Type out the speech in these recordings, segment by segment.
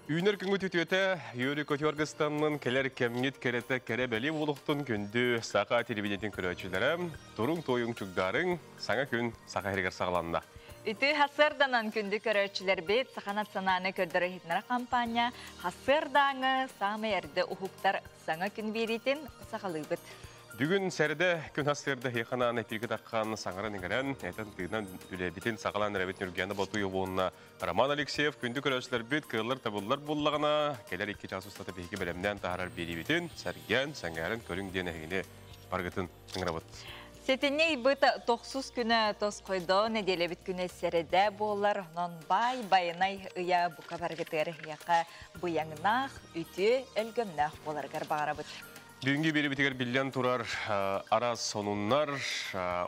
Үйнер күнгü түтüete Юрий Котёргыстанның келер кемгет керете керебели болуқтың күнді сақа телевидениетін көрөчілері турун тойың чугдарың саңа күн сақа херегер сағаланды. Үті хасырданан күнді көрөчілер бет сақанат сананы көрдірі хитнара кампания хасырдаңы самы әрді ұхуқтар саңа күн беретін сақалы бұд. Бүгін сәрді күн хасырды хейхананы пиргет аққан саңырын еңгерен, әйтін тыгынан үлебетін сақалан рәбет нүргені бату йобуына Роман Алексеев күнді көрөчілер бет кылылар табылылар боллағына келер 2 час ұстаты бейгі бәлемден тағарар беребетін сәрген сәңгәрін көрің ден әйіне барғытын тыңырабыт. Сетіне бұт 90 күні тос қойды, неделе біт күні сәреді болар, нон байынай ұя бұқа барғытыр яқа бұяңынақ, үті әлгімнақ боларғар бағара бұт. Бүгінгі бері бітігер білден тұрар араз сонуннар,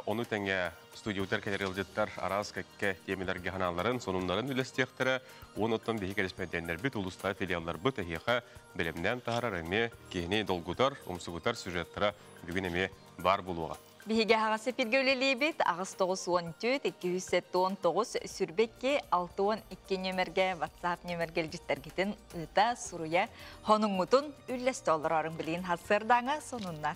оны тәңе студиотер кәдерелдеттер араз кәкке темелерге ханаларын, сонунларын үлестектері, оныттан бейі кәреспенденлер біт, ұлыстар филиаллар бұт, әйеға білімден тағарар әме кейіне долгутар, ұмсығутар сюжеттері бүгін әме бар болуға. Биһиге хагасы пиргөлелии бит агыс 914 219 сүрбекке 612 нөмерге WhatsApp нөмерге життергитин ыта суруя хонуңмутун үллесте олорорун билин хасырдаңа сонуннар.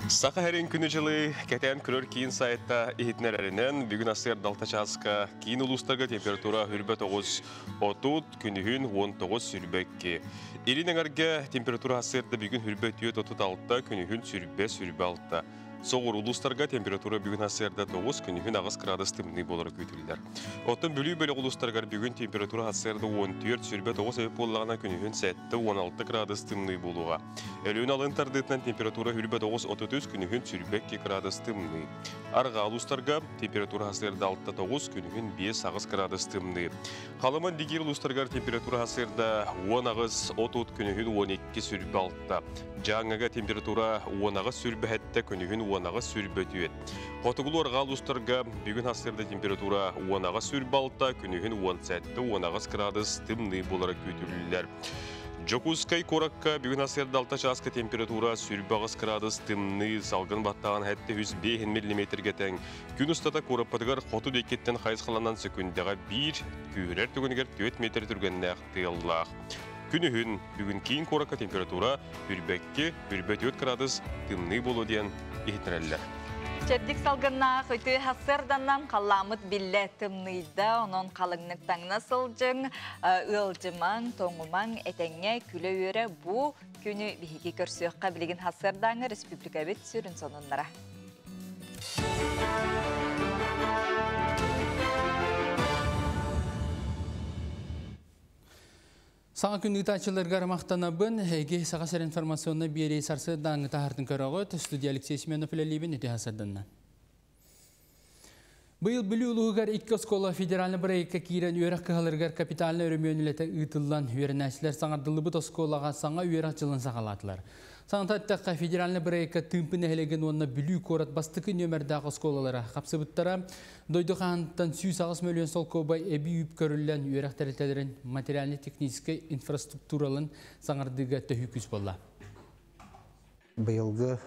Сақа әрін күні жылы кәтен көрір кейін сайтта ехетнерерінен бүгін асыр далтачасқа кейін ұлыстағы температура хүрбе 9-30 күнігін 19 сүрбекке. Ирин әңерге температура асырды бүгін хүрбе 36 күнігін сүрбе 6. Соғыр ұлыстарға температура бүгін асырда 9 күнігін ағыз градус тымны болары көйтілдер. Оттың бөлі ұлыстарға бүгін температура асырда 14 сүрбе 9 әйіп болағына күнігін сәтті 16 градус тымны болуға. Әліін алын тардытынан температура хүрбе 9-33 күнігін сүрбе 2 градус тымны. Арға ұлыстарға температура асырда 6-9 күнігін 5 градус тымны. Қалыман дегер ұлыстарға температура асырда 10-30 күнігін 12 сүрбе 6. Жаңаға температура 10 сүрбе әтті күнігін 10 сүрбе түйет. Қотығылу арғал ұстарға бүгін асырда температура 10 сүрбе 6, күнігін 17-10 градус тымны болары көтілілер. Жокускай коракка бүгін асырда 6 жасқа температура сүрбе 9 градус тымны салғын баттаған әтті 105 мм тәң. Күн ұстата кораппадығар қоту декеттен қайыз секундаға 1 күйрер түгінігер 4 метр түргенне ақтиыллақ. Күнігін бүгін кейін қораққа температура үрбекке 4 градус тымны болу ден ехетнерелер. Чәрдік салғынна қөйті хасырданнан қаламыт білі тымныйда, оның қалыңнықтаңына сылжың, ұлжымаң, тоңымаң, әтәңе күлі өрі бұ күні бейге көрсіққа білген хасырдаңы республика бет сүрін сонынлара. Саңа күнді тачыларға рамақтана бұн, әге сағасар информационны берей сарсы даңы тағыртын көріғыт, студия Алексей Семенов үлелейбін өте хасырдынна. Бұл білі ұлығығар 2 скола федеральны бірайыққа кейрен үйрақ қығалырғар капиталны өрімөнілеті ұйтылдан үйерінәсілер саңардылы бұт сколаға саңа үйрақ жылын сағалатылар. Саңтаттаққа федеральны бірайыққа тымпын әлеген онына білі корат бастықы нөмірдағы сколалары қапсы бұттара, дойды қағантан 100 миллион сол көбай әбі үйіп көрілген үйрақ тәрелтелерін материальны-технический инфраструктуралын саңардыға төхі күз болла. Бұйылғы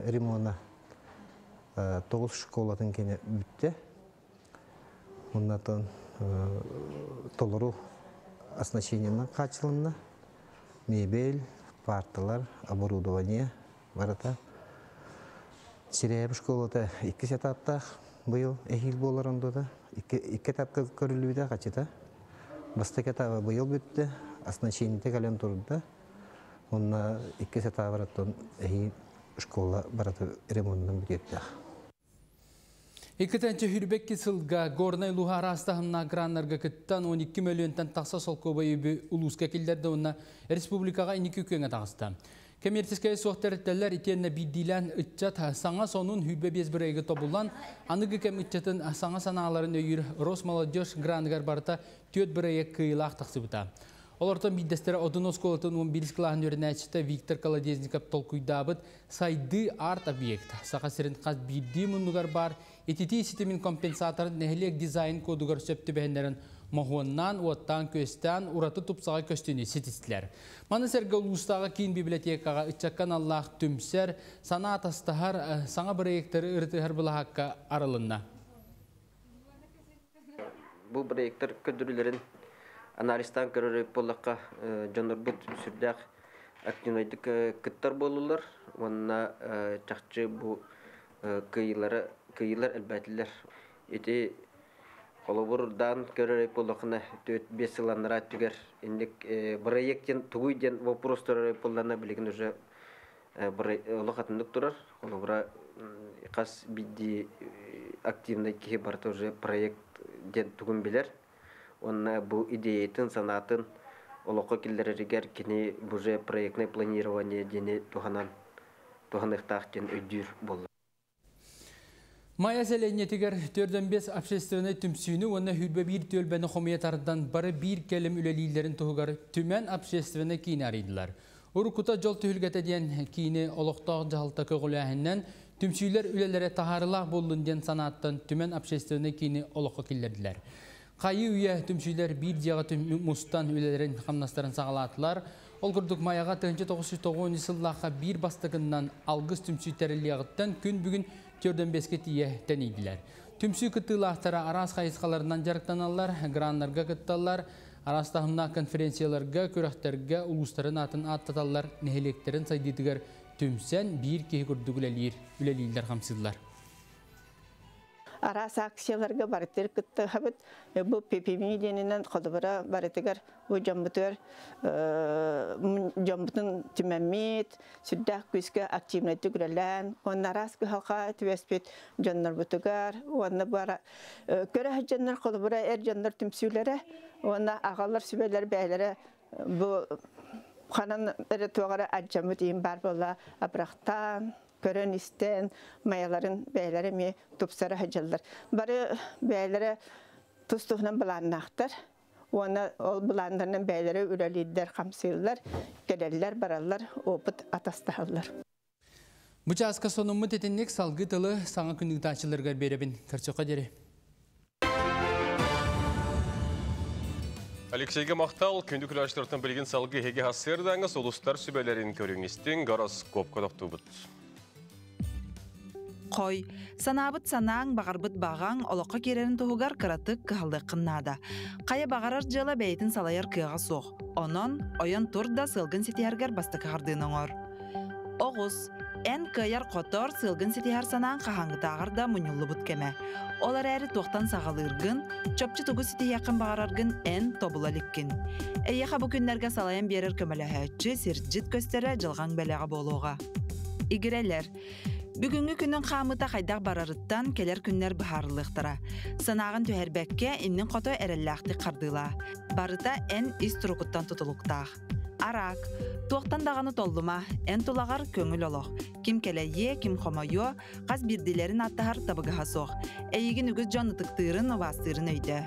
ремонтына 9 школатын кені бүтті. Оннатын толыру оснащениенің қачылынна, мебель, парталар, оборудование барата. Сириябы школата 2 этаптақ бұйыл әхил болар ондода. 2 этапқа көрілуіде қачыта. Бастық этабы бұйыл бүтті, оснащениеті кәлем тұрды. Онна 2 этапы бараттан әхил школа барата ремонтынан бүтетті. Екітінші хүрбекке сылға горнай луға арастағынна граннарға күттан 12 миллионтан тақса сол көбай өбі ұлысқа келдерді онына республикаға 2 көңе тағысты. Коммерциская соқтарытталар итенне биддилен үтчат саңа сонун хүрбе без бірайғы тобулан, анығы кәм үтчатын саңа саналарын өйір Росмолодежь гранныгар барыта төт бірайы кыйлақ тақсы бұта. Олардан биддестері Одынос колатын 11 клағын өрінәчісті Виктор Колодезников толкуйдабыд сайды арт объект. Сақасырын қаз бидді мұндығар бар, ететі сетімін компенсаторын нәхілек дизайн кодығар сөпті бәхендерін махуаннан, уаттан көстен, ураты тұпсаға көстіні сетістілер. Маны сәргі ұлыстағы кейін библиотекаға үтчаккан Аллах түмсер, сана атастығар саңа бірейектері ұрты әрбіла хаққа арылынна. bu proyektler ködürlerin analistan körü polakka janırbut sürdük aktivitedik kıttar bolurlar. Ona çakçı bu kıyılar elbetler. Eti Koloburadan körü polakna 4-5 yıllara tüger. İndik proyektin tuguyden вопрос pollarına bilgin уже lokatındık durar. Kolobura kas bidi aktivne ki barta уже proyekt den tugun biler. Ona bu ideyetin sanatın olokka killeriger kini bu proyektne planирование deni tuhanıktağın ödür bollar. Maya seleniyetiger 4-5 общественный tümsüğünü ona hürbe bir tölbeni xomiyatardan barı bir kelim ülelilerin tohugar tümen общественный kini arıydılar. Urukuta jol tühülgete diyen kini oloqtağ jahalta kögülüğünden tümsüğüler ülelere taharılaq bollun diyen sanattan tümen общественный kini oloqqa killerdiler. Qayı üye tümsüğüler bir jağa mustan ülelerin hamnastарын sağalatılar. Olgurduk mayaga 1990 yıllığa bir bastıgından algız tümsüğüteriliğinden gün bugün 4-5 tiye deneydiler. Tümsü kıtılaqtara aras qayısqalarından jarıktanallar, granlarga kıttallar, arastahımna konferensiyalarga, körökterge, ulusların atın attatallar, neheleklerin saydıdıgar tümsen bir kehi kurduk üleliyler hamsızlar. Aras aksiyalarga barıtır kıttı habit bu PPM denilen kodubara barıtıgar bu jambutun tümemmit süddah küske aktivneti gürelen on aras halka tüvespit jannar butugar ona bara köre jannar kodubara jannar tümsülere ona ağalar sübeler beylere bu kanan eretogara ajamut imbar bola abrahtan Körön isten mayaların beyleri mi tupsara hacallar. Barı beylere tustuğundan bulannaktır. Ona ol bulanlarının beyleri üreliler, kamsıyırlar, gelirler, barallar, oput atastahallar. Bu çaska sonummu tetinlik salgı tılı sana kündük taçılargar berebin. Karçoqa deri. Alexey'ge maqtal kündük ülaştırtan bilgin salgı hege hasırdanız uluslar sübelerin körüngistin goroskop kodaqtubut. Koy, sanabıt sanağın bağarbıt bağan oloqa kererin tohugar kıratık kıhaldıqınnada. Kaya bağarar jala beytin salayar kıyağa soğ. Onon, oyan turda sılgın setihargar bastık hardığın oğor. Oğuz, en kıyar kotor sılgın setihar sanağın kahangıtağır da munyullu but keme. Olar eri toqtan sağalırgın, çöpçü tugu setihiyakın bağarargın en tobula likkin. Eyyaqa bu günlerge salayan berir kömelehətçi sircit göstere jılgan belağa boluğa. İgireler, Bugünkü günün xamıta xaydaq bararıttan keler günler baharlılıqtıra. Sanağın tüherbekke innin qoto erelləqti qardıla. Barıta en istrukuttan tutuluqtaq. Arak, tuaqtan dağını tolluma, en tulağar köngül oloq. Kim keleye, kim xomoyo, qaz birdilerin attahar tabıgaha soq. Eyigin ügüz jonıtıqtırın vastırın öyde.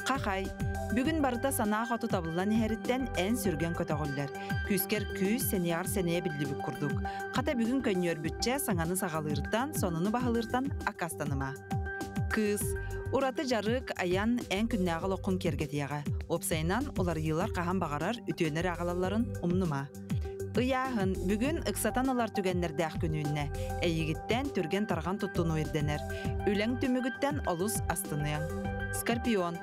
Qaqay, bugün barıta sanağı qotu tabılan iheritten en sürgen kötağıller. Küsker küs seniyar seneye bildibik kurduk. Qata bugün könyör bütçe sananı sağalırdan, sonunu bahılırdan akastanıma. Kız, uratı jarık ayan en künnağıl okun kergetiyağa. Opsaynan olar yıllar qahan bağarar ütüyener ağalalların umnuma. Iyahın, bugün ıksatan olar tügenlerdəq gününe. Eyigitten türgen targan tuttuğunu irdener. Ülen tümügütten olus astınıyan. Skorpion,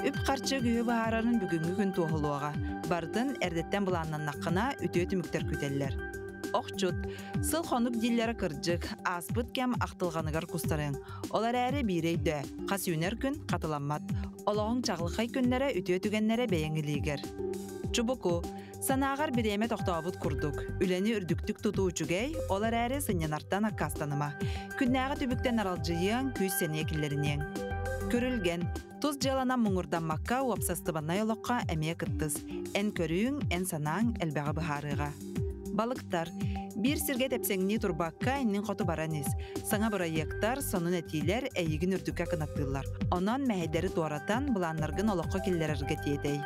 üp qarçı güyü bahararın bugünkü gün toğuluğa. Bardın erdetten bulannan naqına ütüye tümükter küteller. Oqçut, sıl xonuk dillere kırcık, aspıt kem aqtılğanıgar kustarın. Olar əri bireydi, qas yüner gün qatılanmat. Olağın çağlıqay günlere ütüye tügenlere beğeniliger. Çubuku, sanağar bir emet oqtağabut kurduk. Üleni ürdüktük tutu uçugay, olar əri sınyanartan akkastanıma. Künnəği tübükten aralcıyın, küs seniye killerinin. Körülgen, tuz jalanan muңurdanmakka uapsastıbanna yoloqqa emeye kıttız. En körüğün, en sanağın elbeği baharıға. Balıktar, bir sirge tepsengini turbakka ennin qotu baranis. Sana burayektar, sonun etiler eyigin ürdükka kınattırlar. Onan mehederi doğratan bulanlargın oloqqa killererge tiyedey.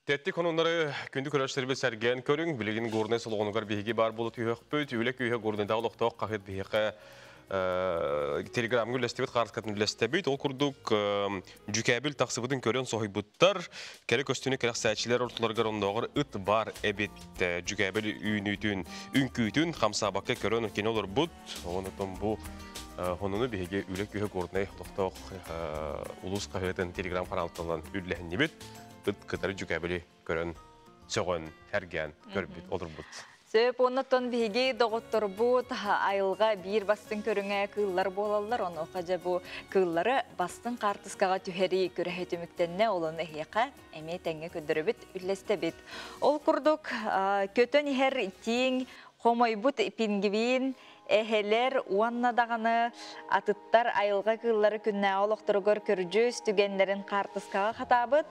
Tettik onunları kündük ülaştırıbı sergen körün, bilgin gorne soluğunugar bihigi bar bolu tüyök büyt, ülek üyhe gorne dağılıqtaq qaqet bihiqe телеграммы үлестебет, қарыскатын үлестебет. Ол күрдік жүкәбіл тақсыбытын көрен соғайбыттар. Кәрі көстіне кәрі сәтшілер ортыларғар ондағыр ұт бар әбет жүкәбіл үйінүйтін, үнкүйтін, қамсабаққа көрен өткен олар бұд. Оныдың бұл онуны беге үлек үйе көрдінай тоқтақ ұлыс қағытын телеграм каналтталан үлләхін небет. Ұт қытары жүкәбілі көрен соғын, әрген көрбет, олар бұд. Сөп оннотон биһиги доғыттор бұд айылға бір бастың көріңе кыллар болалар, оны оқажа бұ кыллары бастың қартысқаға түхері көрі түміктенне олыны хияқа әме тәңе көдірібіт үлестебіт. Ол күрдік көтін хер тиң қомайбұт пингивин эхелер уаннадағаны атыттар айылға кыллары күнне олықтырығыр көржөз түгенлерін қартысқаға қатабыт.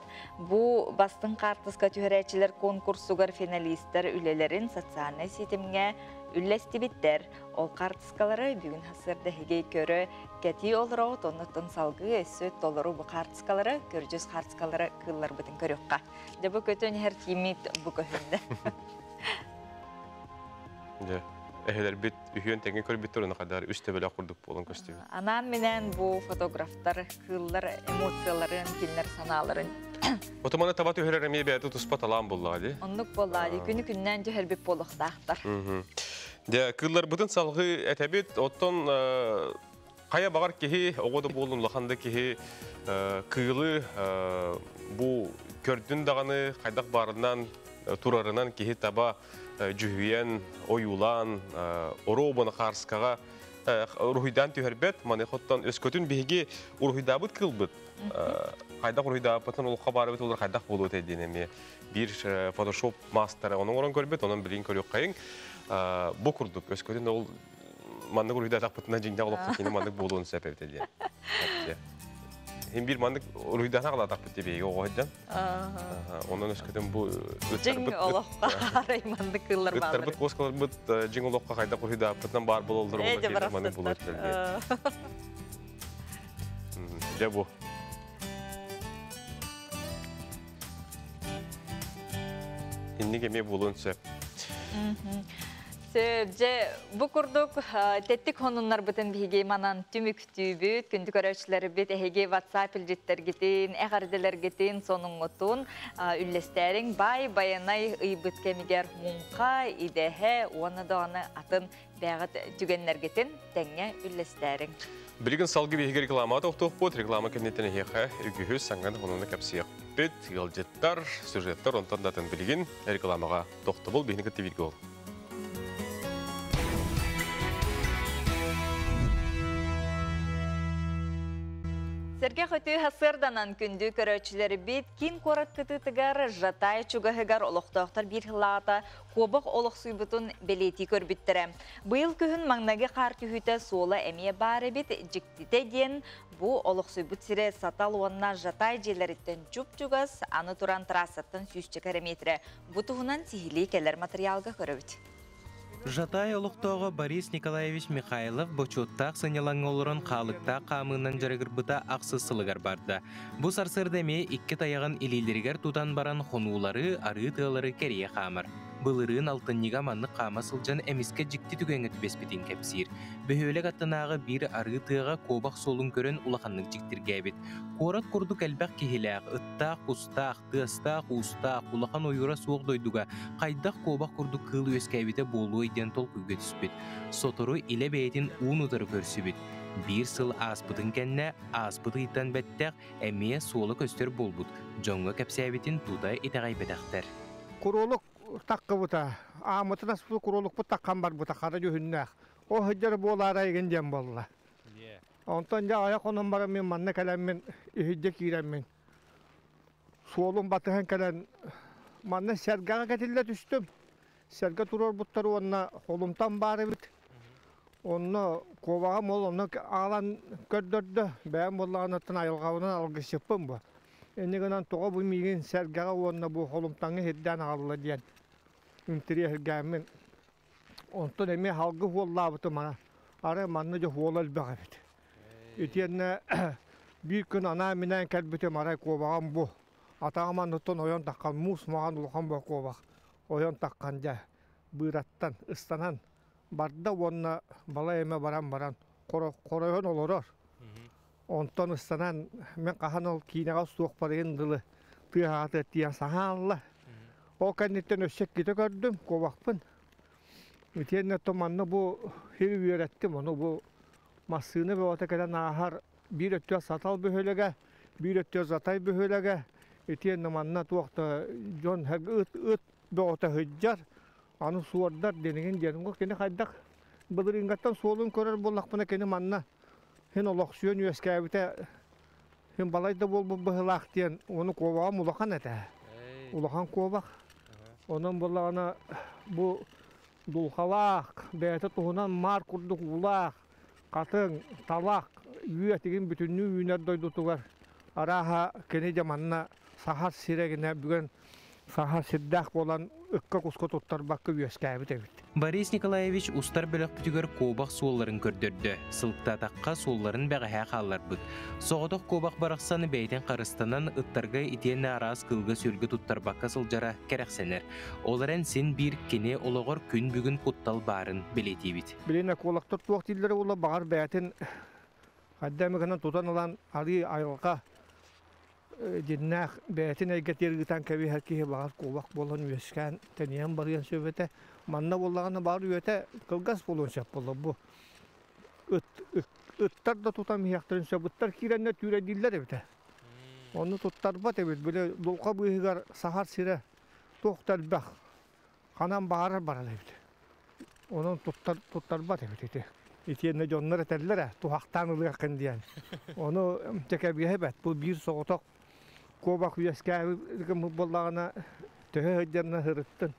Бұ бастың қартысқа түхерәчілер конкурсуғар финалистер үлелерін социальный сетімге үллестебіттер. Ол қартысқалары бүгін хасырды хегей көрі кәти олырау тоныттың салғы өсөт толыру бұ қартысқалары көржөз қартысқалары кыллар бұтын көріққа. Дебі көтін әр тимит бұ көхінді. Эхелер бит үйен тәңе көрбіттер оны қадар үсті бөлі құрдық болын көстегі. Анан менен бұл фотографтар кыллар эмоцияларын, килнер саналарын. Отоманы табат үйерер әме бәді тұспат алан болады. Онлық болады, күні күннен жөхер біп болықтақтар. Кыллар бұтын салғы әтәбет, оттон қая бағар кеге, оғыды болын лақанды кеге кылы бұл көрдің дағаны қайдақ барынан, турарынан кеге таба жүхүйен, ойулан, оробаны қарсқаға ұрхойдан түйербет, маны хоттан өскөтін бейге ұрхойдабыт кылбыт. Қайдақ ұрхойдабытын ұлыққа барыбыт олар қайдақ болуыт әденеме. Bir Photoshop мастері оның орын көрбет, оның білейін көрек қайын. Бұл күрдік өскөтін ол мандық ұрхойда тақпытына жеңді ұлыққа кені мандық болуын сәпәбет әден. Hem bir mandık rüydan ağla takpıt diye oğaydan. Ondan ösküden bu Jing Allah'a aray mandık kıllar var. Tarbıt koskalar bıt jing Allah'a kayda rüyda pıttan bar bololdur ona kendi mandık bulur diye. De bu. Inni gemi bulunsa. Söbce bu kurduk tettik honunlar bütün bihige manan tümük tübüt kündük araçları bit ehege WhatsApp ilcitler gitin, eğardeler gitin sonun otun üllesterin bay bayanay ıybıt kemiger munqa idehe onu da onu atın bağıt tügenler gitin denge üllesterin. Bilgin salgı bihige reklama toxtuq bot reklama kennetine hexe ügühüz sangan honunu kapsiyak bit yılcıtlar, süjetler ondan datın bilgin reklamaga toxtubul bihini kıttivirgi ol. Serge hötü hasırdanan kündü köröçüleri bit kin korat kıtıtıgar jatay çugahıgar oluqtağıtar bir hılata kobaq oluq suybutun beleti körbüttire. Bu yıl kühün magnagi qar kühüte sola emiye bari bit jiktite diyen bu oluq suybut sire satal onna jatay jeleritten çup-çugas anı turan trasattan 100 kilometre. Bu tuğunan sihili keler materyalga köröbüt. Жатай олықтауға Борис Николаевич Михайлов бочоттақ сынелаң олырын қалықта қамынан жарығырбыта ақсысылығар барды. Бұ сарсырдеме 2 таяғын илилергер тутан баран хонулары, ары тығылары керие қамыр. Бұлырын алтынниға манны қама сылжан әміске жікті түгенгі түбеспетін кәпсір. Бөхөлек аттынағы бір ары тыға қобақ солын көрін улақанның жіктірге әбет. Қорат құрдық әлбәқ кехеләқ, ыттақ, ұстақ, тыстақ, ұстақ, улақан ойыра суық дойдуға қайдақ қобақ құрдық қыл өске әбеті болу ойден тол күге түспет. Сотору иле бәйетін ұн ұтыры көрсібет. Bir сыл аспытын кәнне, аспыты иттан бәттәқ, әмие солы көстер болбут. Жоңға кәпсәбетін тудай итағай бәдәқтер. Kuruluk takkı buta, ağmıtı nasıl kuruluk bu takkan var bu takkada yühünnek. O hıccar bu olara egencem bolla. Ondan ya ayak onun barım min manne kalem min, hıcca kirem min. Solun batıhan kalem, manne sergağa getille düştüm. Serga turur butları onna holumtan bari bit. Onu kovağım ol, onu ağlan gördürdü. Ben bolla anlatın ayılgavından algıs yapım bu. Enneğinden toğa bu migin sergağa onna bu holumtanı hedden ağlı diyen. Ünteriye hırgâmin. Ondan eme halgı holla bıtı bana. Ara manlıca hollal bağırdı. Etiyenne bir gün ana minen kelbütüm aray kovağım bu. Atağıman nutun oyan takkan, mus mağan ulukan bu kovağ. Oyan takkanca bırattan, ıstanan. Barda onna bala eme baran korayın olurur. Ondan ıstanan men qahan ol kiinaga suuq parayın dılı tığatı diyen sahanla. O kennetten össek gide gördüm kovakpın. Ütiyenne tomanlı bu hevi öğrettim onu bu masını ve otakada nahar bir ötüyor satal böhölege, bir ötüyor zatay böhölege. Ütiyenne manna tuğakta jon heg ıt be ota hıccar. Anu suardar denegen jerin kene kaydak. Bıdır ingattan solun körer bollakpına kene manna. Hen olaksiyon üyeskabite hem balayda bol bu bıhılak diyen onu kovağa mulakan ete. Ulakan kovak. Onun bulağına bu dulhalak, beyte tuhunan mar kurduk ulak, katın, talak, üyetigin bütünlüğü üyüner doydutular. Araha kene zamanına sahar siregine bugün sahar siddak olan ıkka kuska tuttar bakı üyeskabite bit. Борис Николаевич устар бөлөк бүтүгөр кообак суолларын көрдөрдү. Сылыктатакка суолларын бэгэхэ халларбыт. Соҕодох кообак барахсаны бэйтен карыстанан ыттарга итиэнне араас кылга сүргө туттарбакка сылжара керексенер. Оларен сен бир кене ологор күн бүгүн куттал барын билетибит. Билене колактар туак тиллери ула багар бэйтен хаддамыгынан тутан алан ари айылга Dinnak betin aygatir gitan kabi herki bağır kovak bolan üyesken teniyen barıyan söbete manna bollağına bağır üyete kılgas bolon şap bolla bu ıttar da tutam yaktırın söbüttar kirenle türe diller evde onu tuttar bat evet böyle dolka bıyıgar sahar sire tohtar bak kanan bağırar baral evde onun tuttar bat evet İtiyenle jonlar eterler tuhaktan ılığa kendiyen onu tekebiye evet bu bir soğutak Kovak üyeskabı bollağına töhe hıccarına hırıttın.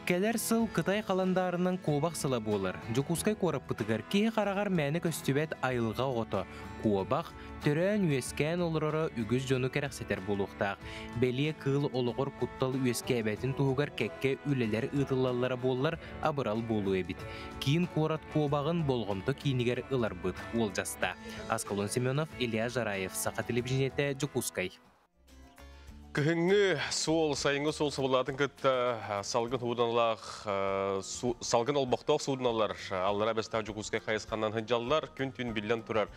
Келер сыл Кытай қаландарының кообак сыла болар. Жокускай корап пытыгар кие қарағар мәні көстүбет айылға оғыты. Кообак төрән үескен олырары үгіз жону керексетер болуқтақ. Белие кыл олығыр куттал үеске әбәтін туғығар кәкке үлелер ұтылалары болар абырал болу әбіт. Кейін корат кообағын болғымты кейінігер ылар бұд ол жаста. Аскалон Семенов, Илья Жараев, Сақа телевизионеті Жокускай. Кыһыңы сол сайыңы сол сыбылатын кытта салгын худанлах салгын олбоқтоқ суданалар аллара бестав жукускай хайысқаннан хыджаллар күн түн билен турар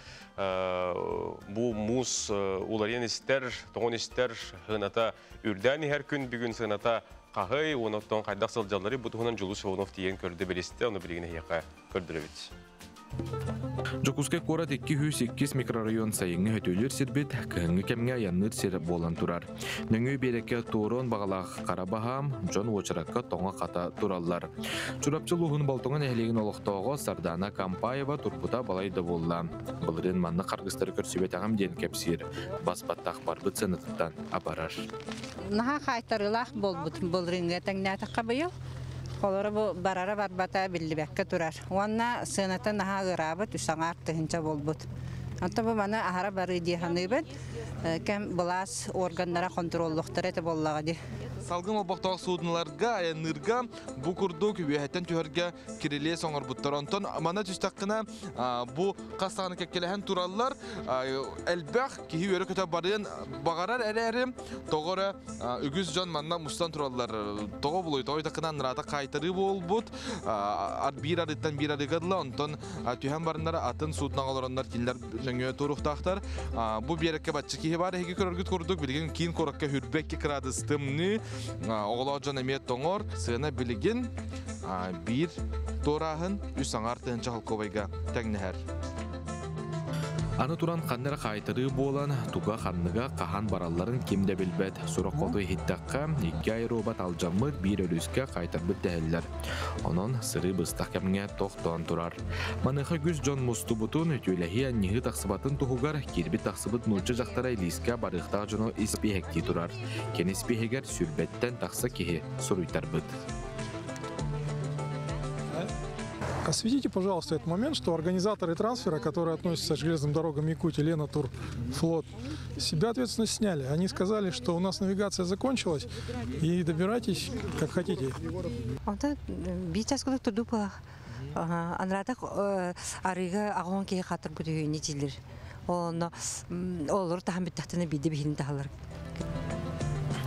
бу мус уларен истер тоғын истер хыната үрдәни һәр күн бүгін сыната қағый оноттон қайдақ сылжаллары бұтығынан Жулус Шоунов тиен көрді белесті оны білігіне яқа көрдірі Жокускай корат 208 микрорайон сайыңы хөтөлер сирбет, кыһыңы кемге аянныр сир болан турар. Нөңүй береке турон бағалақ Қарабахам, Жон Очыракка тоңа қата тураллар. Чурапчыл уғын балтоңын әхлеген олықтауға Сардана Кампаева турпута балайды болла. Бұлырын манны қарғыстары көрсібет ағам ден кепсир. Баспаттақ барбыт сыныттан апарар. Наха қайтарылақ бұлырынға тәңнәтіққа бұйыл. Kolları bu barara barbata billi bekke turar. Ona sınata naha gırabıt üsağar tıhınca bolbut. Anta bu bana ahara barı dihanıbet. Kem bulas organlara kontrolluktur eti bollağı di. Salgın olbaqtaq suudunlarga ayanırga bu kurduk üyehetten tüherge kiriliye soňar buttar. Onton mana tüstaqqına bu qastağını kekkelehen turallar elbaq kihi yörü köte barıyan bağarar ererim toğora ügüz jon manna mustan turallar toğa buluy toğu taqınan nırata qaytarı bolbut bir arıttan bir arıgadla onton tühen barınlara atın suuduna qaloranlar killer nöngö turuqtaqtar bu berekke batçı kihi var hegi körörgüt kurduk bilgin kiin korakka hürbekki kıradыстымны Oğulacan emiyet toğor sığına bilgin bir torahın üsağar tığınca halkovayga təgneher. Аны туран қаннар қайтыры болан, туға қанныға қахан бараларын кемде білбәд. Сұрақ қолды хиттаққа 2 ай робат алжамыр бір өліске қайтырбыт дәхеллер. Онын сыры бұстақ кәміңе тоқтуан тұрар. Маныға күз жон мұсты бұтын өтеуләхи әннегі тақсыбатын тұғығар, кербі тақсыбыт нұлчы жақтара иліске барықтақ жоны іспехекті тұрар. Кен іспехегер сүрбеттен тақсы кеге сұруйтар бұд. Осветите, пожалуйста, этот момент, что организаторы трансфера, которые относятся к железным дорогам Якутии, Лена Тур, Флот, себя ответственность сняли. Они сказали, что у нас навигация закончилась, и добирайтесь, как хотите.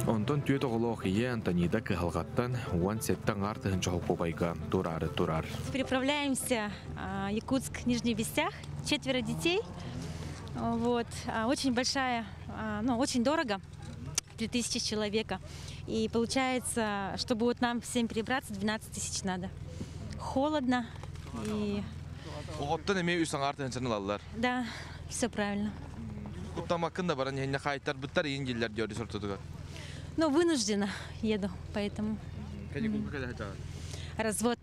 Онтон түйет оғылық ие Антонида кығылғаттан уан сеттен артығын чоғыл кобайға турар. Переправляемся Якутск, Нижний Вестях, 4 детей. Вот. Очень большая, очень дорого, 3000 человека. И получается, чтобы вот нам всем перебраться, 12 000 надо. Холодно и... Оғыттан әме үсің артығын сәнін алылар. Да, все правильно. Құттам ақында баран еңне қайттар бұттар ең келдер деді сұртыдыға. Ну, вынуждена еду, поэтому... Развод.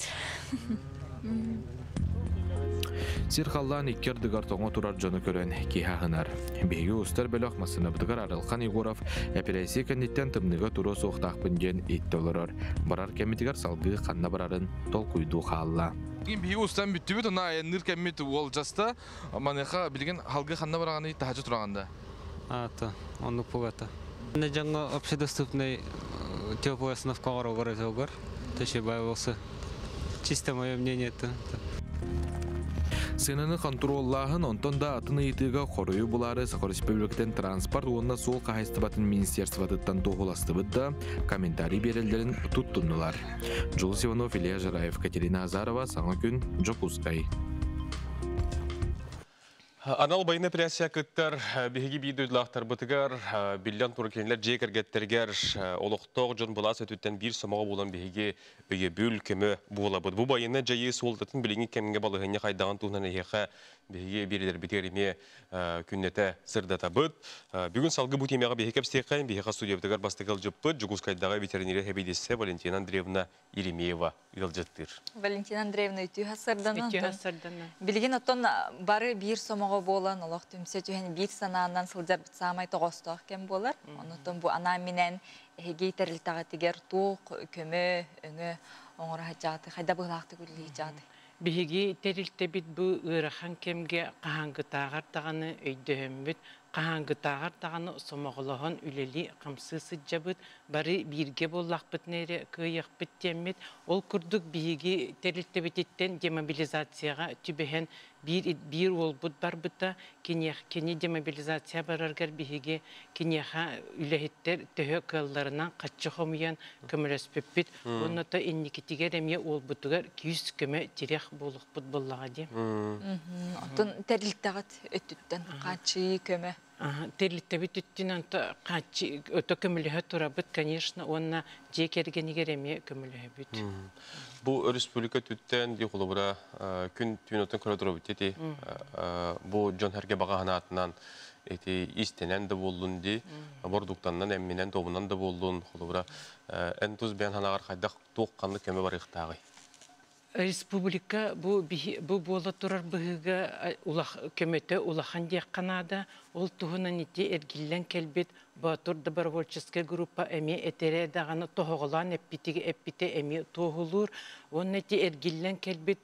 Сирхаллан иккердігар тоңо турар жоны көрен кейха хынар. Бейгі ұстар бөлі ақмасыны бұдығар Арылхан Егоров әпірәйсі кәнеттен тымныға туру соқтақпын ден етті олырыр. Барар кәмітігар салғы қанна барарын тол құйду қалла. Бейгі ұстан бүтті бүт, она әнір кәмет ол жаста, манеха білген халғы қанна барағаны тахажы тұрағанда. Он пугата. На жаңа общедоступный теплая остановка город Огар. Тащибаевался. Чисто мое мнение это. Сенаны контроллахын онтон да атын ыйтыга хорую булары Сахар Республикатын транспорт уонна сол кахайстыбатын министерстватыттан тоғыластыбыт да комментарий берелдерин туттуннулар. Жулс Иванов, Илья Жараев, Катерина Азарова, Саңа күн, Жопускай. Анал байына прясия кыттар, беги бейдудлақтар бұтығар, биллян туркенлер жекергеттергер, олықтоқ жон бұлас өтіттен бір сомаға болан беги өйе бүл көмі болабыд. Бұ байына жайы солдатын біліңі кәмінге балығыне қайдаған туғынан еқа беги берілер бітеріме күннеті сырдата бұд. Бүгін салғы бұт емеға беги кәпстеқайын, беги студиябдығар бастықал жүппыд, Жүгускайдағы ветеринері хәбейдесі Валентина Андреевна Еремеева ұлжыттыр. Валентина Андреевна үті хасырдана. Білген оттон бары бір сомаға болан, олақ түмсе түйен бір санаанан сылжар бітсамай тоғыстық кем болар. Оныттон бұл ана менен гей тәрілтаға тегер туқ, көмі, өңі, оңыра хачаты, қайда бұлақты күлі хачаты. Биһиги терилтебит бу ырахан кемге кахангытаагар таганы өйдөмбүт кахангытаагар таганы сомоголохон үлели камсысы жабыт бары бирге боллакпыт нере кыйыкпыт теммит ол курдук биһиги терилтебиттен демобилизацияга түбэхен бир олбут барбыта кини демобилизация бараргар биһиги кинеха үлехиттер төһө кылларынан каччохомуян көмөлөспүппит оннота инникитигер эме олбутугар 200 көмө тирек болукпут боллага ди. Отон терилтагат өттүттен качы көмө. Терилтебит үттүн анта качы өтө көмөлөһө турабыт, конечно, онна жекергенигер эме көмөлөһөбүт. Бу республика түттен ди холобура күн түнөтөн көрөдөрөбүт эти. Бу жон херге багаанатынан эти истенен де болдун ди, бордуктандан эмменен тобунан да болдун холобура. Энтуз бен ханагар кайдак тукканды көмө бар ыктагы. Республика бу бола турар быгыга улах көмөтө улахан дия Канада ол туһунан ити эргиллен келбит Батур добровольческая группа эми этере даганы тоголан эппите эми тоголур он ити эргиллен келбит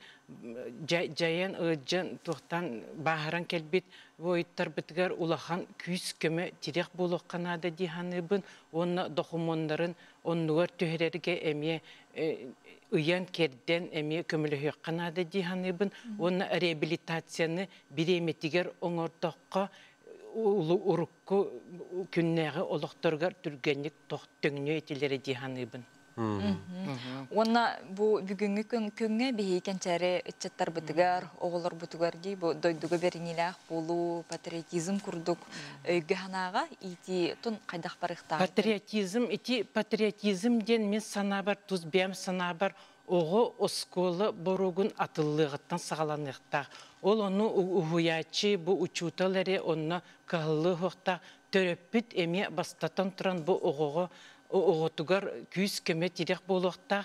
жайан ыжан тухтан бахаран келбит воиттар битгер улахан күз көмө тирек болук Канада диханыбын онна докумонларын оннугар төһөрерге эми Уян керден эми көмөлөһө Канада диханыбын онна реабилитацияны биреметигер оңортокко улу урукку күннәге олохторгар түргенлик тохтөңнө этилери диханыбын. Онна бу бүгүнгү күнгө бейкенчәре ичеттар бытыгар, оголор бутугар ди, бу дойдуга беринилах болу патриотизм курдук өйгө ханага ити тун кайдак барыкта. Патриотизм ден мен санабар туз бем санабар ого осколы боругун атыллыгыттан сагаланыктар. Ол onu уhuячы бу учуталары онна каллы хокта төрөппүт эме бастатан туран бу огого оғытугар күйіз көмет ерек болуқта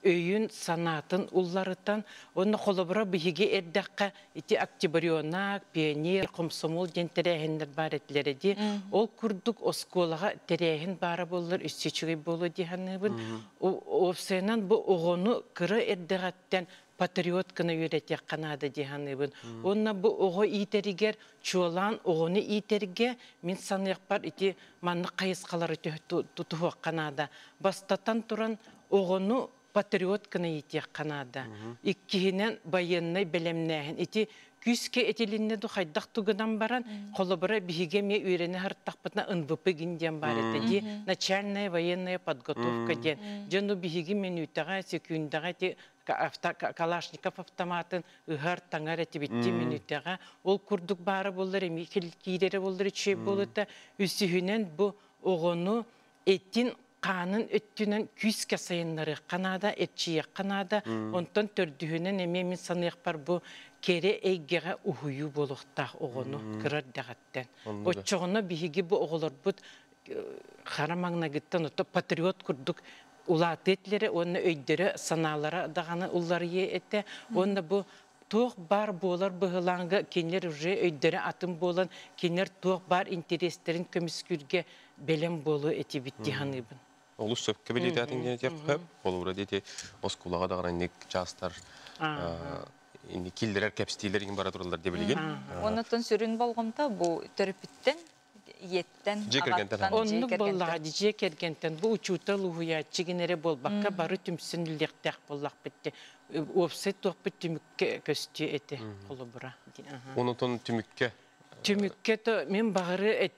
өйін санатын улларытан оны қолыбыра бұйге әрдаққа ити октябрионак, пионер, комсомол ден тәрәхіндер бар әтілері де ол күрдік осколаға тәрәхін бары болылар үстечігі болу дейханыбын. Опсайынан бұл оғыны кірі әрдіғаттен патриотканы үйретек қанады дейханыбын. Онна бұл оғы итерігер, чуалан оғыны итерге мен санық бар ити манны қайысқалары тұтуы қанада. Бастатан тұран оғыны патриотканы етек қанада. Иккihinen bayanını belemnähin. Iti күске этилинне ду хайдах тугынан баран холобара биһиге ме үйрене хартахпытна НВП гинден бар эти начальная военная подготовка ден жonu биһиги минуттага секундага те Калашников автоматын ыгар таңар этибитти минуттага ол курдук бары болдыр эми кийдери болдыр чөй болута үсүһүнен бу огону эттин қанын өттінен күске сайынлары қанада, әтчие қанада, онтан төрдіхінен әмемін санық бар бұл кере әйгеға ұхыю болуқтақ оғыны кірар дәғаттен. Отчоғыны бігі бұл оғылар бұд қарамаңна гіттен патриот күрдік улаты етлері, оны өйдері саналары дағаны ұллары етті, оны бұл тоқ бар болар бұғылаңғы кенер уже өйдері атын болан, кенер тоқ бар интерестерін көміскүрге белем болу әті бітті ханыбын. Олус сөпке біледі әтіңден етеп, олуыра дейті Москулаға дағыран нек жастар, келдерер кәпстейлер ең бара тұралар деп білген. Онытын сүрін болғымта бұл түріпіттен, еттен, ағаттан Онны болаға дije кергентен, бұл учута луғуя чигенере болбаққа бары түмсін үлектәк болақ бітті. Опсай тоқ біт түмікке көсті еті қолы бұра. Онытын түмікке? Түмікке мен бағыры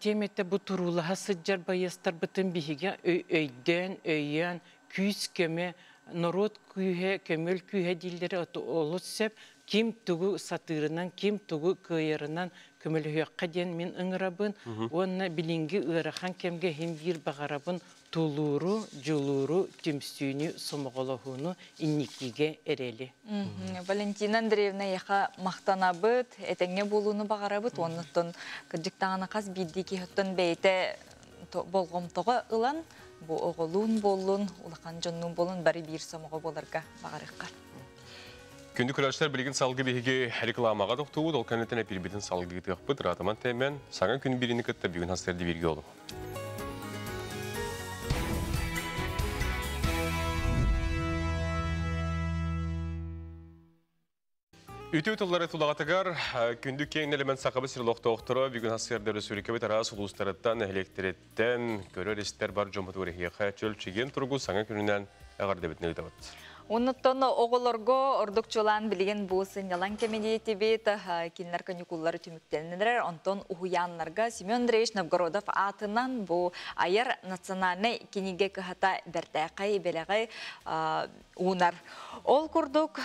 теметті бұл тұрулыға сыджар байыстар бұтын бігі өйден, өйен, күйіс көме, народ күйе, көмел күйе дейлері олы сөп, кем түгі сатырынан, кем түгі көйерінан көмел өйеққа ден мен ұңырабын, оны білінгі ұрахан кемге хем бір бағарабын тулуру, жулуру, түмсүйіні, сомығылығыны инникиге әрелі. Валентина Андреевна яқа мақтанабыд, әтәңе болуыны бағарабыд, оныттын күрдіктағына қаз биддекі хүттін бәйті болғымтығы ұлан, бұл оғылуын болуын, ұлақан жонуын болуын бәрі бір сомығы боларға бағарыққа. Күнді күрәштер білген салғы бейге рекламаға тоқтуы, ол кәнетіне бірбетін салғы кетіғіп бұд, ратаман тәмен, саңа күн біріні күтті бүгін хастерді берге олу. Үті ұтылары тұлағатығар, күнді кең әлемен сақабы сырлоқты оқтыры, бүгін хастерді сөйлікебет арас ұлыстарыттан, әлектереттен, көрер істер бар жомыты өрехеға чөл чеген тұрғы саңа күнінен әғар дебетіне ұйтабыд. Онуттан оғыларго ордукчулан билген бусын ялан кемедиети бет кинлер каникуллары түмүктеннер, онтон уяннарга Семен Андреевич Новгородов атынан бу айыр национальный киниге кахата бертайкай белегай унар. Ол курдук,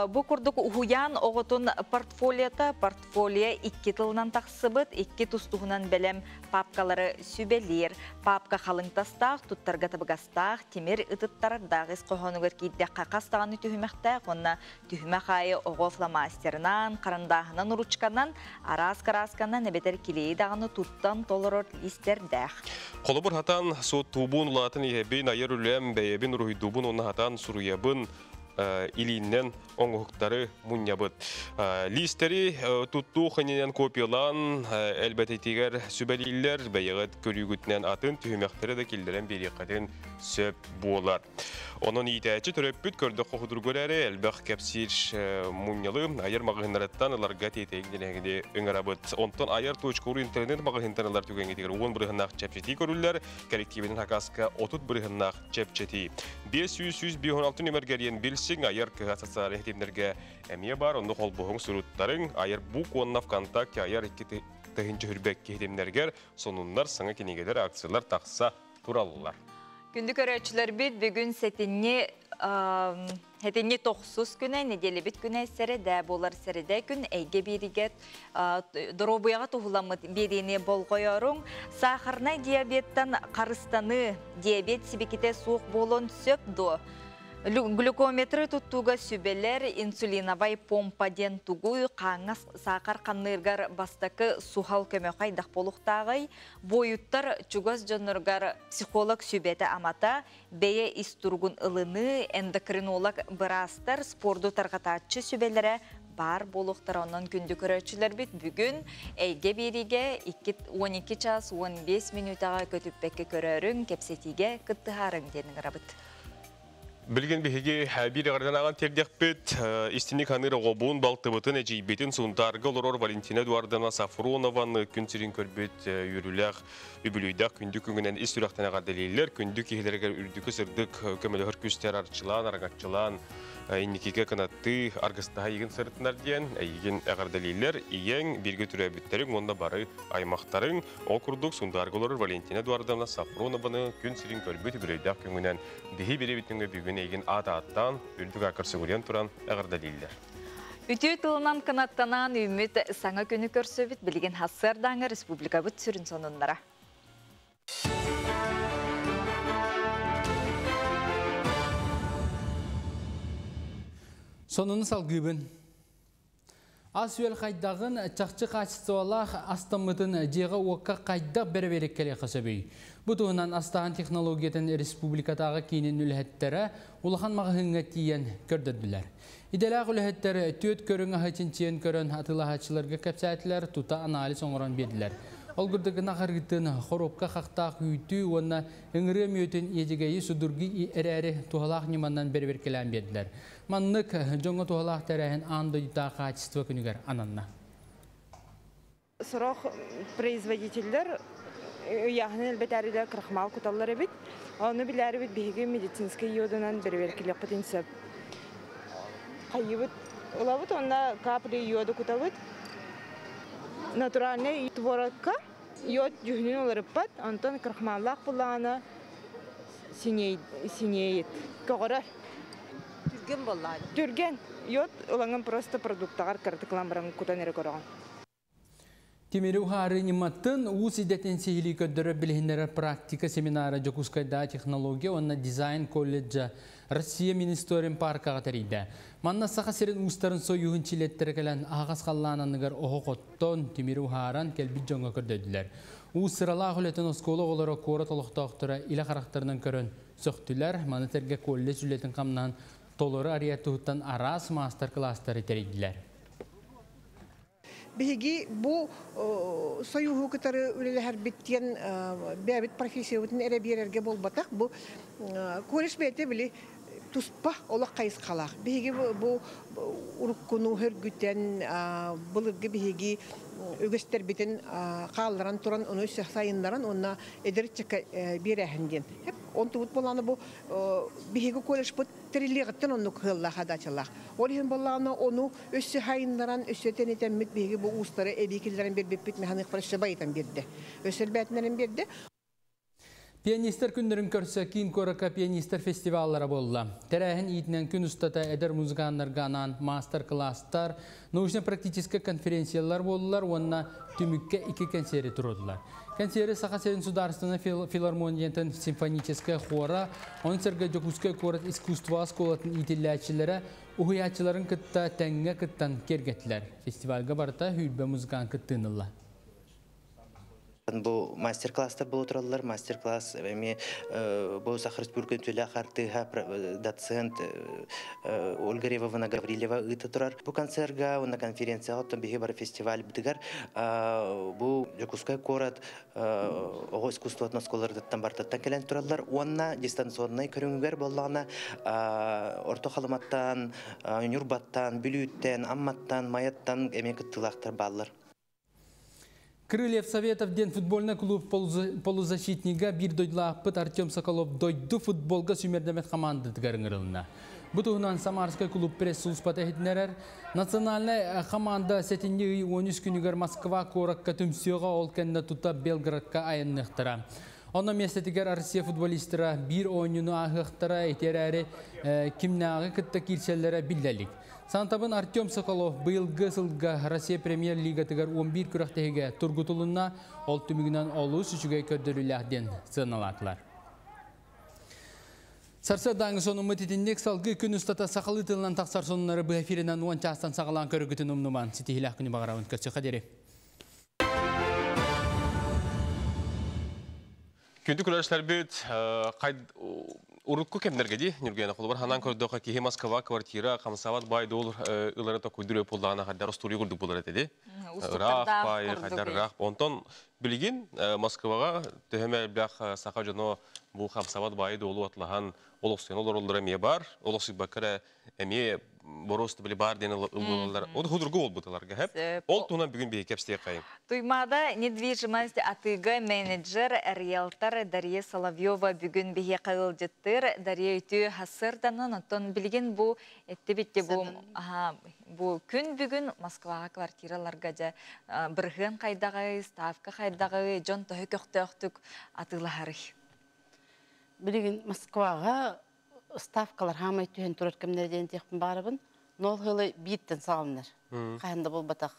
бу курдук уян оғытын портфолия 2 тылынан тақсыбыт, 2 тустуғынан белем папкалары сүбелер, папка қалыңтастақ, туттарға табығастақ, темір ұтыттар дағыз қоғанығыр кейді қастағаны түйімәқті, қонна түйімәқ айы оғы фломастерінан, қарындағынан ұручқанан, арас-карасқанан әбетер келей дағаны туттан толырыр листердәқ. Қолы бір хатан со тубун латын ебін айыр үлем бәйебін ұройдубын оны хатан сұруябын илиннен оңғықтары мұнябыд. Листері тұтту қыненен копиялан әлбәтетегер сүбәлейлер бәйіғыт көрігітінен атын түйімәқтері де келдерен береқатын сөп болар. Onun итәчі түрөппіт көрді қоқыдыр көрәрі әлбәқ кәпсир мұнялы айыр мағығынараттан ұларға тетегінден өңірабыд. Онтан айыр точкуру интернет мағығынтанылар түгенгетегер 10 бірғынақ чәпчеті көрілер, коллективінің хақасқа 30 бірғынақ чәпчеті. 500-116 нөміргерен білсің айыр кығасасар әхтемдерге әмие бар, онды қол бұғың сұруттарын айыр бұқ онына ВКонтакте айыр 2 тәхінші хүрбәк кехдемдергер сонунлар саңа кенегелер акциялар тақса туралылар. Күнді көрәтшілер бит бүгін сәтінне 9 күні, неделі бит күні сәрі болар сәрі күн әйге берігет дұробыяға тұғыламыд беріне болғойырың. Сахарнай диабеттан қарыстаны диабет себекете суық болын сөп до. Глюкометрі тұттуға сүбелер инсулиновай помпа ден тұғуы қаңыз сақар қанырғар бастақы сухал көмеқай дақполықтағай бойыттар чугаз жонырғар психолог сүбеті амата бәе истұрғын ылыны эндокринолог бірастар спорду тарғататшы сүбелері бар болуқтар онын күнді көрәтшілер бит бүгін әйге беріге 12 час 15 минутаға көтіппәкке көрәрің кепсетіге күттіғарың денің рабыт. Білген бігеге бір ғардан аған тердекпет, истинік аныр оғобуын балтыбытын әжейбетін сұнтарғы олорор Валентина Эдуардовна Сафронованы күнсерін көрбет үйріләқ үбілуйдақ күнді күнгінен іс үрақтан ағаделейлер, күнді кейлерге үрдікі сырдық көмелі хүркүстер арчылан, арағатчылан, инникеге канатты арғыстаға еген сыртынар дейін, еген ағарделейлер, иен бірге түрі әбіттерін, онда бары аймақтарын, окурдық сұнтарғы олорор Валентина Эдуардовна Сафронованы күнсерін көрбет үбілуйдақ күнгінен бігі бірі бүтінгі бүгін еген ата-аттан үрдік ақырсы көрен тұран ағарделейлер. Үтүү тылынан канаттанан үміт саңа күні көрсөбіт білген хассырдаңы республика бұт сүрін сонынлара. Сонуны салгыбын. Асуел қайдағын чақчы қачыстуалақ астамытын жеға уаққа қайдақ бәрі-бәрек кәле қасабей. Бұтығынан астаған технологиятын республикатағы кейінен үліхеттері ұлақан мағығынға тиен көрдірділер. Иделақ үліхеттері төт көрін ағайчын чиен көрін атылағачыларға кәпсәтілер тұта анализ оңыран берділер. Ол күрдігін ағарғытын қоропқа қақтақ үйті, оны үңірі мөтін ежігейі судырғы әрәрі туғалақ неманнан бәрі-бәр кәлән берділер. Маннық жоңы туғалақ тәрәхін андойта қачыства күнігер ананна. Сұрық производителер яғын әлбет әрілер қырқмал құталар әбет. Оны біләрі бет бейгі медицинскай йодынан бәрі-бәр кәлек потенсеп. Қайыбыт олабыт, онда капли йоды құтабыт. Натуральный творогка йод жүхнен оларып бат, антон қырқмаллақ бұлағына синеет. Көғырар. Түрген боллады? Түрген. Йод олаңын просто продуктағар картықлан баран құтан әрі көріған. Темері ұхары нематтын ұс идеттен сейілі көддірі білгендері практика семинары Жокускайда технология, онна дизайн колледжа Россия Министорин паркаға тәрейді. Манна сақа серін ұстарын сойуын чилеттері кәлін ағас қаллананығыр оғы қоттон темері ұхаран кәлбіт жоңға көрдеділер. Ұс сырала құлетін осколы олары қорат олықтақтыры илі қарақтарынан көрін сөқтілер, манытерге колледж үлетін қамнан толыры ариятығыттан арас мастер-кластары тәрейділер. Биги бу союзу кытары үлелер биттен бәбит профессиябытын эре берерге болбатак бу көреш бете били туспа олак кайыс калак. Биги бу уруккуну хөргүтен булыгы биги үгөстер битен калдыран туран уну сайындаран онна эдерчек берехинден. Хеп онтубут боланы бу биги көреш бут триллигеттен онну кылла хадачалак. Олихин боланы ону өссө хайындаран өссөтен етеммит биги бу устары эбикилдерин бербеппит механик фаршабайтан берди. Өсөрбәтнерин берди. Пианистер күндерін көрсі кейін көрікі пианистер фестиваллары болды. Тәрәхін етінен күн ұстата әдір музыканларғанан мастер-класстар, научно-практическі конференциялар болдылар, онына түмікке 2 концерті тұрдылар. Концерті Сақа-Серін Сударственный филармониятын симфоническая хора, оның сәргі Жокускай корат искусства сколатын ителләтшілері ұғыятшыларын күтті тәңге күттан кергеттілер. Фестивальға барыта хүлбе музыкан күттінілі. Бу мастер-класстар болу тураллар, мастер-класс эми бу Сахар Республика төлө картыга доцент Ольга Ревовна Гаврилева ыта турар. Бу концертга, онна конференцияга оттон биги бар фестиваль битигер. Бу Жокускай корат ого искусствотно сколардыттан бартаттан келен тураллар. Онна дистанционный көрүнгөр боллагына орто халыматтан, юрбаттан, бүлүүттен, амматтан, маяттан эме кыттылактар баллар. Крыльев Советов ден футбольный клуб полузащитнига бир дойдлааппыт Артем Соколов дойду футболга сүмердемет команды тыгарыңырылына. Бұтығынан Самарский клуб пресс-служба тәхетінерер. Национальный команда сетінді 13 күнігер Москва коракка түмсіға ол кәнді тұта Белградқа айыннықтыра. Онна местетігер Россия футболистера бір ойыны ағықтыра етер әрі кімнағы күтті кирселері білдәлік. Сантабын Артем Соколов бұйылғы сылға Россия премьер-лига тігер 11 күрақтығыға тұрғытылына ол түмігінен олу сүшіге көрдіріләхден сыналатылар. Сарсыр даңы соны мұтетіндек салғы күн ұстата сақалы тылынан тақсар сонынары бұл эфирінен оң частан сағалан көрігітін ұмныман. Сетихілі күні бағарауын көтсі қадері. Күнді көрәшілер бет Урукку кемдерге ди, Нюргена Холбар, Ханан Кордоха, Кихи Москва, квартира, Хамсават, Байдол, Иларата Кудуре Пулана, Хадар Стури Гурду Пуларети. Рах, Пай, Хадар Рах, Онтон, Билигин, Москвага, Техемел Блях, Сахаджано, Бу Хамсават, Байдол, Атлахан, Олосен, Олоролдра Мебар, Олосик Бакара, Эми, Борос били бар дені ұлғылар. Ол худырғы ол бұтыларға хеп. Ол туынан бүгін бейі кепстей қайын. Туймада недвижимость атыға менеджер, риэлтор Дарья Соловьева бүгін бейі қайылжеттір. Дарья үті хасырданын, оттон білген бұл, әтті бетте бұл күн бүгін Москваға квартираларға жа бірген қайдағы, ставка қайдағы, жон тұхы көқті-өқтік атылағары. Білген Москваға ставкалар хамай түйен тұрар кімдерден текпін барыбын, нол ғылы биттен салыныр. Қайында бұл батақ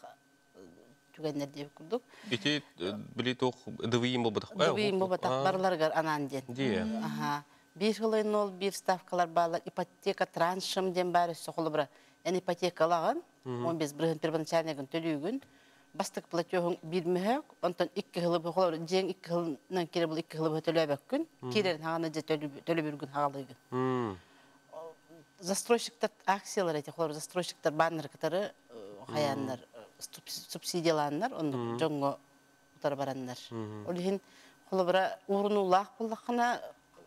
түгенлерде өкілдік. Ити білі тоқ дывиым бұл батақ? Дывиым бұл батақ барларғар анан ден. Bir ғылы нол бір ставкалар барлар, ипотека траншым ден бәрі соқылы бұра. Ән ипотека лаған, 15 біргін первоначальнегін төлігін, бастық платеғын білмеғік, онтан 2 ғылы бұқылар, жең 2 ғылынан кере бұл 2 ғылы төлі өбәккін, керерін хағаны же төлі бүргін хағалығын. Застройщиктар акциялар әте, қолар застройщиктар баннер кітары қаянлар, субсидияланлар, оны жоңғы ұтар баранлар. Олығын қолы бұра ұрыну лақ болақына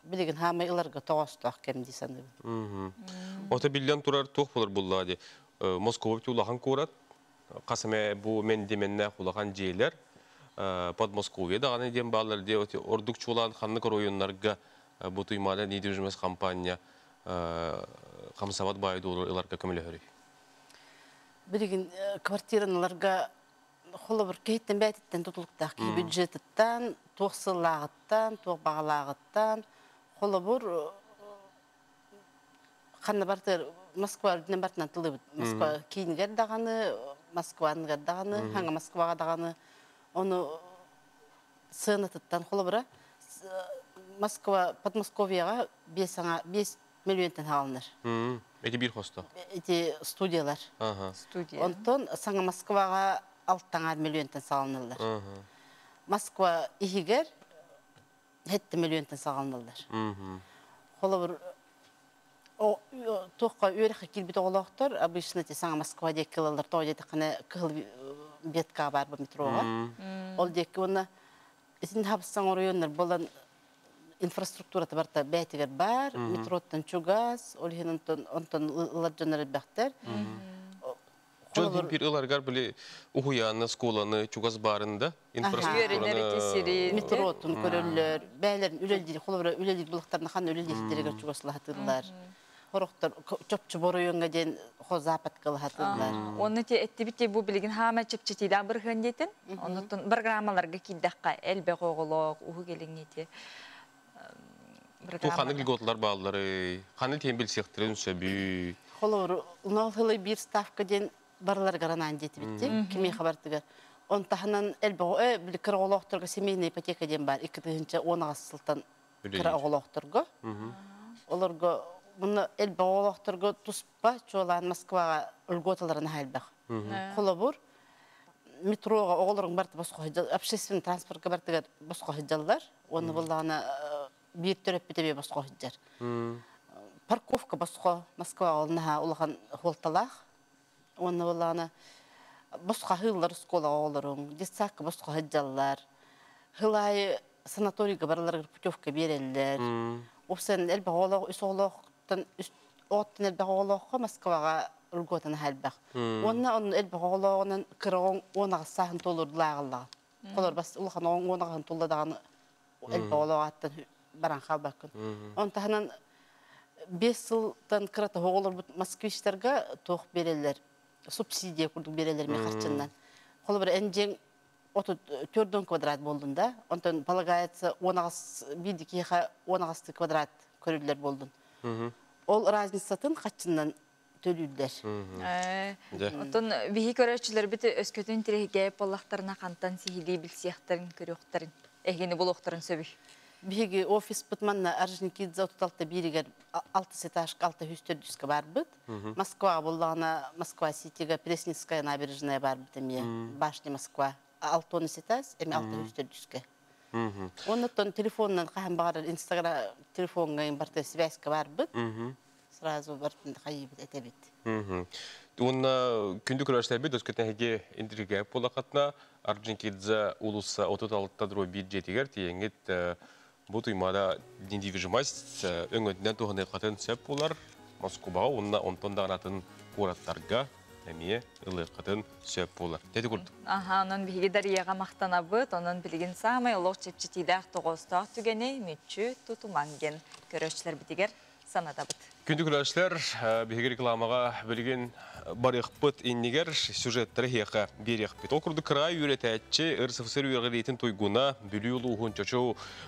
білеген хамай ұларға тоғастуақ кәмді санығы. Ота білден тұрар тоқ болар бұллады. Москва біту лақан көрат, қасыме бұл мен деменне құлаған жейлер, под Московия дағаны дем балар де, ордық чулан қанны көройынларға бұл тұймада недержімес компания қамсават байды оларға көмілі өрі. Білеген квартираналарға қолы бір кейттен бәйтеттен тұтылықтақ, кей бюджеттіттен, тоқсылағыттан, тоқ бағалағыттан, қолы бір қанна бартыр Москва үрдінен бартынан тылы бұд. Москва кейінгер дағаны, Москваның дағаны, хаңа Москваға дағаны, оны сығынатыттан қолы бұра. Москва, Подмосковияға 5 миллионтен алыныр. Эти бір қосты? Эти студиялар. Онтон саңа Москваға 6 миллионтен салынылдар. Москва ихигер 7 миллионтен салынылдар. Қолы бұр тоққа өріқі келбеті олақтыр, обычно саңа Москва дек кылылар, тоқ деді қаны кыл бетка бар бұл метроға. Ол декі оны етін хабыстан орайонлар болан инфраструктураты барта бәйтігер бар, метроттан чугаз, ол ең онтан ұлар жонар бәқтер. Жон бір ұларғар білі ұхуяны, сколаны, чугаз барында инфраструктураны... Метроттан көрілер, бәйлерін үлелдері, қолы үлелдері бұлықтарына қан үлелдері чугазлы хатылар. Хорықтар чөпчі боройынға ден хозапат қылы хатылар. Оны те әттебітте бұл білген хама чөпчетейді бірген дейтін, онытын бір граммаларға кейдаққа әлбе қоғылық, ұғы келіңете. Бұл қаны гілготлар бағылары, қаны тембіл сектірі үнсі бүй. Қолы ұнағылы бір ставка ден барлар ғаранан деті бітті, кеме қабартығар. Он тахынан әлбе білі кір оғылықтырға семейный ипотека ден бар, 2-10 сылтан кір оғылықтырға. Оларға Бұны әлбі оғылықтырғы тұспа чолан Москваға үлготаларына әлбәқ. Қолы бұр, метроға оғылырың барты босқа хыджал, общественный транспортқа бартығар босқа хыджалар, оны бұлағына бір төріп бітебе босқа хыджар. Парковка босқа Москваға олынаға олыған холталақ, оны бұлағына босқа хыллар сколаға оғылырың, детсаққа босқа хыджалар, хылайы санаторийға бараларға путевка берелер, опсын әлбі оғылық, үс оғылық, оттын әлбәқ оғылыққа Москваға үлготаны әлбәқ. Онына әлбәқ оғылығынан кіріғын оңағы сағын толырды лағылығы. Қолыр бас ұлған оңағын толыдағаны әлбәқ оғылығаттан баран қалбақын. Онтағынан 5 жылдан кіраты оғылыр москвичтерға тоқ берелер, субсидия күрдік берелер мен қарчыннан. Қолы бір әнжен 34 квадрат болдында, онтан полагается 10 квадрат көрілер болдын. Ол разницатын қатшынан төлілдер. Отын бейі көрәтшілер біті өскөтін тірегі болақтарына қантан сейілей білсияқтарын көріқтарын, әгені болуқтарын сөбі. Бейгі офис бұтманна Орджоникидзе отуталты берігер 6 этажк 600 бар бұд. Москва болағына Москва сетігі Пресненская набережная бар бұд әме башни Москва. 6 этаж, әме 600. Оннан телефоннан қахан бағарар Инстаграм телефонға барты связька бар бұд. Сразу бартын қайыбыд әтәбет. Онна күнді күрәштер бет, өскөтен хеге интервьюге полақатна Орджоникидзе улуса отуталықта дұру бюджетігер тиеңгет бұл тұймада недвижимость өңгөнден туғаны қатын сөп болар. Москваға онна онтондаған атын қораттарға әмие ұлы қатын сөп болар. Деді көрді? Онын білгедер еға мақтана бұд, онын білген самай олық чепчетидақ тоғыстақ түгені мүтчі тұтуманген көрөшілер бітігер санада бұд. Күнді күрәшлер бігер рекламаға білген барық бұд иннегер сюжеттері хеқа берек бет. Ол күрді край үйретәтчі РСФСР үйерғелейтін тойгуна бүлі ұлуғын чочу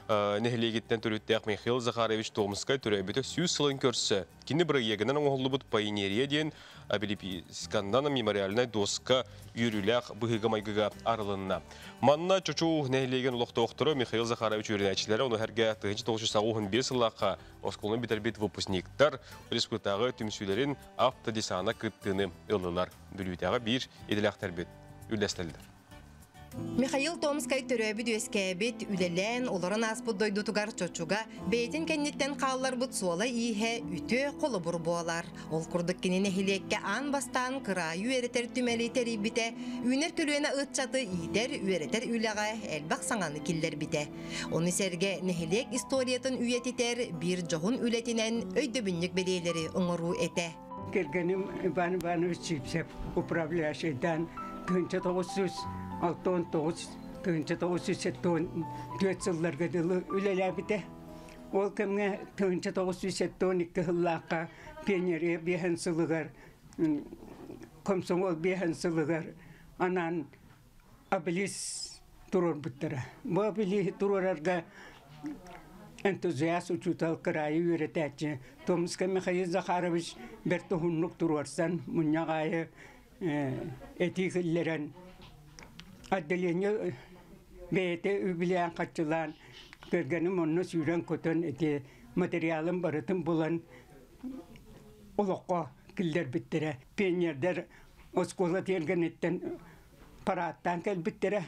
нәхілегеттен түріттәк Михаил Захарович Томскай түрәбеті сүйіз сылын көрсі. Кені бір егінен оңғылы бұд пайнерия ден Абилипискандан мемориальной доска үйріләқ бұғыға майгыға арылынна. Манна чочу нәхілеген ұлықты оқтыры Михаил Захарович үйренәтчілері оны әрге 1995 сылаққа Осколын бітірбет выпускниктар республикадағы түмсүйлерін автодесана кыттыны ылылар. Бүлітағы бір еделәқтер бет үләстелдер. Михаил Томскай төрөбү дөскәбит үлелен оларын аспыт дойдутугар чочуга бейтин кенниттен қаллар бұт суала ихе үтө қолы бұр болар. Ол күрдік кенені хилекке ан бастан кырайы үйеретер түмәлі терибите, үйнер көлуена ытчаты ийтер үйеретер үйлаға әлбақ саңаны киллер бите. Оны серге нехилек историятын үйетитер бір жоғын үлетінен өйдөбіннік белейлері ұңыру эте. Келгенім Иван Иванович Чипсеп, управляющийдан 1969-1974 жылларға дылы үлеләбіде. Ол кімге 1972 жыллаққа пионерия бейін сылығар, комсомол бейін сылығар, анан обелис тұрор бұттыра. Бұл обелис тұрорарға энтузиаст учутал крайы үйретәтчі. Томска Михаил Захарович бір тұхынлық тұрорсан, мұннағайы этикілерін отделение бейте үбілеян қатчылан көргенім оны сүйрен көтін әте материалын барытын болан олыққа кілдер біттірі. Пионердер оскола телген еттен параттан кәл біттірі.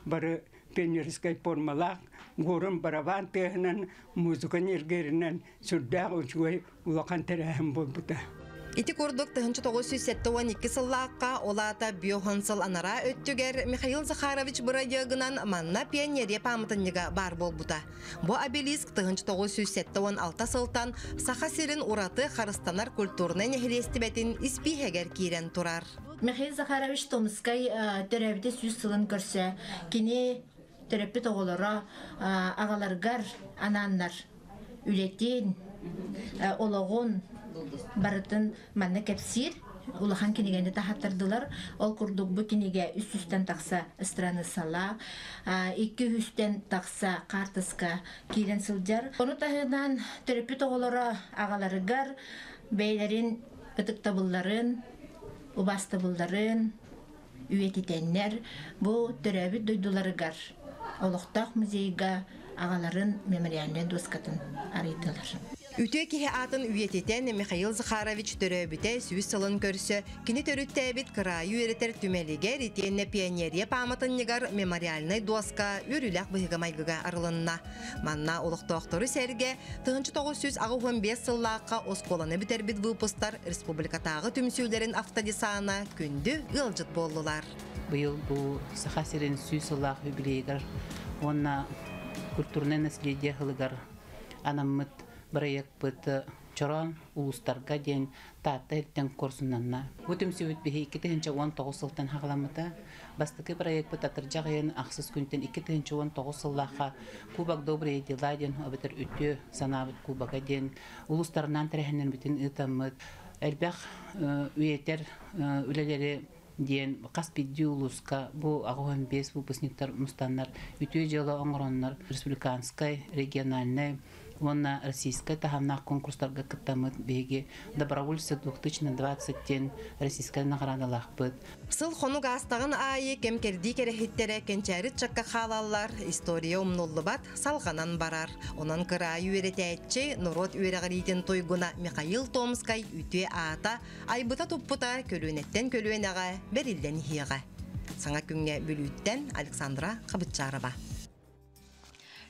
Бары пионерскай формалақ, ғорын барабан тегінен, музыкан ергерінен сүрдәғ өчуай ұлақан тәрәхім бол бұта. Ити курдук 1972 сыллаққа олата биохансыл анара өттігер Михаил Захарович бұрайығынан манна пионерия памытынныға бар болбута. Бу обелиск 1976 сылтан саха сирин ураты харыстанар культурны нехилестібетін испихегер кирен турар. Михаил Захарович Томскай төрәбді сүйіз сылын көрсі, кені төрәппі тоғылыра ағаларғар ананнар үлетін, олығын, барытын манна кәпсир, улахан кенегенде тахаттардылар. Ол күрдік бұ кенеге үст-үстен тақса страны сала, 200-тен тақса қартыска кейлен сылжар. Оны тағыдан төрепі тоғылары ағаларығар, бәйлерін, ұтықтабылларын, убастабылларын, үйететеннер, бұ төрәбі дойдуларығар. Олықтақ музейға ағаларын мемориальный доскатын арыйтылар. Үтө кихе атын үйететен Михаил Захарович төрөбіте сүйіз сылын көрсі, кені төріттәбіт крайы үйретер түмелігер итенне пионерия паматыннығар мемориальный доска үріләқ бұйыға майгыға арылынна. Манна олықтоқтыры сәрге 1915 сыллаққа осколаны бітербіт выпустар республикатағы түмсүйлерін автодесана күнді ылжыт болдылар. Бұл бұл сахасерін сүйіз сыллақ юбилейгар, онна культурный наследие хылыгар анаммыт проект быты чорон улустарга ден тата эртен курсунанна. Бутым сөйт бихи 2019 сылтан хагламыта бастыкы проект быт атыржагын аксыз күнтен 2019 сыллаха кубак добрые дела ден обетер үтө санабыт кубага ден улустарынан терехнен бүтүн ытамыт элбах үйетер үлелери ден Каспий улуска бу агуан бес выпускниктар мустаннар үтө жылы оңроннар республиканскай региональный Вона российская тахамнах конкурстарга кыттамыт беги добровольцы 2020-тен российская наградалах быт. Сыл хону гастагын айы кемкерди керехиттере кенчәрит чакка халаллар история умнуллыбат салганан барар. Онан кырайы үйретәтчи Нурот үйрәгәритен тойгуна Михаил Томскай үтө ата айбыта туппута көлөнеттен көлөнәгә берилден хига. Саңа күнгә бүлүттен Александра Кабытчарова.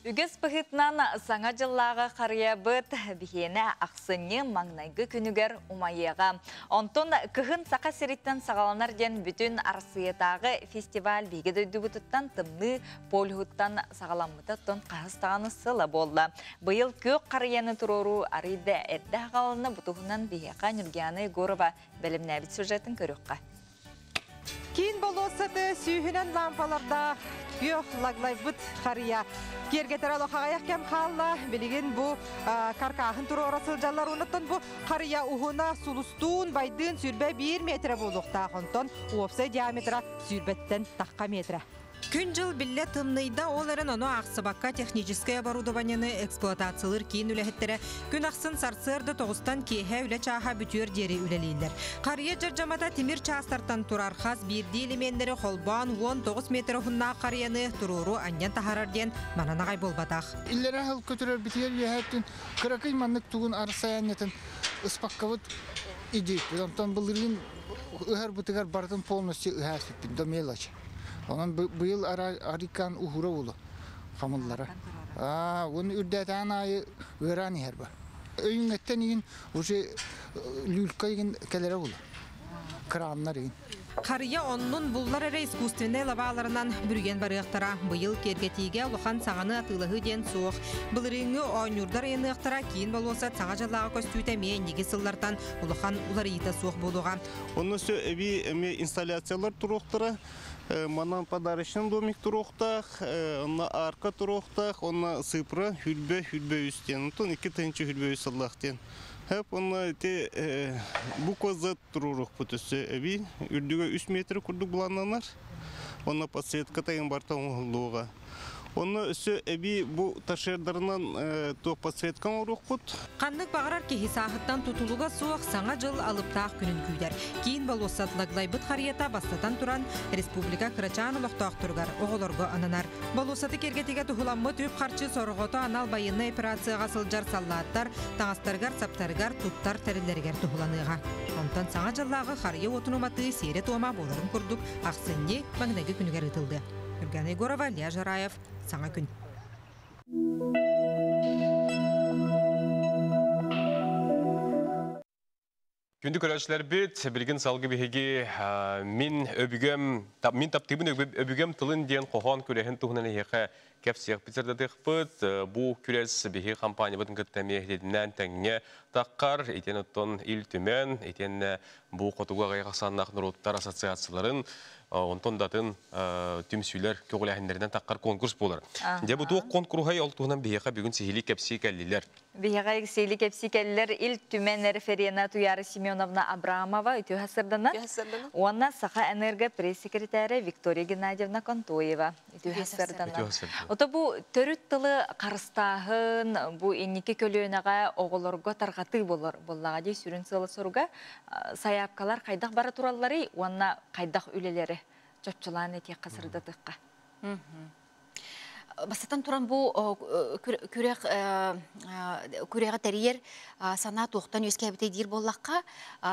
Үгіз пыхытнан саңа жыллаға қария бұд бігені ақсыны маңнайғы күнігер умайыға. Онтон күхін сақа сериттен сағаланар ден бүтін арсыетағы фестиваль бейгі дөйді бұтыттан тымны полхуттан сағаламытаттон қағыстағаны сылы болды. Бұйыл көк қарияны тұрору арыйды әрді ағалыны бұтығынан бейеқа Нұргияны Горова бәлімнәбіт сюжетін көріққа. Кейін болосаты сүйінен лампаларда көк лаглай бұт қария. Кергетер алоқағаяқ кәм қалла білеген бұл каркағын тұру орасыл жалар ұныттын бұл қария ұғына сұлыстуын байдың сүрбе 1 метрі болуқта қонтон уопсай диаметра сүрбеттен таққа метрі. Күн жыл билле тымныйда оларын оно ақсыбаққа техническое оборудованияны эксплуатациялыр кейін үләхеттері күн ақсын сарсырды тоғыстан кейхе үлі чаға бүтер дері үлелейлер. Қария жаржамата темір частартан тұрар қаз бірді элементтері холбан 19 метр ұхынна қарияны тұруру аньян тахарарден мананағай болбатақ. Иллері хал көтірер бітер ехеттін қырақай маннық туғын арсаянетін ұспаққавыт идейт. Онтан бұлырын ұғар бұтығар бардың полностью ұғар сетпін, до мелочи. Onun bu yıl arikan uhura olu hamıllara. Onu ürdeten ayı öğreni her bu. Öğüngetten yiyin, o şey lülka yiyin kelere olu. Kranlar yiyin. Қария оннун буллар әрі искусственный лаваларынан бүрген барықтара. Бұйыл кергетиге ұлыған сағаны атылығы ден суық. Бұлырыңы ойнурдар енықтара кейін болуса саға жалаға көстүйті неге сыллартан ұлыған улар иті суық болуға. Оны сө әбі инсталляциялар тұруқтары. Манан подарочный домик туруқтақ, оны арка туруқтақ, оны сыпры хүлбе үстен. Тон 2 тәнчі хүлбе үст Аллахтен. Hep onu bu kozat dururuk bu tüsü evi. Ürdüge 3 metre kurduk bulananlar. Ona pasiyet katayın barta oğulluğa. Onu üsü evi bu taşırlarından toq pasiyetkan oruk bud. Qanlık bağırar ki hisahıttan tutuluğa soğuk sana jıl alıp tağ günün küyder. Кейін balosat laglaybıt xariyata bastatan turan Respublika Kıraçan uluqtaq turgar oğulorga ananar. Balosatı kergetege tuhulanma tüp qarçı sorğotu anal bayınna operatsiyaga sıljar sallattar, tağastargar, saptargar, tuttar tərillerger tuhulanıға. Ondan sana jıllağı xariya otunumatı seyret oma boların kurduk. Aqsınne magnagi günüger ıtıldı. Nurgana Gorova, Lia Jarayev, Sana gün. Күнді көрәшілер бет, білген салғы бігеге мен таптыбын өбігем тылын ден қоған көрәхін тұғынан еқі кәпсияқ бітірдіқ бұд. Бұл көрәс бігі компания бұдың күттәме едінен тәңіне таққар, етен ұттон ил түмен, етен бұл қотуға ғайқасаннақ нұроттар ассоциацияларын онтон датын түмсүйлер көгіләхіндерінен таққар конкурс болар. Де бұл конкурсай олтуғынан бігеға бүгін сихили кәпсі кәлілер. Бігеға сихили кәпсі кәлілер ил түмен референа Туяра Семеновна Абрамова үті хасырдана. Онна Саха энерго пресс-секретары Виктория Геннадьевна Контоева үті хасырдана. Ота бұл төрүт тылы қарыстағын бұл енеке көліөнаға оғылырға тарғаты болаға дей сүрін сылы соруға саяпкалар қайдақ бара туралары, онна қайдақ үлелері чөпчіланы тек қасырды тұққа. Бастан туран бұл күрегі тәрейер сана тоқтан өскәбіте дейір боллаққа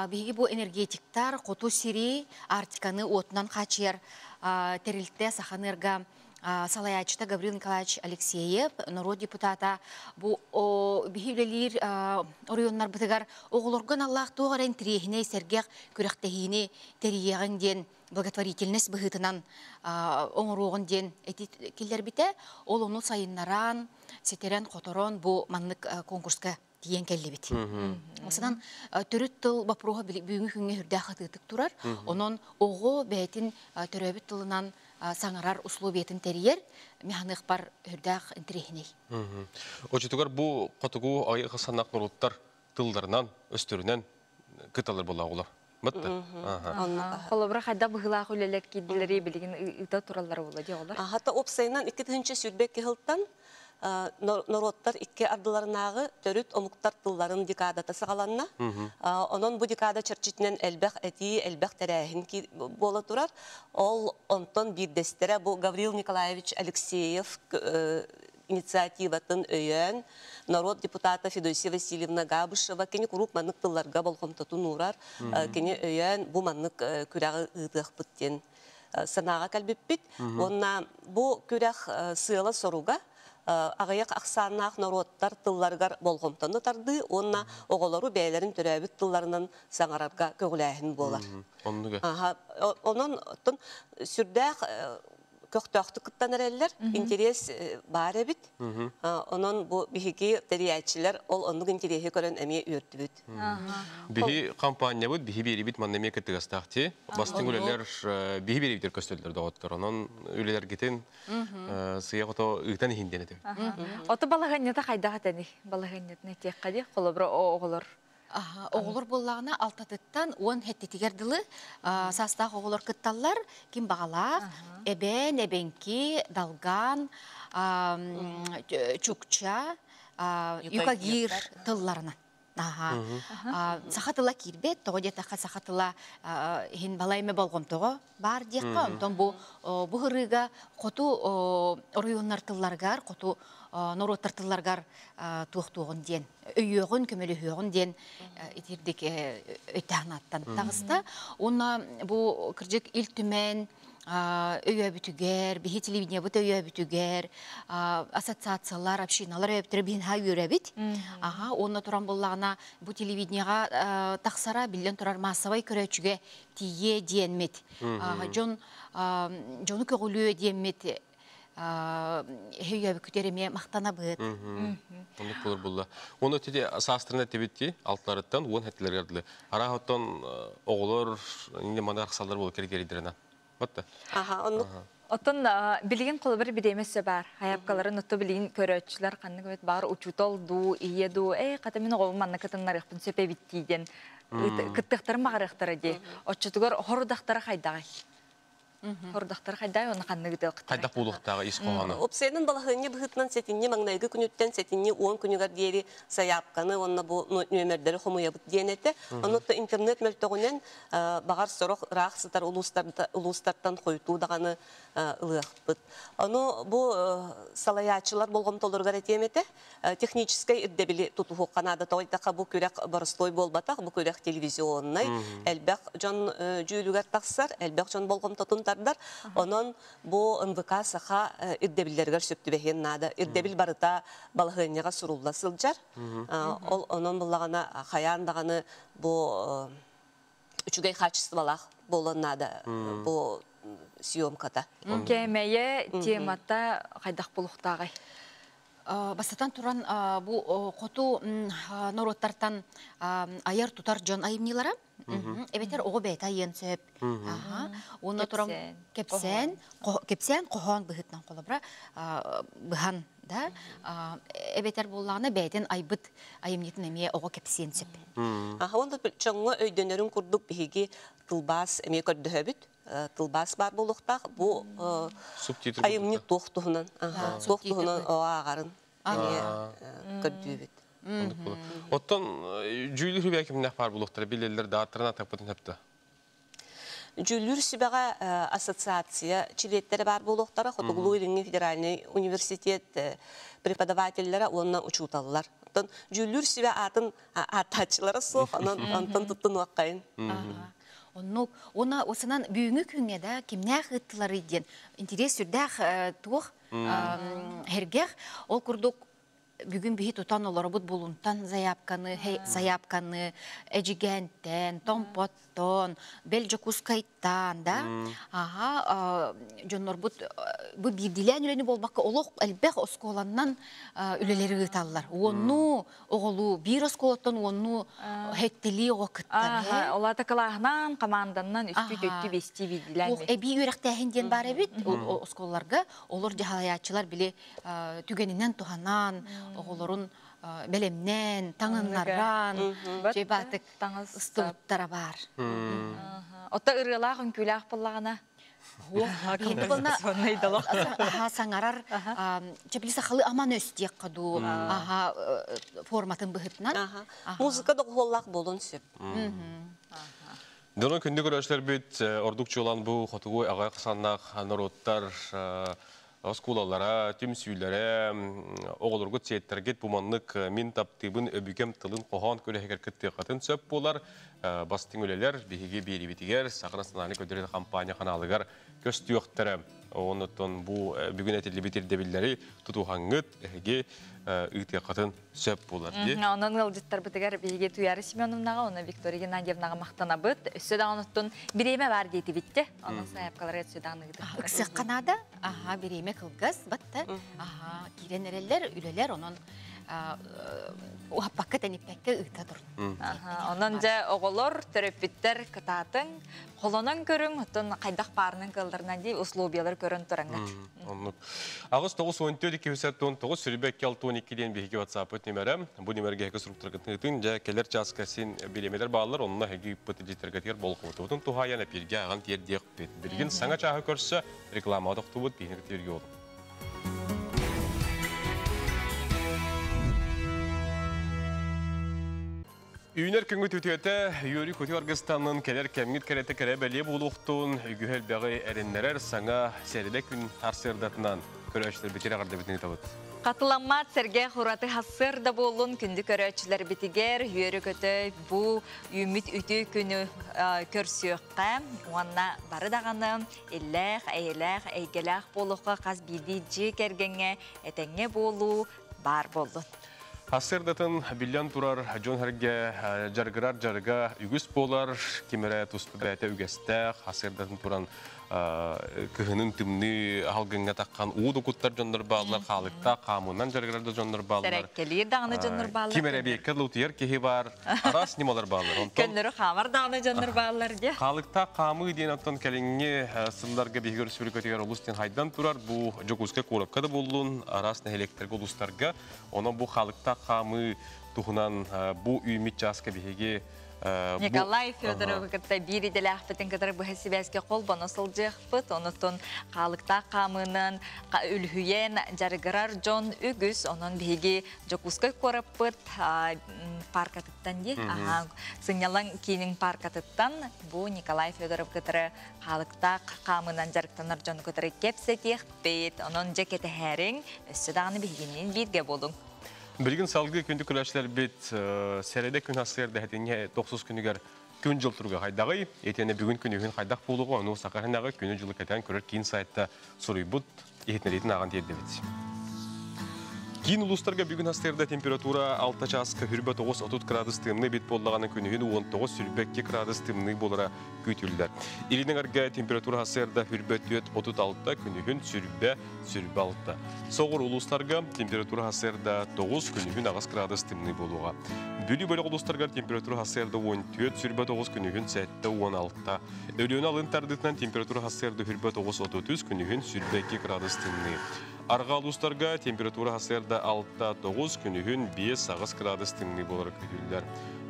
бейгі бұл энергетиктар, қоту сири, артиканы отынан қачер тәрілтті саханырға Салаячта Гаврил Николаевич Алексеев, народ депутата, бұл бейгілелер орионлар бұтығар оғылырған Аллах тоғарен тірегіне сәргеқ көректігіне тәрейеғін ден благотворительность бұғытынан оңыруғын ден келдер біте, ол оны сайыннаран, сетерен қоторон бұл манлық конкурсқа дейін кәлі біт. Осыдан түріт тыл бапыруға бүгінгі күнге хүрді қытытық тұрар, оның оғы бәйтін түрәбіт тылынан саңарар условиятын тәрейер, механых бар үрдәқ інтірехіней. Очетугар бұл қотығу айығы санақ нұруттар тылдарынан, өстірінен күталар бола олар. Мұтты? Қолыбыра қайда бұғылақ өлелек кеділері білген ұйта тұралар ола де олар? Хатта опсайынан 2-тінші сүрбек кеғылттан народтар икке ардыларынағы төрүт омуктар тылларын декадата сағаланна. Онон бу декада чырчитинен әлбәқ әти, әлбәқ тәрәхін ки бола турар. Ол онтон бирдестере бу Гаврил Николаевич Алексеев инициативатын өйен, народ депутата Федосия Васильевна Габышева, кені күрук маннык тылларға болғымтату нурар, кені өйен бу маннык күрәғы ұдық бүттен санаға кәлбеппет. Онна бу күрәқ сыйла соруға, ағаяқ ақсаннақ нороттар тылларғар болғымтаны тарды, онна оғылару бәйлерін түрәбіт тылларынан саңарарға көгіләхін болар. Онын сүрдәқ көқтөқты кыттан әрелер, интерес бар әбіт. Онын бұл бігі тәрияйтшілер ол онлық интересі көрін әме өрті бүт. Бігі компания бұд, бігі бері біт маннаме кеттігістақты. Бастың өлелер бігі бері бітер көстелдер доғыттыр. Онын өлелер кетен сыя қото ұйтан ехінден әді. Оты балағаннеті қайдаға тәні? Балағаннетіне тек қаде қолыбыры оғылыр. Оғылыр боллағына алтатыттан 10 хеттетігер дылы састақ оғылыр кытталар, кем бағалақ, әбенки, далган, чукча, юкагир тылларынан. Сақатыла кирбет, тоғы детақа сақатыла хин балайме болғым тоғы бар деққа. Онтон бұл ғырыға қоту орыйонар тылларғар, қоту нороттар тылларғар туқтуғын ден, өйеғін, көмелі өйеғын ден етірдік өйтағынаттан тағыста. Оны бұл кіржік ил түмен, өйе бүтігер, бейі телевидение бұт өйе бүтігер, ассоциациялар, общиналар өйе бүтігер бейін хай өрі біт. Оны тұран болағына бұл телевидениеға тақсара білден тұрар массавай көрәчіге тие дейінмет. Жоны көгілі дейінмет. Хейі бүкітеріме мақтана бұд. Оны қолыр бұлла. Оны өтеде састырына тебетті алтларыттан, оң әттілер әрділі. Арағыттан оғылыр, инде маңдар қысалдар болу керек-керейдерінен. Батты? Оттон билген қолы бір бідемесі бар. Аяпқаларын ұтты білген көрөтшілер қанны көмет бар. Учутол ду, ие ду. Қатамын оғыл манна кытынлар еқпін сөпе біттейден. Кыттықтарын мағарықтары де. Отчытығыр хорудақтары қайдағай. Хордақтар қайдай, оны қанны күті қыттары. Қайдақ болуқтағы ес қоғаны? Опсайның балағыне бұғытынан сәтінне маңнайғы күніттен сәтінне 10 күнігер дейері саяпқаны, онына бұл нөмердері қомуя бұт дейінеті. Онытты интернет мөлтіғінен бағар сұрық рақсытар ұлыстардан қойту дағаны ылық бұд. Оны бұл салаячылар болғым толырғар етеметі, техническай үрдебілі тұтуғы қанады тоғайтаққа бұл көрек барыстой болбатақ, бұл көрек телевизионнай, әлбәқ жон жүйілігер тақсар, әлбәқ жон болғым тұтын онон бу НВК саха ирдебиллергер сөптү бехен нада. Ирдебил барыта балыгынняга сурулла сылжар. Ол онон буллагана хаян даганы бу үчүгей качестволах болон нада. Бу съемката. Кемeye темата кайдак булуктагай. Бастатан туран бу коту нороттартан аяр тутар жон айымнилара. Эбетер оғы бәйт айын сөп. Оны туран кепсен қоған бұғытнан қолы бұра бұған. Эбетер болағына бәйтен айбыт айымнетін әме оғы кепсен сөп. Онда чоңы өйдөнерін күрдік бігі тылбас әме көрді өбіт. Тылбас бар болуқтақ, бұл айымны тоқтуғынан оғағарын көрді өбіт. Оттан жүйілер үбәкімнәк бар болуқтары білелер дағыттарына тақпытын әпті? Жүйілер сүбәға ассоциация чилеттері бар болуқтары, Хотуғылу Иринги федеральный университет преподавателлері онына учуталылар. Жүйілер сүбә атын атачылары соқ, антын тұттын уаққайын. Оны осынан бүйіңі күңеді кемнәқ ұттылары еден. Интерес үрдәқ туық әргеқ ол күрдік бүгін бейт ұтан олары бұд болуынтан заяпқаны, әжігенттен, томпоттон, бәлжі-кускайттан, да? Жонлар бұд бірділен үлені болбаққа олық әлбәқ осколаннан үлелері ғыталылар. Оны оғылу, бір осколаттан оны әттілі оғықыттар. Олаты қылағынан, қаманданнан үсті-төтті бесті бірділен ме? Әбей өріқтәхінден бар әбет осколларға, олар жағалаятчылар біле түгенінен туғанан, оғылырын бәлемнен, таңынлардан, жебатық ұстылыптара бар. Отта ұрғылақ үнкілақ болағына? Саңарар, жабілі сақалы аман өстек қаду форматын бұғытынан. Музыка да қолақ болын сөп. Дұны күнді көрәшілер бет, ордукчы olan bu Хотугой ағай қысаннақ народтар, Оскулалара, түм сүйілері, оғылырғы тиеттерге бұманлық мен таптыбын өбігем тылын қоған көлігер күтті қатын сөп болар. Бастың өлелер, бейге бейребетігер, сақырын сынаны көдереді компания қаналығар көсті өқтірі. Ondan bu bugün etili bitirdebilleri tutuğanıt ege ıtıqatın söp bular diye. Onun ılcıttar bitiger bilgi tuyarı Simeonovnağa, onu Viktoriya Gennadiyevnağa maqtana bıt. Üstüde onutun bireyme var deydi bitti. Onun sayapkaları üstüde anıgdı. Iksık kanada, bireyme kılgız, battı. Kiren ereller, üleler onun uhappakka tenippekke ıta durun. Onunca oğulur, töröpütter, kıtatın, kolonun körün, otun qaydaq parının kıldırına deyip uslubiyalar körün turangat. Ağız 9-14 209 sürübekki 6-12'den bir WhatsApp ötümerem. Bu nümerge heki strukturgatın ıtın, ja keller çaskasin bilemeler bağlar, onunla heki pıtıcıtırgatır bol kutu. Otun tuhayana pirge ağın tiyer deyik bit. Bilgin sana çağı körse reklamadık tubut bihinlik terge oldu. Üner küngü tütüete, Yuri Kuti Argıstan'ın keler kemgit kerete kere belli buluğtun, gühel bağı erinlerer sana seride gün harsırdatından köröçler bitire qarda bitini tabıt. Katılanma serge huratı hasır da bolun kündü köröçler bitiger, Yuri Kuti bu ümit ütü günü körsüyöqqa, ona barı dağını, ellek, eylek, eygelek boluqa qaz bidici kergenge, etenge bolu, bar bolun. Hasırdatın bilyan turar, John Herge jargırar jarga ügüs bolar, kimere tustu bete ügeste, hasırdatın turan kıhının tümünü halgınga takkan uğdu kutlar jonlar bağlar, kalıkta kamundan jargırar da jonlar bağlar. Terekkelir dağını jonlar bağlar. Kimere bekir lutuyar kihi var, aras nimalar bağlar. Könleri xamar dağını jonlar bağlar diye. Kalıkta kamı diyen attan kelenge sıllarga bir görüşürük öteger olustin haydan turar, bu jokuska kurakka da buldun, aras nehelekterge olustarga, ona bu kalıkta kamı tuhunan bu ümit jaska bihege Nikolay Fyodorov'da biri de lahpetin kadar bu hesibeske kol bonusal jehpet, onutun kalıkta kamının ülhüyen jargırar John Ügüs, onun bihege jokuska korapet parkatıttan diye. Sınyalan kinin parkatıttan bu Nikolay Fyodorov kadar kalıkta kamının jargıtanar John kadar kepse tiyehpet, onun ceketi herring, üstüdağını bihegenin birge bolun. Bilgin salgı kündü küleşler bit serede gün hasırda hetine 90 günüger gün jıl turga haydağı etene bugün günü haydak buluğu onu sakarınağı günü jılı keten körür kin saytta soruybut ehtneretin ağan tiyedi bit. Kin uluslarga bugün hasırda temperatura 6 çaska hürbet 9-30 gradus tımны bit bollağanın günühün 19 sürbekke gradus tımны bolara kütüller. İlinin arga temperatura hasırda hürbet 36 günühün sürbe 6. Soğur uluslarga temperatura hasırda 9 günühün ağız gradus tımны boluğa. Bülü bölük uluslarga temperatura hasırda 14 sürbe 9 günühün 7-16. Ölüğün alın tardıtnan temperatura hasırda hürbet 9-30 günühün sürbekke gradus tımны. Arga uluslarga temperatura hasırda 6-9 günühün 5 gradus tımны bolarak kütüller.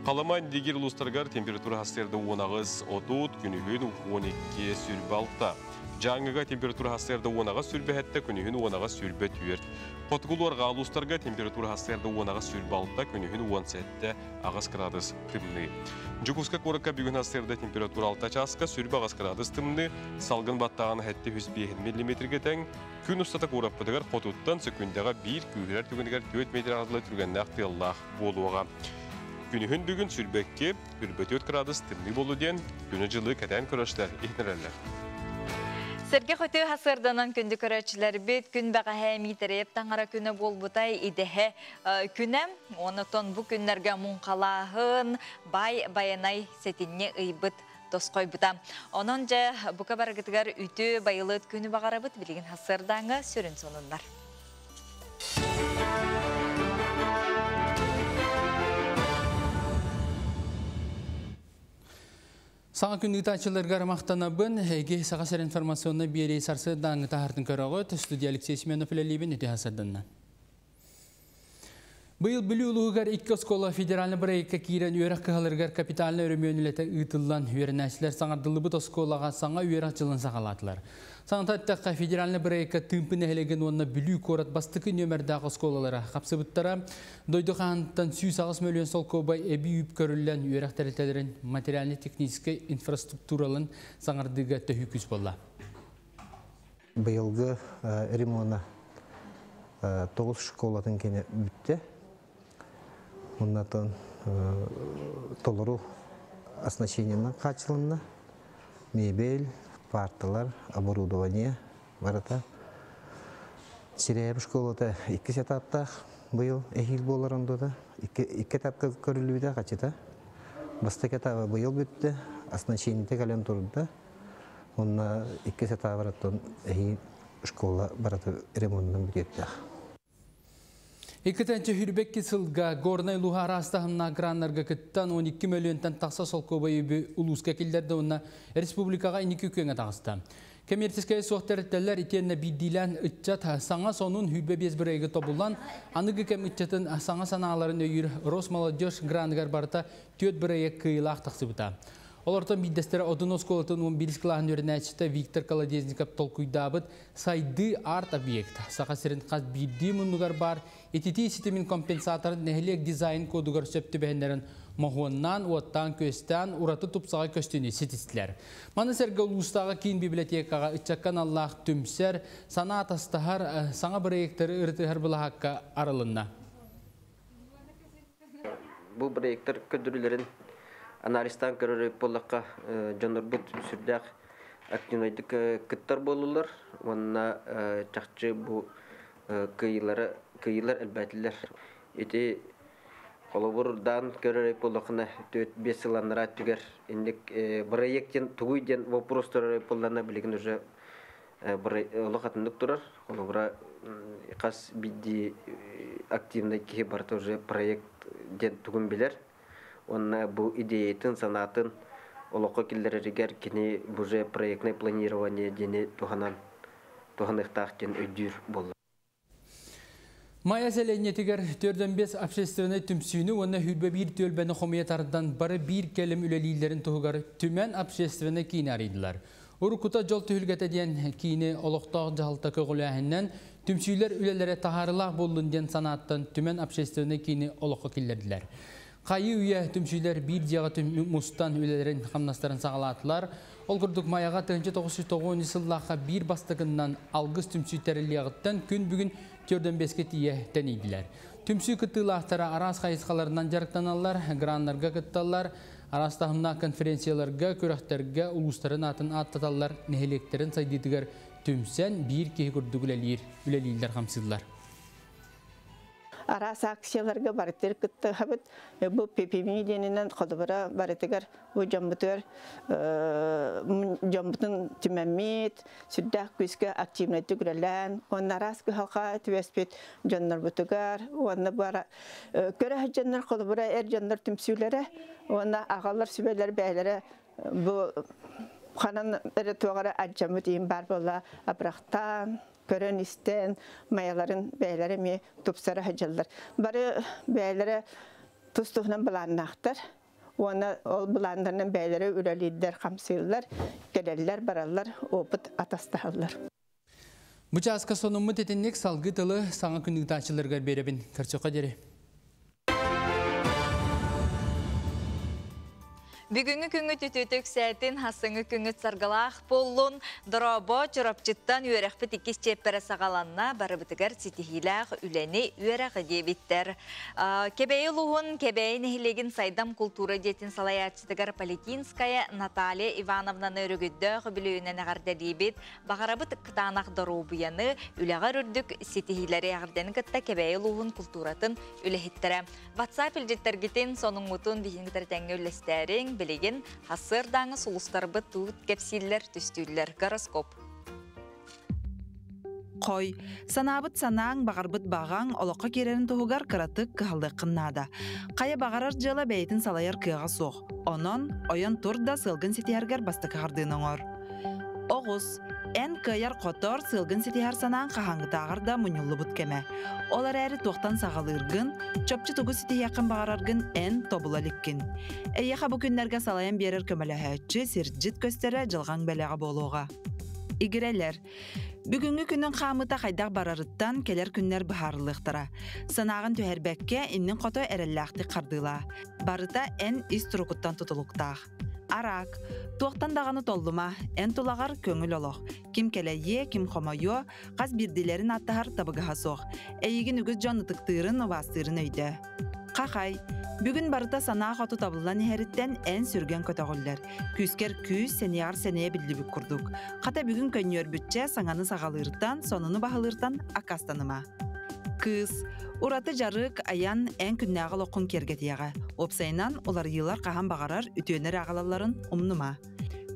Kalaman digir uluslarga temperatura hasırda 10-30 günühün 12 sürbe 6. Жаңыга температура hasırda 10-ға сүрбе хәтті күнігін 10-ға сүрбе түйерт. Қотығылуар ғалустарға температура hasırda 10-ға сүрбе 6 күнігін 17 ағыз градус тымны. Жүкуска қорыққа бүгін hasırda температура 6 часқа сүрбе ағыз градус тымны, салғын баттағаны хәтті 105 мм тең, күн ұстата қораппыдығар қотуттан сөкіндіға 1 күйгілер түгіндігер 4 метр ағылы түргенді ақтияллақ болуға. Күнігін бүгін сүрбекке 4 градус тымны болу ден, күні жылы кәтен көріштер ихнерелер. Serge Хөтü hasırdanan kündü köröçler bit, gün bağa hemi tereyip tangara küne bol butay idehe künem. Onuton bu günlerge munkalahın bayanay setinne ıybıt toskoy buta. Onunca bu kabar gıtıgar ütü bayılıt günü bağara bit bilgin hasırdanı sürün sonunlar. Sağa günlük taçılarga maqtanabın, hege sağasar informasyonuna bir yere sarsı dağını tahartın körağıt, Studiya Alexey Simenov ilelibin öte hasadından. Bıyıl bilü uluğugar iki skola federalni birayıkka kiren üyerak kıhalırgar kapitalini örümyönülete ıtıllan üyerenäçiler saŋardılı bu skolaga saŋa üyerak jılın sağalatılar. Saŋtattakka federalni birayıkka tımpın ehlegen onna bilü korat bastıkı nömerdağı skolalara kapsıbıttara doydu qantan 100 milyon sol kobay ebi üp körüllen üyerak teretelerin materialni tekniski infrastrukturalın saŋardıga töhüküs bolla. Bıyılgı erimona 9 şkolatın kene bitti. Ondan toluru оснащениянан kaçılığına mebel, partalar, оборудование барата. Сирия школада 2 этапта быйыл эхил болар онда да. 2 этапка көрүлүүдө качыта. Бастык этабы быйыл бүтті, оснащениеде кален турда. Онна 2 этап бараттан эхил школа барата ремонтын бүтөттө. Иккетенче хүрбекки сылга горнай лухара астахынна граннарга кыттан 12 миллионтан тақса сол көбайыбы улуска келдерді онна республикаға инекі көңе тағысты. Коммерческая соқтарытталар итенне биддилен ытчат саңа сонун хүрбе без бірейгі тобулан анығы кем ытчатын саңа саналарын өйір Росмолодежь грандгар барта төт бірейі кыйлақ тақсыбыта. Олардан биддестері Одын Осколатын 11 клағын өрінәчіті Виктор Колодезников толкуйдабыт сайды арт объект. Сақасырын қаз бидді мұнығар бар, ететі системин компенсаторын нәхілек дизайн кодугар сөпті бәхендерін махуаннан, уаттан, көстен, ураты тұпсаға көстені сетістілер. Маны сәргі ұлыстағы кейін библиотекаға үтчаккан Аллах түмсер, сана атастағар саңа проекттері ұрытығар бұла хаққа арылынна. Бұл проекттер көдірілерін анализтан көріп болаққа жонорбут сүрдәқ активнайдық кыттар болулар. Онына чақчы бұл кыйлар әлбәтілер. Еті олабырдан көріп болақына 4-5 сыланыра түгер. Ендік проекттен түгүйден вопростары боллана білеген уже олақатындық тұрар. Олабыра қас бидді активнай кеге барты уже проекттен түгін білер. Онна бұл идеятын, санатын олыққа келдерігер кені бұже проектный планирование дені туғанықтақ кен өйдір болды. Майя сәлейнетігер 4-5 общественный түмсүйіні онна хүрбе бір төлбәні қомиятардан бары бір кәлім үлелейлерін тұғығар түмен общественный кейін аридылар. Урукута жол түйілгеті ден кейіні олықтақ жағылта көғіләхіннен түмсүйлер үлелері тағарылақ болын ден санаттан түмен общественный кейіні олыққа келдерділер. Қайы үйе түмсүйлер бір жағы мұстан үлелерін қамнастарын сағалатылар. Ол күрдік маяға 1990 сыллаққа бір бастығынан алғыз түмсүй тәріліғіттен күн бүгін 4-5-ке тие тәнейділер. Түмсүй күттілақтары арас қайысқаларынан жарықтаналар, граннарға күтталар, арастағымна конференцияларға, көріқтерге ұлыстарын атын аттаталар, нәхелектерін сайдетігер түмсен бір кей күрдік үлелейлер қамсылар. Арас акцияларға барытыр күтті қабыт, бұл ППМ денінен қодыбыра барытығар бұл жамбытын түмәмет, сүрдәқ көзгі активнайты күрелән, оны арас күхалға түвеспет жаннар бұтығар, оны бара көрі жаннар қодыбыра әр жаннар түмсүйлері, оны ағалар сүбелер бәйлері бұл қанан әрі туағары әджамы дейін бар бола абырақтан, көрін істен, майаларын бәйлері ме тұпсары хәжалдар. Бары бәйлері тұстығынан бұланнақтар, оны ол бұландарының бәйлері үрәлейдер, қамсыйлар, келелер, баралар, опыт атастағалар. Бұчасқа сонымы тетіннек салғы тылы саңа күндің таңшыларға беребін. Кірчоқа дере. Бүгінгі күңі түтетік сәтін хасыңы күңі сарғалақ болуын, дұрабо чұрапчыттан үйерәқпіт икес чеппәрі сағаланна бары бітігер сетихиләқ үләне үйерәқі дебіттер. Кебәйі луғын кебәйі нәхілеген сайдам культура детін салаячытығар Палетинская Наталья Ивановнаны өрігідді білуінен ағарда дебет, бағарабыт қытанақ дұру бұяны үләғар үрдік сетихилері ағырден кітті кебәйі луғын культуратын үләхеттірі. WhatsApp үлдеттергетін соның мұтын бейінгітер тәңі үлістәрің білеген хасырдаңы сұлыстарбы туыт кепсиллер түстүллер гороскоп. Қой, санабыт санаң бағарбыт бағаң олыққа керерін тұғығар қыратық қығалды қыннада. Қая бағарар жылы бәйтін салайар кыға соқ. Онын ойын тұрда сылғын сетергер басты қағардың оңыр. Оғыз, ән кыяр қотор сылғын сетер санаң қағаңғытағырда мұнылы бұт кеме. Олар әрі тоқтан сағалырғын, чөпчі тұғы сеті яқын бағарарғын ән тобыла ліккін. Әйеға бұл күнлерге салайын берір көмілі сирджит көстері жылған бәліға болуға. Игірелер, бүгінгі күннің қамыта қайдақ барарыттан келер күнлер бұхарылықтыра. Санағын түйербәкке иннің қото әрелләқті қардыла. Барыта ән із тұрықыттан тұтылықтақ. Арак, тоқтан дағаны толдыма, ән тұлағар көңіл олық. Кім келейе, кім қомайо, қаз бірділерін аттағар табыға соқ. Әйігін үгіз жоны тұқтырын, вастырын өйді. Қақай, Бүгін барыта санаа хоту табылан eheriттен ән сүрген көтөғыллер. Күскер күз сенияр сенeye биллибік күрдік. Қата бүгін көннер бүтче саңаны сағалыртан, сонуны бағылыртан акастаныма. Кыз, ураты жарык аян ән күннәғыл оқын кергетияға. Опсайнан олар йылар қахан бағарар үтөнер ағалаларын умнума.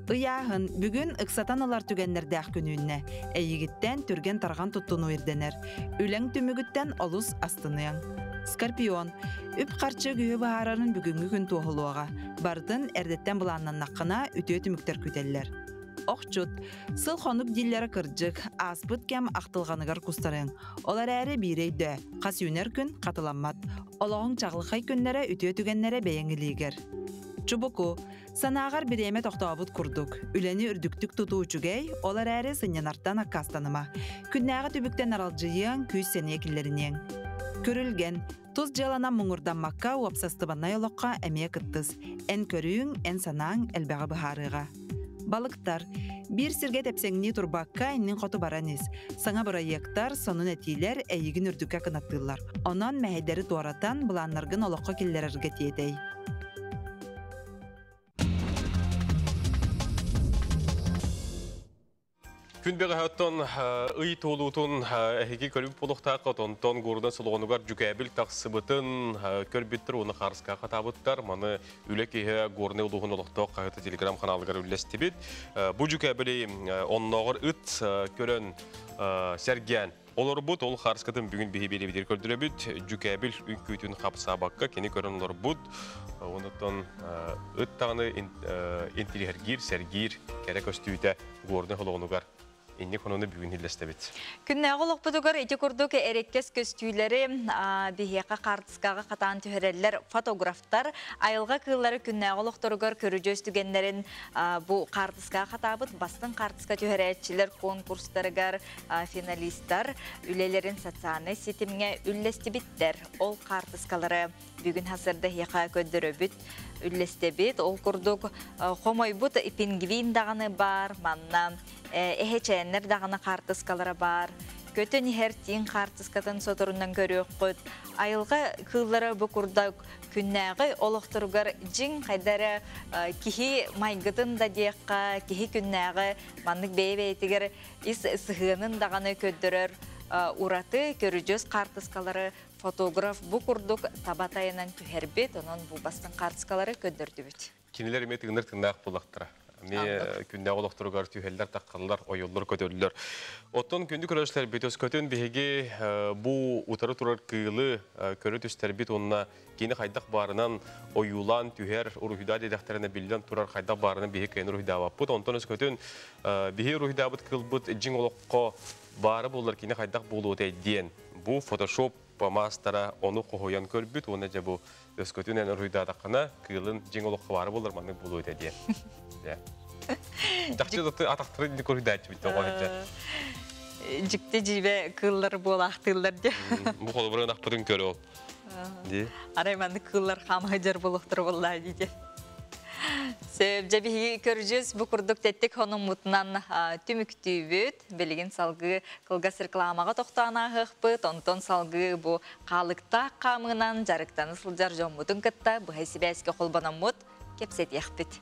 Ыяғын, бүгін ықсатан олар түгенлерді ақ күнүнне. Әйігіттен түрген тарған тұттыну ерденер. Үләң түмігіттен олус астыныяң. Скорпион, үп қарчы күйі бағарарын бүгінгі күн туғылуаға. Бардын әрдеттен бұланнан наққына үтө түміктер күтеллер. Оқчут, сыл қонук диллері кырджык, аспыт кәм ақтылғаныгар кустарың. Олар әрі бейрейді, қас үнер күн қатыламмат. Олағың чағылықай күнлері үтө түгенлері бәйеңілігер. Чубуку, санағар біреме тоқтауабыт күрдік. Үләні үрдіктік тұту үчігей, олар әрі сынянартан аққастаныма. Күннәғы түбіктен аралжыйын күйс сәне келерінен. Көрілген, тұз жаланан мұңырданмаққа уапсастыбанай олыққа әме кыттыз. Ән көрің, ән санаң әлбәғі бұхарыға. Балықтар, бір сірге тәпсеңні турбаққа әннің қоты бараныз. Саңа бұрайықтар, сонын әтейлер әйігін үрдікке қынаттылар. Онан мәйдері туаратан бұланларғын олыққа келлерерге тиедей. Күнбеғі өттін ұй толуытын әхеге көріп болуқтақы тонтон ғұрдан сұлғанығар жүкәбіл тақсыбытын көрбеттір оны қарысқа қатабыттар. Маны үлі кейі ғұрны ұлығын олықтақ қағыты телеграм қаналығар үлесті бет. Бұл жүкәбілі оннағыр ұт көрін сәрген. Олар бұд, ол қарысқатын бүгін бейбелі бедер көрдірі бүт. Жүкәбіл үнкөйтін қапса баққа кені көрін олар бұд. Онытын ұт тағыны интелігергер, сәргер, кәрі көстүйті ғұрны ұлығынығар. Инне конуны бүгін хиллестебет. Күннәғы олықпыдығыр еті күрдік әреккес көстүйлері бейеқа қартысқаға қатан түйерелер фотографтар айылға кыллары күннәғы олықтырығыр көріжөз түгенлерін бұл қартысқаға қатабыт бастың қартысқа түйерелчілер конкурстарығар финалистар үлелерін социальный сетімге үллестебеттер. Ол қартысқалары бүгін хасырды еқа көддірі бүт үллестебет. Ол күрдік қомой бұт пингвин дағаны бар, манна эхеченер дағаны қартысқалары бар. Көтін хертин қартысқатын соторундан көріөк қөт. Айылға кыллары бұқырдақ күннәғі олықтырғар жин қайдары кихи майгытын да дейққа, кихи күннәғі маннық бейбейтігер ис сығының дағаны көддірір. Ураты көріжөз қартысқалары фотограф бұқырдық табатайынан түхербет, онын бұл бастың қартысқалары көддірді бүт. Кенелер метігіндер тыңдақ болақтыра. Күнде олықтырғар түйелдер, таққалылар, ойылдар, көтөлілер. Оттон күнді көрөшілер бетөз көтін бейге бұл ұтары тұрар кыйлы көрі түстер бет онына кені қайдақ барынан ойулан түйер ұрухида дедектеріне білден тұрар қайдақ барынан бейге кені ұрухида баппыт. Онтон өз көтін бейге ұрухида бұт кылбыт жин олыққа бары болар кені қайдақ болу өтейден. Бұл фотошоп мастера оны қоғойан көрбіт, оны жа бұл өз көтін ән ұрухида дақына кыйлын жин олыққа бары болар маңның болу өтейден. Жақшыдықты атақтырын көргідәтті бітті оғайынша. Жүкті жейбе кыллар бол ақтылар де. Бұл қолы бұрын ақпытын көрі ол. Арайманды кыллар қамы жар болуқтыр болай дейді. Сөп жабиги көржіз бұқырдық тәттік оның мұтынан түмікті өт. Белеген салғы қылғас рекламаға тоқтана ғықпыт. Онтон салғы бұл қалықта қамынан жарықтаны сылжар жон мұтын кітті. Бұл әсібе әске қолбанан мұт кепсет еқпіт.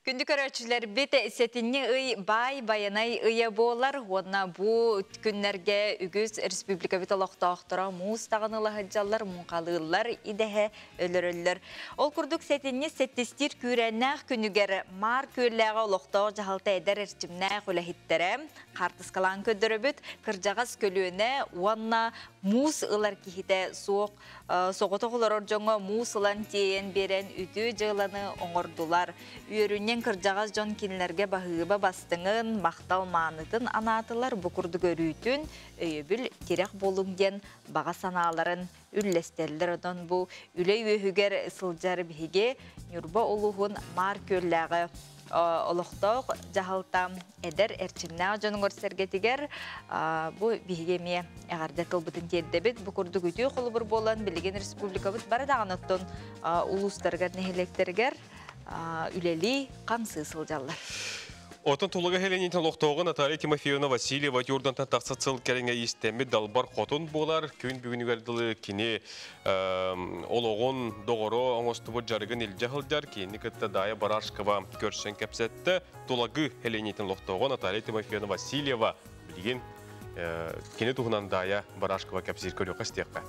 Күнді көрәтшілер бет сетінне бай баянай ұя болар. Онна бұл күнлерге үгіз республика бет олықтақтыра мұз тағанылы ғаджалар, мұңқалылар, идәхе өлірілер. Ол күрдік сетінне сеттестер көрәнәқ күнігер мар көлләға олықтау жағалта әдер әрчімнәқ өләхеттері. Қартысқалан көдірі бүт, кіржағас көлуіне, онна мұз ұлар кейді соғыты құлар оржоңы мұз ұлан тейен берен үті жыланы оңырдылар. Үйерінен кіржағас жон кенілерге бағыба бастыңын, мақтал манытын анатылар бұқырды көрүйтін, өйебіл керек болуңден баға саналарын үллестерлер. Одан бұл үлей өйігер сылжар біге нүрба олуғын мар көлләғы олықтауқ жағалтам әдір әрчімнәға жонын көрсергетігер. Бұл бігеме әғарда қылбытын теддебет. Бұл күрді күті қолы бір болан білген республика бұд бары дағын оттон ұлыстарғар, нәхелектергер үлелі қамсы сылжалар. Отын тулыға хеленетін лоқтауға Наталья Тимофеевна Васильева юрдантан тақсатсыл кәріңе истемі далбар қотын болар. Күн бүгін үгәрділі кене олығын доғыры оңыстыбы жарығын елже қылдар. Кейінні күтті дайы барашқыва көршен кәпсетті. Тулығы хеленетін лоқтауға Наталья Тимофеевна Васильева білген кене тұғынан дайы барашқыва кәпсер көрі қастеққа.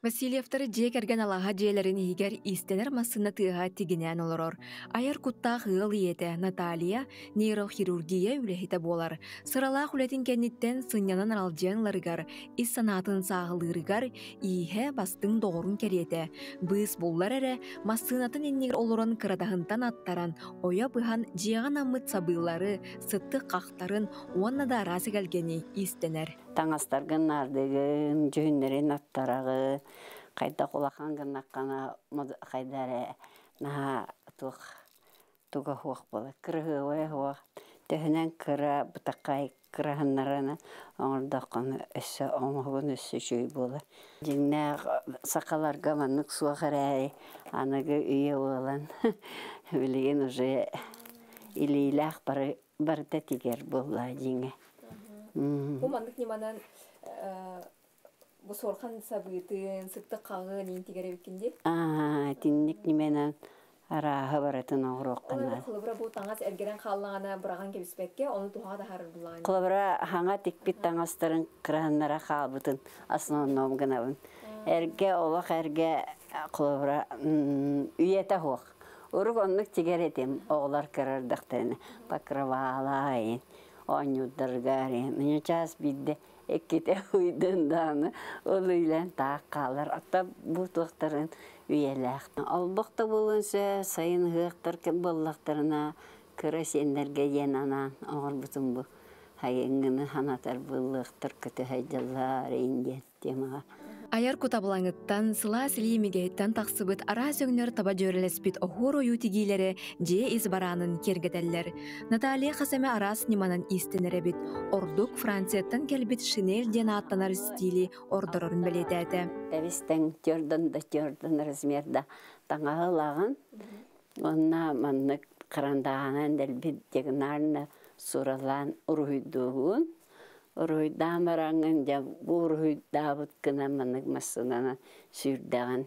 Васильевтары жек әрген алаға жейлерін егер истенер масына тыға тегінен олырор. Айар құттақ ғыл еті Наталья нейрохирургия үлехеті болар. Сыралақ үлетін кәнеттен сынянан алжанларығар, ис санатын сағылырығар, иге бастың доғырын кереті. Бұйыз болар әрі, масынатын еннер олырын кырадағынтан аттаран, оя бұған жеған амыт сабылары, сытты қақтарын, онна да арасы кәлгені истенер. Таңастарғын ардығын, жүйінерін аттарағы, қайда қолақан ғынаққана қайдары наға туға хуақ болы. Кіргі өй хуақ, төхінен кірі бұтақай кіріғынларына оңырдаққаны өсі оңығын өсі жүй болы. Жеңне сақаларға манық суға қарай, анығы үйе олан. Білеген уже илейләқ барды тегер болы жеңе. Бұл мандық неманан бұл сорқан сабытын, сықты қағын ең тегер өткенде? Тинник неменен арағы баратын оғыр оққанар. Құлыбыра бұл таңас әргерен қалағана бұраған кебіспетке, оны туға да харыр бұлағын? Құлыбыра хаңа текпет таңастарын қырағынлара қалбытын, асынан номғынабын. Әрге олақ әрге құлыбыра үйеті хоқ. Ұрық онлық тегер етем, оғылар кірардықтарыны, бақырвалайын. Оңюдырғарин. Мен час бидде еккете уйдынданы ол үйлен тақ қалар. Ата бұл тұқтарын үйеләқтін. Албақта болынса сайын ғықтыр боллақтарына кірі сендерге ен анан оғыр бұтын бұл. Хайыңыны ханатар боллықтыр күті хайдалар енген темаға. Аяр кутабылаңыттан, сыла сілеймегейттен тақсыбыт ара сөңнер таба жөрелеспит оғыр ойу тегейлері же избаранын кергетеллер. Наталья қасаме арас неманан истенері бит. Ордук Францияттан келбит шинель ден аттанар стили ордорын білетәді. Әвістен түрдін размерда таңағылағын, онна маннық қырандағанан дәлбет дегінарына сұралан ұрғыдығын. Урхуйдан бараңын жа урхуйда бұткына манық масынана сүрдаған.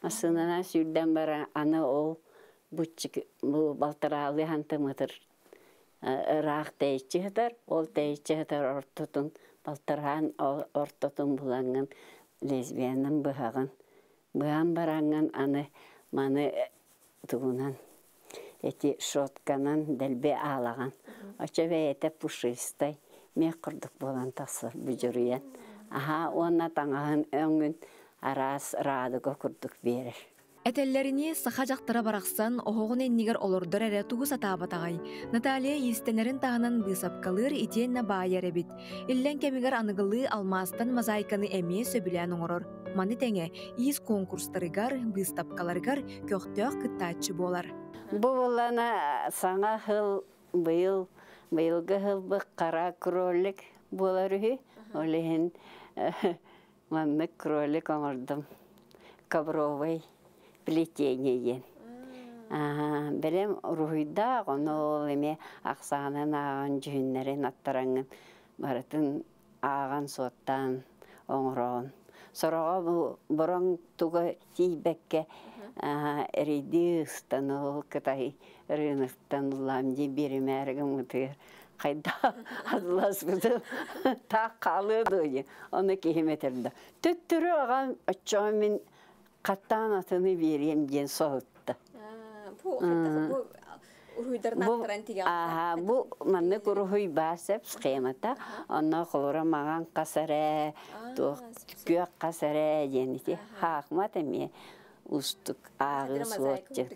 Масынана сүрден бараң аны ол бұтчық балтыралы хантымытыр. Ырақ тәйчі ғытар, ол тәйчі ғытар ортотын, балтырған ортотын бұлаңын лесбиянын бұғағын. Бұған бараңын аны маны тұғынан. Эти шотканан дәлбе алаған. Оча бәйеті пушистай. Мен құрдық болан тақсыр бүжірген. Онна таңағын өңін арас радыға құрдық берір. Әтеллеріне саха жақтыра барақсан, оғығын еннігер олырдыр әрі туғыз атабатағай. Наталья естенерін тағынан бұсап қалыр етенна байыр әбіт. Иллен кемігер анығылы алмастан мозаиканы әме сөбілен оңырыр. Маны тәңе ез конкурстарыгар, бұстапқаларыгар көқтөк күттачы болар. Бұл олана саңа хыл бұйыл Быйылғы ғылбық қара кролик болар үйі. Олеген маннық кролик оңырдым. Ковровый плетенейен. Білем ұрғыда оны ол еме ақсағынан ағын жүннерін аттараңын барытын ағын соттан оңырауын. Сораға бұрын тұғы тейбәкке әрейді ұстан ол кытай рынықтан ұламде беремәргі мұтығыр. Қайда азылас бұды тақ қалыды ойы. Оны кейметерді. Түттірі оған ұтчауын мен қаттан атыны берем ден соғытты. Бұл ұрғыдарын аттыран теген? Бұл манны күрғый басып сқемата. Оны құлыра маған қасыры, көк қасыры денеті. Хақмат әме ұстық ағы суатчы.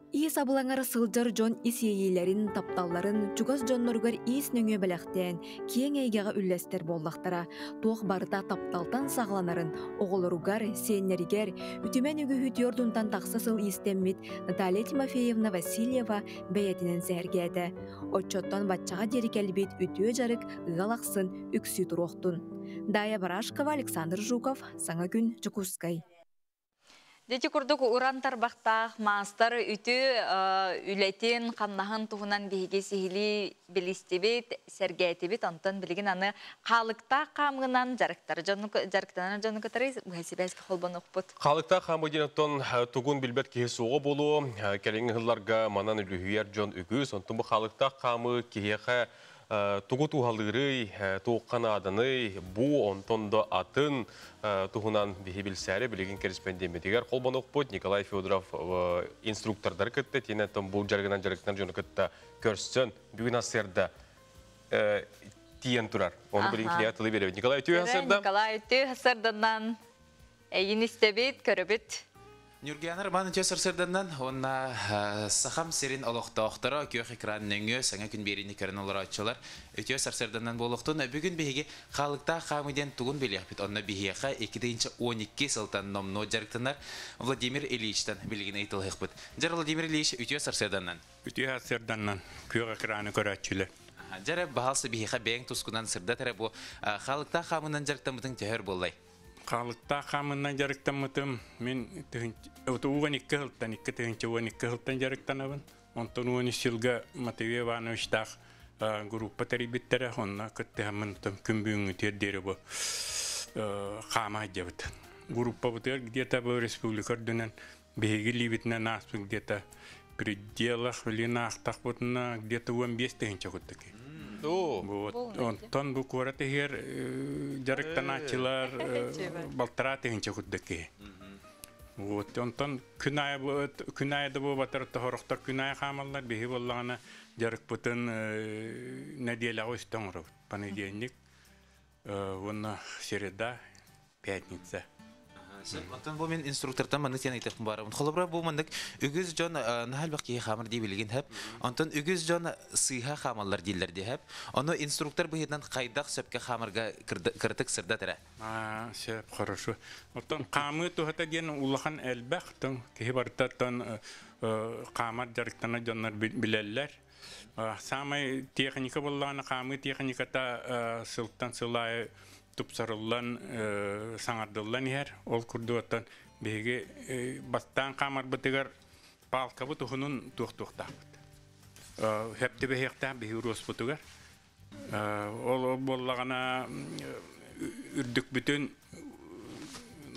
Ис абылаңары сылжар жон ис ейелерін, тапталларын, чугас жонноргар ис нөңе біләқтен, кең әйгеға үлләстер боллақтара, тоқ барыта тапталтан сағланарын, оғылыругар, сеннерігер, үтімен үгі хүтіордунтан тақсасыл истеммит Наталья Тимофеевна Васильева бәйетінен сәргеді. Отчоттан батчаға дері кәлбет үтіө жарық ғалақсын үксі тұроқтун. Дая Барашкова, Александр Жуков, Саңа күн, Жукускай. Дети курдук урантар бақтақ, мастар үті үлетін қаннағын туғынан бейге сихили білістебет, сәргәйтебет, антон білген аны қалықта қамғынан жарықтанар жоны көтірі ғасибәскі қолбан оқпыт. Қалықта қамы денеттон туғын білбет кейі соғы болу, кәліңі ғылларға манан үлігүйер жон үгіз, онтын бұл қалықта қамы кейеқі тугу тухалырый, туққан аданы, бу онтондо атын туғынан бейі білсәрі білеген корреспондемедегер қолбан оқпыт Николай Федоров инструктордар күтті, тенеттен бұл жарғынан жарықтан жоны күтті көрсін, бүгін асырды тиен тұрар. Оны білген кіне атылы беребет. Николай Өтүй асырды? Николай Өтүй асырдынан әйін істебет, көрібет. Нюргиянар баны төсір сырданнан, онна сахам серин олықтауқтары көк экран нөңі саңа күн беріне көрін олар атшылар. Өтөсір сырданнан болуқтың, бүгін бейге қалықта қамыден туғын белек бет. Онна бейге 2-12 сылтан номно жарықтанар Владимир Ильичтан білген айтылық бет. Жар Владимир Ильич өтөсір сырданнан? Өтөсір сырданнан көк экраны көрәтшілер. Жары бағалсы бейге бәң тұскынан сырда тәрі бұл қалықта қамынан жарықтамытың төхір болай. Қалықта қамынан жарықтамытым, мен оған 2 жылттан, 2 жылттан жарықтанабын. Онтан оны сылға Матвей Ивановичтақ группа тәрібеттері, онына күтті ғамын күнбүйіңі тердері бұл қама жабыт. Группа бұтыр где-то бұл республикар дүнен бейгі либетінен аспын где-то пределах віліна ақтақ бұтына где-то 15 тегінші құттыки. Онтан бұл көрәті хер жарықтанатчылар балтыра тегінші құттыки. Онтан күн айды бұл батырытты хорықтар күн ай қамалар бейі болағына жарық бұтын нәделяғы үстен ұры. Понедельник, оны середа, пятница. Онтан бұл мен инструктордан маңыз тен айтықпын барымын. Қолыбыра бұл маңдық үгіз жон нағал бақ кейі қамыр дей білген әп. Онтан үгіз жон сыйға қамалар дейлер де әп. Оны инструктор бұйыдан қайдақ сөпке қамырға кіртік сырда тәрі. Сөп, хорошо. Онтан қамы тұғыта ген ұлақан әлбәқтің кейі бартаттан қамар жарықтана жонлар білелер. Самай техника болағына қамы техниката сылттан сылай тупсарылан саңардылан ер, ол күрдуаттан беге бастан қамар бұтығар палқа бұт ұғынын туқ-туқтақ бұт. Хәпті бәйіқтен бейі ұрос бұтығар. Ол болағына үрдік бүтін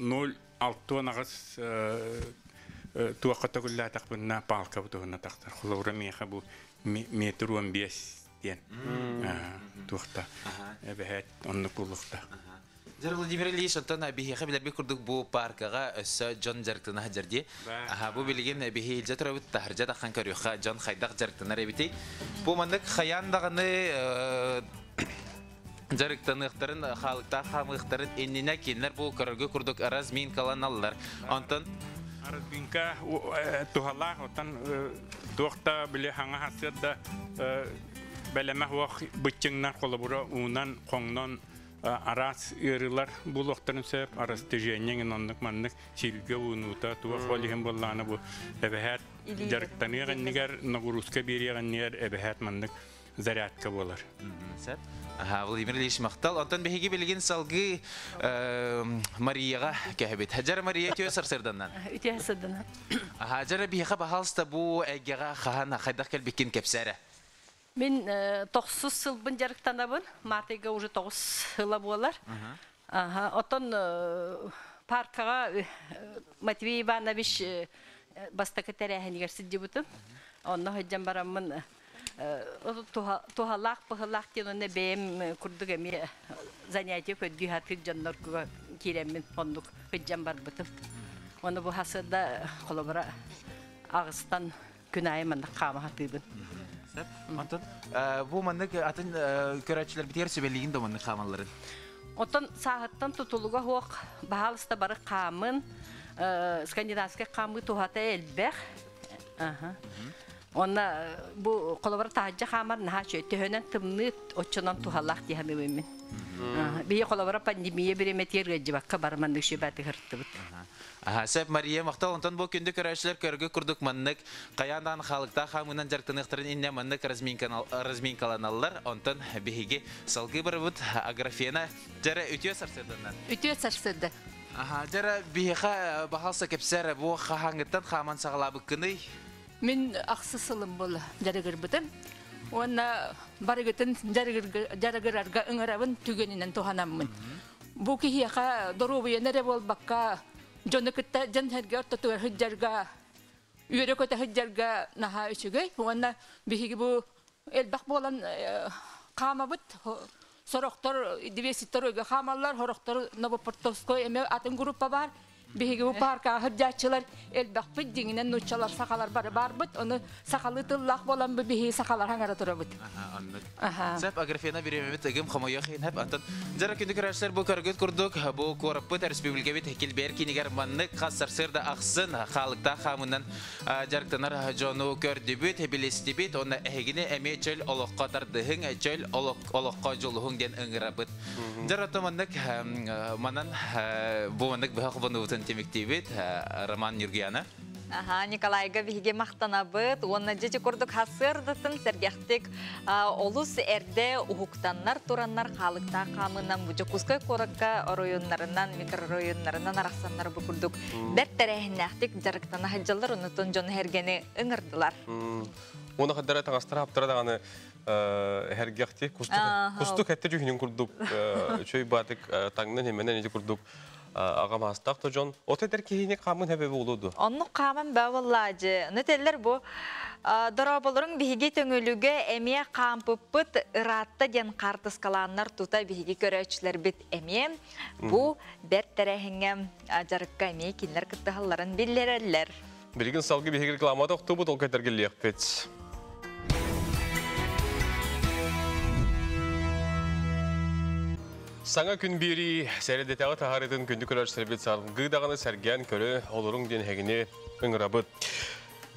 0,6 ағыз туаққата күлі атақ бұнна палқа бұт ұғына тақтар. Құлауыра мейқа бұл метр 15 ден туақта. Әбәйет онлық болуқта. Жар Владимир Ильич, онтан бейхеға білербе күрдік бұл паркаға өссі жон жарықтына жарде. Бұл білген бейхе жатыр өт тахыржа даққан көріуға жон қайдақ жарықтына рәбетей. Бұл маңдық қаяндағыны жарықтанықтарын, қалықта қамықтарын енніне кенлер бұл көрігі күрдік разминкалан алылар. Онтан разминка туғалақ, онтан туақта біле хаңа хасырда бәлемә уақ бұтчыңнар қолы бұра уынан қоңнан арас үйрілер бұл оқтарын сөп, арас теженен онлық маңнық силге уынуыта туақ олығын болғаны бұл әбәхәт жарықтаны ғаннығар нағыруска бері ғаннығар әбәхәт маңнық зарядка болар. Владимир Ильич мақтал. Онтан бәйге білген салғы Марияға кәбет. Жары Мария өте сырданнан? Өте сырданнан. Жары бейге бағалыста бұл әйгеға қаған қайдақ кәлбеккен кәпсәрі? Мен 9 сылбын жарықтанабын. Мартайға уже 9 сыла болар. Отон паркаға Матвей Иванович бастақы тәрәхінігер сидді бұтым. Онна høйден барамын тухалақ, пұғылақ ден оны бәйім күрдік әме занятия көдгі хатыр жанлар керемін ондық høйден бар бұтым. Оны бұл хасырда қолыбыра ағыстан күн айымында қамы хатыбын. Антон, бұл маңнық атын көрәтшілер бітер сөбелігін доманның қамаларын? Отон сағыттан тұтылуға хоқ бағалыста бары қамын, скандинавскай қамы туғата әлбәқ. Онна бұл қолыбыр тағыджа қамар наға шөйті хөнен тымны отчынан туғалақ дейханы өймен. Бейі қолыбыра пандемия біремет ергәджі баққа бармандық шөбәті ғыртты бұд. Сәп Мария мақтал, онтан бұл күнді көрәшілер көргі күрдік маңнық қаяндан қалықта қамынан жарқтынықтырын инне маңнық разминкаланалар, онтан бейге салғы бір бұд аграфена жәрі өтеу сарсырдынан? Өтеу сарсырды. Жара бейха бағалса кепсер бұл қағаңыттан қаман сағалабы күні? Мен ақсы сылым бол жарығыр бұтым. Оны барығытын жарығырарға ұңырабын түгенінен туғанамын. Бұл кейіға дұру енері бол баққа жоны күтті жан әрге ортатуғар хүджарға, үйері көті хүджарға наға үшігей. Оны бейгі бұл әлбақ болан қама бұт, сұрықтар, дивеситтар өйгі қамалар, сұрықтар Новопортовской әме атын группа бар. Беги bu parka hırcatçılar elbette dinginen nuçalar sakalar бар bit onu sakalı tıllah bolan bir bihi sakalar hangara turabit. Anladım. Sep agrafiyana birimimit egim xamoyaxin hep antan. Jara kündük araçlar bu kargıt kurduk bu korapıt Respublika bit hekil berki nigar manlık kasar sırda aksın xalıkta xamından jarktanar jonu kördübüt hebilistibit onu ehgini eme çöl oloqqa tardıhın çöl oloqqa joluhun den ıngırabıt. Jara tomanlık manan bu manlık bihaqbanuvutun temiktivit Roman Yurgiana. Николайга биге мақтанабыт, онна жечи көрдік хасырдытын сәргектік олус әрде ухуктаннар тураннар халықта қамынан бұжы күскай қорыққа районларынан, микрорайонларынан арақсаннар бұкырдық. Бәр тәрәхінәқтік жарықтана хәджалар ұнытын жон әргені ұңырдылар. Оны қаддара таңастыра аптыра дағаны әргектік күстік әтті жүхінен күрдік, чөй батық таңнан еменен еді күрдік. Ağam hastaqtı John. O teder kihine qamın hebebi oludu. Onu qamın bavalladı. Nöteller bu darabaların bihige töngölüge emiye qampıpıt ıratta den qartıskalanlar tuta bihige köröçler bit emiye. Bu ber terehine jarıkka emiye kinler kıttahalların billerler. Bilgin salgı bihige reklamada oxtu tol ketergilliyek pet. Саңа күн бері сәредетағы тағаретін күнді көрәр сәрбет сарғығы дағаны сәрген көрі олырың ден әгіне ұңырабыд.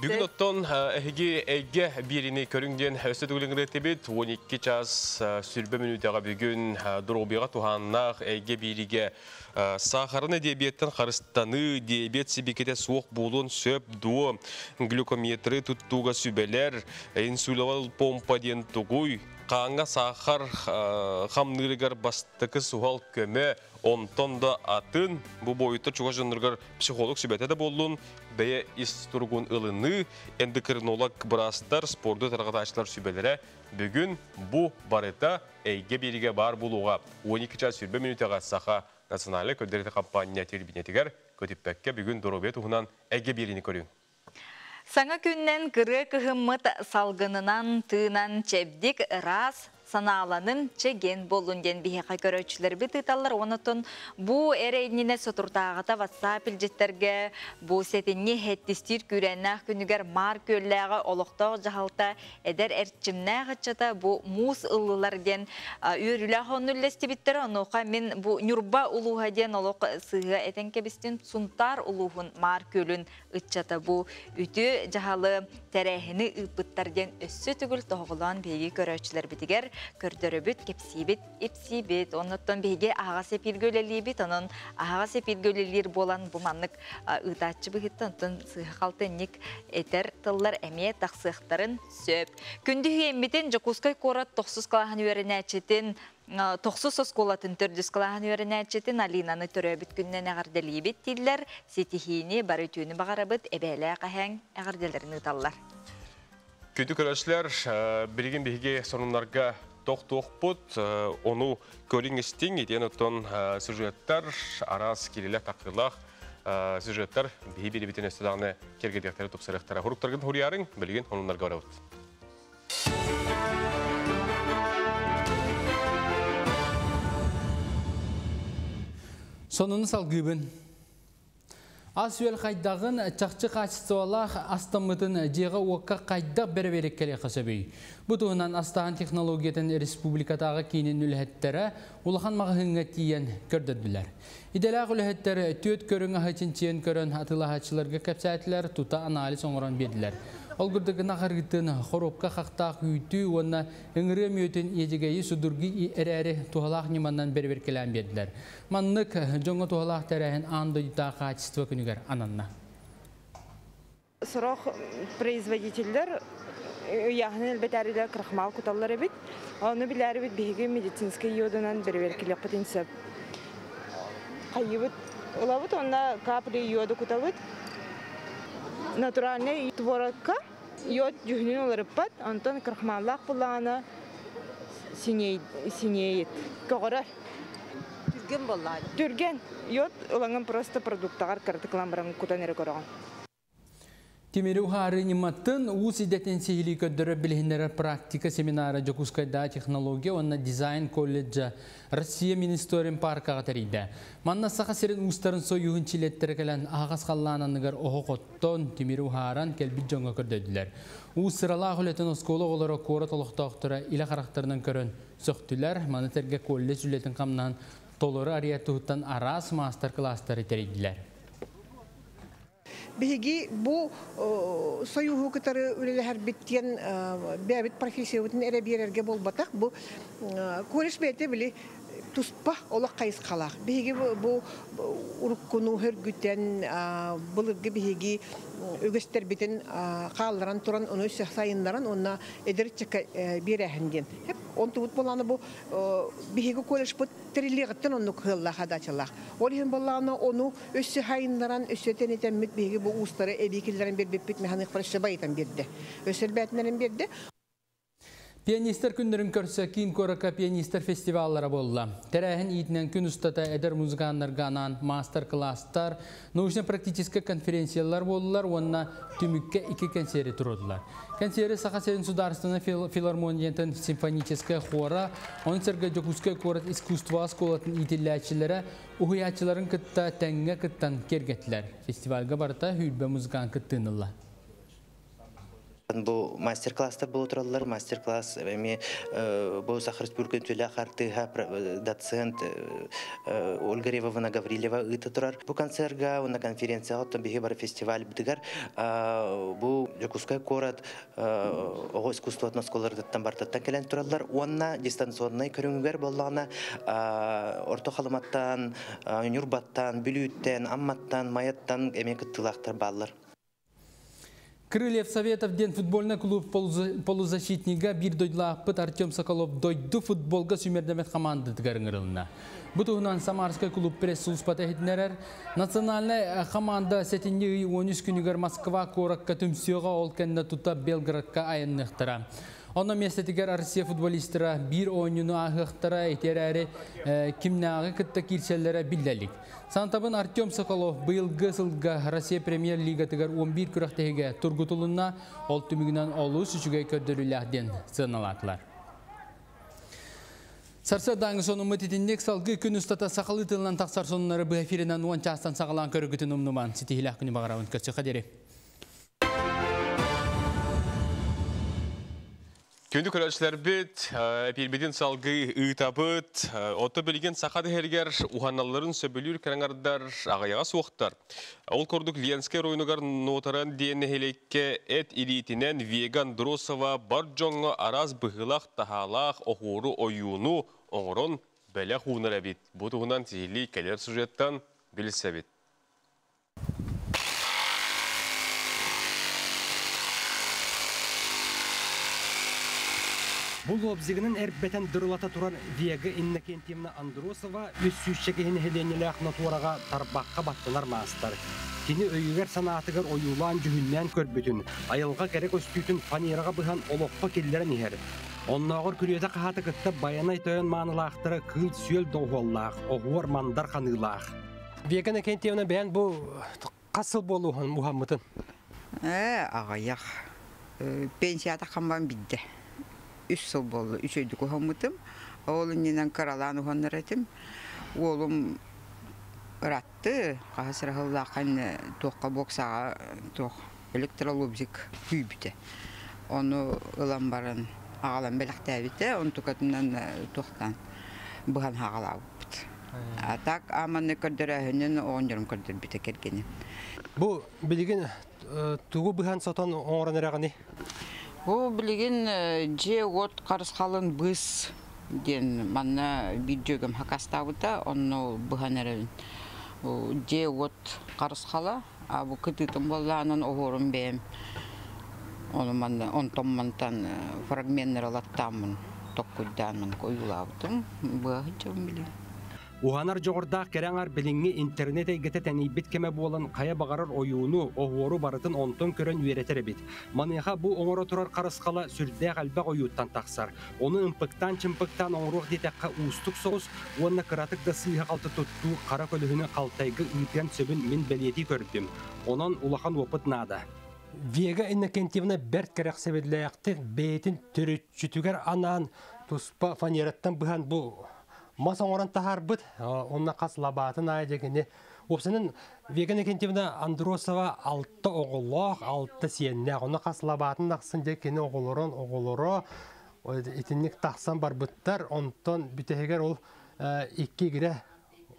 Бүгін оттон әйге беріне көріңден өсті түгіліңгі реттебет 12 час сүрбе минутаға бүгін дұрғыбиға туғаннақ әйге беріге сахарын диабеттен қарыстаны, диабет себекеті суық болуын сөп дуы, глюкометрі тұттуға сүбелер, инсулавал помпа ден тұғуй, қаңға сахар қамнырығар бастықы суғал көмі, онтонда атын, бұл бойытыр чуға жындырғар психолог сүбәті де болуын, бәе истұрғын ұлыны, эндокринолог брастар, спорды тарғаташылар сүбелері, бүгін бұл барыта әйге беріге бар болуға 12 час сүрбе минутаға сақа националы көддерді компания тербинетігер көтіппәкке бүгін дұрубет ұғынан әйге беріні көрің. Саңа күннен кыры кыхыммыт салгынынан тыынан чебдик рас саналанын чеген болунден бихеқа көрөчүлөр битыталар онотон бу эрейнине сотуртаагата WhatsApp илжеттерге бу сетинни хеттистир күреннах күнүгер мар көлләгы олоктоо жахалта эдер эрчимнагачата бу мус ыллылар ден үрүлө хоннуллестибиттер онока мен бу нюрба улуха ден олок сыга этенке бистин сунтар улухун мар көлүн ыччата бу үтү жахалы терехини ыпыттар ден өссө түгүл тоголан беги көрөчүлөр битигер көрдөрөбүт кепсибит ипсибит оннотон беге ага сепилгөлелибит онон ага сепилгөлелир болан буманнык ытачы быгыттан тон сыхалтенник этер тыллар эмие таксыктарын сөп күндү эммитин жокускай корат 90 калахан үйренечетин 90 сколатын төрдүс калахан үйренечетин Алинаны төрөбүт күннен агарделибит тиллер сетихини бары түүнү багарабыт эбеле каһаң агарделерин ыталлар. Күнді көрәшілер бірген бейге сонунларға тоқ-тоқпыт, оны көрін істен етен өттен сюжеттер, арас келелі тақылақ сюжеттер бейбері бітен өстедағыны кергедектері тұпсырықтары. Ғұрықтарғын ғұриярың білген онынларға өрәуіт. Сонunu salgıbın. Asüel qaydağın çaqçı qaçıstoğalaq astамытын жеға уаққа қайдақ бәрі-бәрек кәлі қасабей. Бұтығынан астаған технологиятын республикатағы кейінен үліхеттері улахан мағығынға тиен көрдірділер. Иделақ үліхеттері төт көріңі хачын тиен көрін атылағатшыларға кәпсәтілер тұта анализ оңыран берділер. Ол күрдігін ағарғыттың қоропқа қақтақ үйті, онына үңірі мөтін ежігейі судырғы әрәрі туғалақ неманнан бәрі-бәр кәлән берділер. Маннық жоңы туғалақ тәрәхін аңды үйтаа қачыстығы күнігер ананна. Сұрық производителер яғын әлбәтәрілер қырқмал күталар әбет. Оны біләрі бет бейгі медицинскай йодынан бәрі-бәр кәлек патенсіп. Қайыбыт Улабыт онна капли йоду кутабыт. Натуральный творогка йод жүгнен оларыппат, антон крахмаллах булана синеет. Когорар. Түрген боллар. Түрген йод уланган просто продуктагар картыкламбаран кутанере корган. Темиру хары нематтын уус идетен сихили көддөрө билихиннер практика семинары Жокускайда технология онна дизайн колледжа Россия Министорин паркага териде. Манна сака серин устарын союхун чилеттері келен ағас қаллананығыр оғоқоттон Темиру харан келбит жоңға көрдөділер. Уус сырала құлетін осколы олары қоры толықтақтыры илі қарақтарынан көрін сөқтілер, манытерге колледж үлетін қамнан толыры ариятығыттан арас мастер-кластары териділер. Биги бу союзу кытары үлелер биттен бәбит профессиятын эре берерге болбатак бу көреш бете били туспа олак кайыс калак. Биги бу уруккуну хөргүтен булыгы биги өгөстер битен калдыран туран уну сайындаран онна эдерчек берехинден. Хеп онтубут боланы бу биги көреш бу триллигеттен онну кылла хадачалак. Олин боланы ону өссө хайындаран өссөтен этеммит биги бу устары эбикилдерин бербеппит механик прошлабайтан берди. Өсөлбәтнәрен берди. Пианистер күндерін көрсі кейін көрікі пианистер фестиваллары болла. Тәрәхін етінен күн ұстата әдір музыканларганан мастер-класстар, научно-практическі конференциялар болылар, онына түмікке 2 консері тұрудылар. Консері Саха-Серин Сударственный филармониятын симфоническая хора, он сәргі Жокускай корат искусства сколатын итилләтчілері ұхиятчыларын кытта тәңге кыттан кергеттілер. Фестивальға барыта хүлбе музыкан кыттынылла. Бу мастер-класстар болу тураллар, мастер-класс эми бу Сахар Республика төлө картыга доцент Ольга Ревовна Гаврилева ыта турар. Бу концертга, на конференцияга то биге бар фестиваль битигер. Бу Жокускай корат ого искусствотно сколардыттан бартаттан келен тураллар. Онна дистанционный көрүнгөр боллагына орто халыматтан, юрбаттан, бүлүттен, амматтан, маяттан эме кыттылактар баллар. Крыльев Советов ден футбольный клуб полузащитнига бир дойдлааппыт Артем Соколов дойду футболга сүмердемет команды тыгарыңырылына. Бутугунан Самарский клуб пресс-служба тәхетнерер. Национальный команда сетинди 13 күнігер Москва коракка түмсиоға ол кәнді тута Белградка айыннықтыра. Онна местетигер Россия футболистера бир ойнуну ағықтыра етерәрі кимнағы кітті кирселері білдәлік. Сантабын Артем Соколов быйылғы сылға Россия премьер-лига тігер 11 күрақтығыға тұрғытылына ол түмігінен олу сүшіге көрдірілерден сыналатылар. Сарса даңы соны мұтетіндек салғы күн ұстата сақалы тылынан тақсар сонынары бұл эфирінен 10 частан сақалан көрігітін ұмныман. Сетихілі ақыны бағарауын көтсі қадері. Күнді көрәшілер бет, әпелбеден салғы ұйтабыт, оты білген сақады хергер ұханаларын сөбілер кәріңардар ағаяға соқтар. Ол көрдік Ленскай ройнығар нотаран дейіні хелекке әт илетінен Веган Дросова бар жоңы араз бұғылақ тахалақ оғыры ойуыну оңырын бәлі хуыныр әбет. Бұтығынан тезелі кәлер сюжеттан білісі әбет. Бұл обзигінің әрбәтен дұрылата тұрар Вега Иннокентьевна Андросова өз сүйшегені хеленелі ақына туараға тарбаққа баттылар мастар. Кені өйігер санатығыр ойулан жүхіннен көрбітін, айылға керек өстүйтін фанераға бұған олыққа келдерін ехер. Оннағыр күреті қағаты күтті баянай тойын манылақтыры кыл сүйел доғуаллақ, оғуар мандар қанылақ. Вега Иннокентьевна бән бұл қасыл болуған Мұхаммытын? Ағаяқ, пенсията қамбан бидді. 3 yıl boldu, 3 öydük oğumudum. Oğlum yine karalan oğanlar etim. Oğlum rattı. Kahasıra hıllağın toqqa boksağa elektrolobzik büyübüdü. Onu ılan barın ağalan belak dəvite, onu tukatından toqtan buğan ağalağı büdü. Atak amanı kördürəhünün 10 yarım kördür büdü kergeni. Bu bilgin tuğu buğan satan oğran erağını? Bu bilgin J-Wot qarısqalın bız den manna videogam hakastavıda onu buhanarın. J-Wot qarısqala bu kıtıtım bollanan oğurum beyim. Onu manna on tommantan fragmentler alattamın tokkuddanın koyulavdım. Bu hıcım bilgin. Уһанар жоғырдақ кереңар біліңі интернет әйгеті тәнейбет кеме болан қая бағарар ойуыну оғуору барытын онтон көрін үйретері бет. Маныға бұл оңыры тұрар қарысқала сүрде қалбақ ойуттан тақсар. Оны ымпықтан-чымпықтан оңыруқ детеққа уыстық соғыз, онына қыратық да сыйға қалты тұтту қара көлігіні қалтайғы үйден сөбін мен бәлеті көрдім. Онан улахан опыт нада. Вега Иннокентьевна бәрт кәрәк сәбедләяқты бәйтін түрітчүтігер анан тұспа фанераттан бұған бұл маса оңыран тахар бұд, онына қас лабатын айдегіне. Опсының Вега Иннокентьевна Андросова алты оғылық, алты сиенне. Оны қас лабатын ақсын декені оғылыры, етіннік тақсан бар бұттар, онтан бүтегер ол екі кірі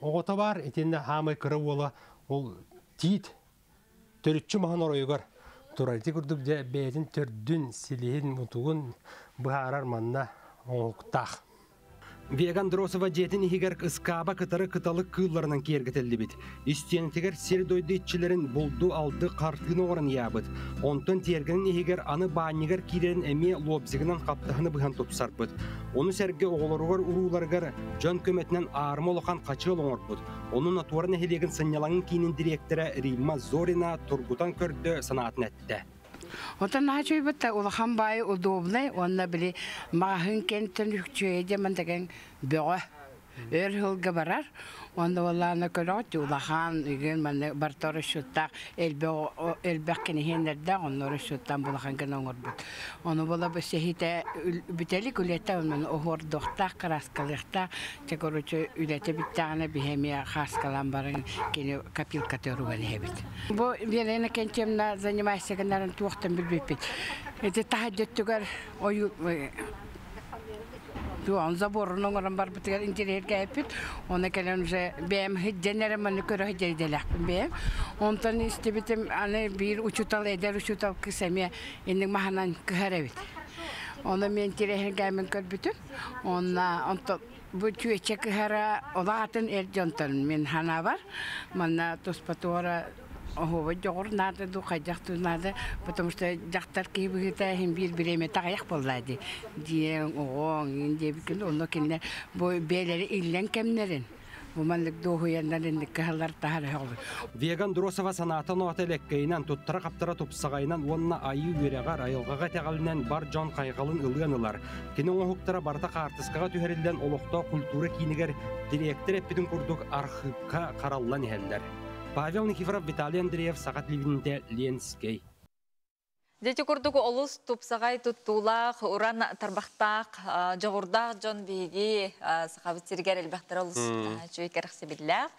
оғыты бар, етінні хамай кірі ол тиит түрітчі маған орайығыр. Турайты күрдік де бәйдің түрдін силейін мұтуғын бұғарар манна оңықтақ. Вега Андросова жетін егер ысқаба кытары кыталық кыылларынан кергетелді бит. Истенетігер сер дойды итчілерін бұлду алды қартығын оғырын ябыд. Онтын тергенін егер аны бағанегер кейлерін әме лобзігінен қаптағыны бұған топсар бұд. Оны сәрге оғыларығар ұруыларғар жон көметінен арымы олыған қачыл оңыр бұд. Оның атуарын әхелеген сынялаңын кейінің директоры Римма Зорина Тургутан көрді санатын әтті. Отан хачой бата улахан бай удобный, онна били махын кенттен үкчөйде мандаган бөҕө өр хылга барар. Онда валлана көрөт улахан иген мане бартор шуттак элбек кенехендерде оннор шуттан булахан гана оңорбут. Оны бола бесехите бители күлетә мен огор доктак краскалыкта чекоручу үлете биттагына бихемия хаскалан барын кене капилка төрүгөн хебит. Бу белене кенчемна занимайся генеран туохтан билбепит. Эте тахаддеттүгөр ою Туан заборно ngorан бар битер интернет кайпит. Оны келен уже бем хидденере мен көрө хидделек бем. Онтан истебитем аны бир учутал эдер учутал кисеме инде маханан кырабит. Оны мен терехге мен көрбүтүм. Онта бу чуече кыра олатын эржонтан мен хана бар. Манна тоспатора Ого, жогор надо ду кайдакту надо, потому что жактар кийбигите хим бир-биреме тагаяк боллады. Дие ого, инде бикин онно кине бу белери иллен кемнерин. Бу мандык дохуяндан калар тахары хол. Вега Андросова санатын отелеккейнен туттара каптара тупсагайнан онна айы үрегар айылгага тегалинен бар жон кайгалын ылганылар. Кине оңуктара барта картыскага түһерилден олокто культура кинигер директор эпидин курдук архивка караллан эхеллер. Павел Никифоров, Виталий Андреев, Сагат Ливинте, Ленский. Дети курдуку олус тупсагай туттулах, уран тарбахтак, жогурдак жон биги, сахабитсиргер элбахтар олус чуйкерах себиллах.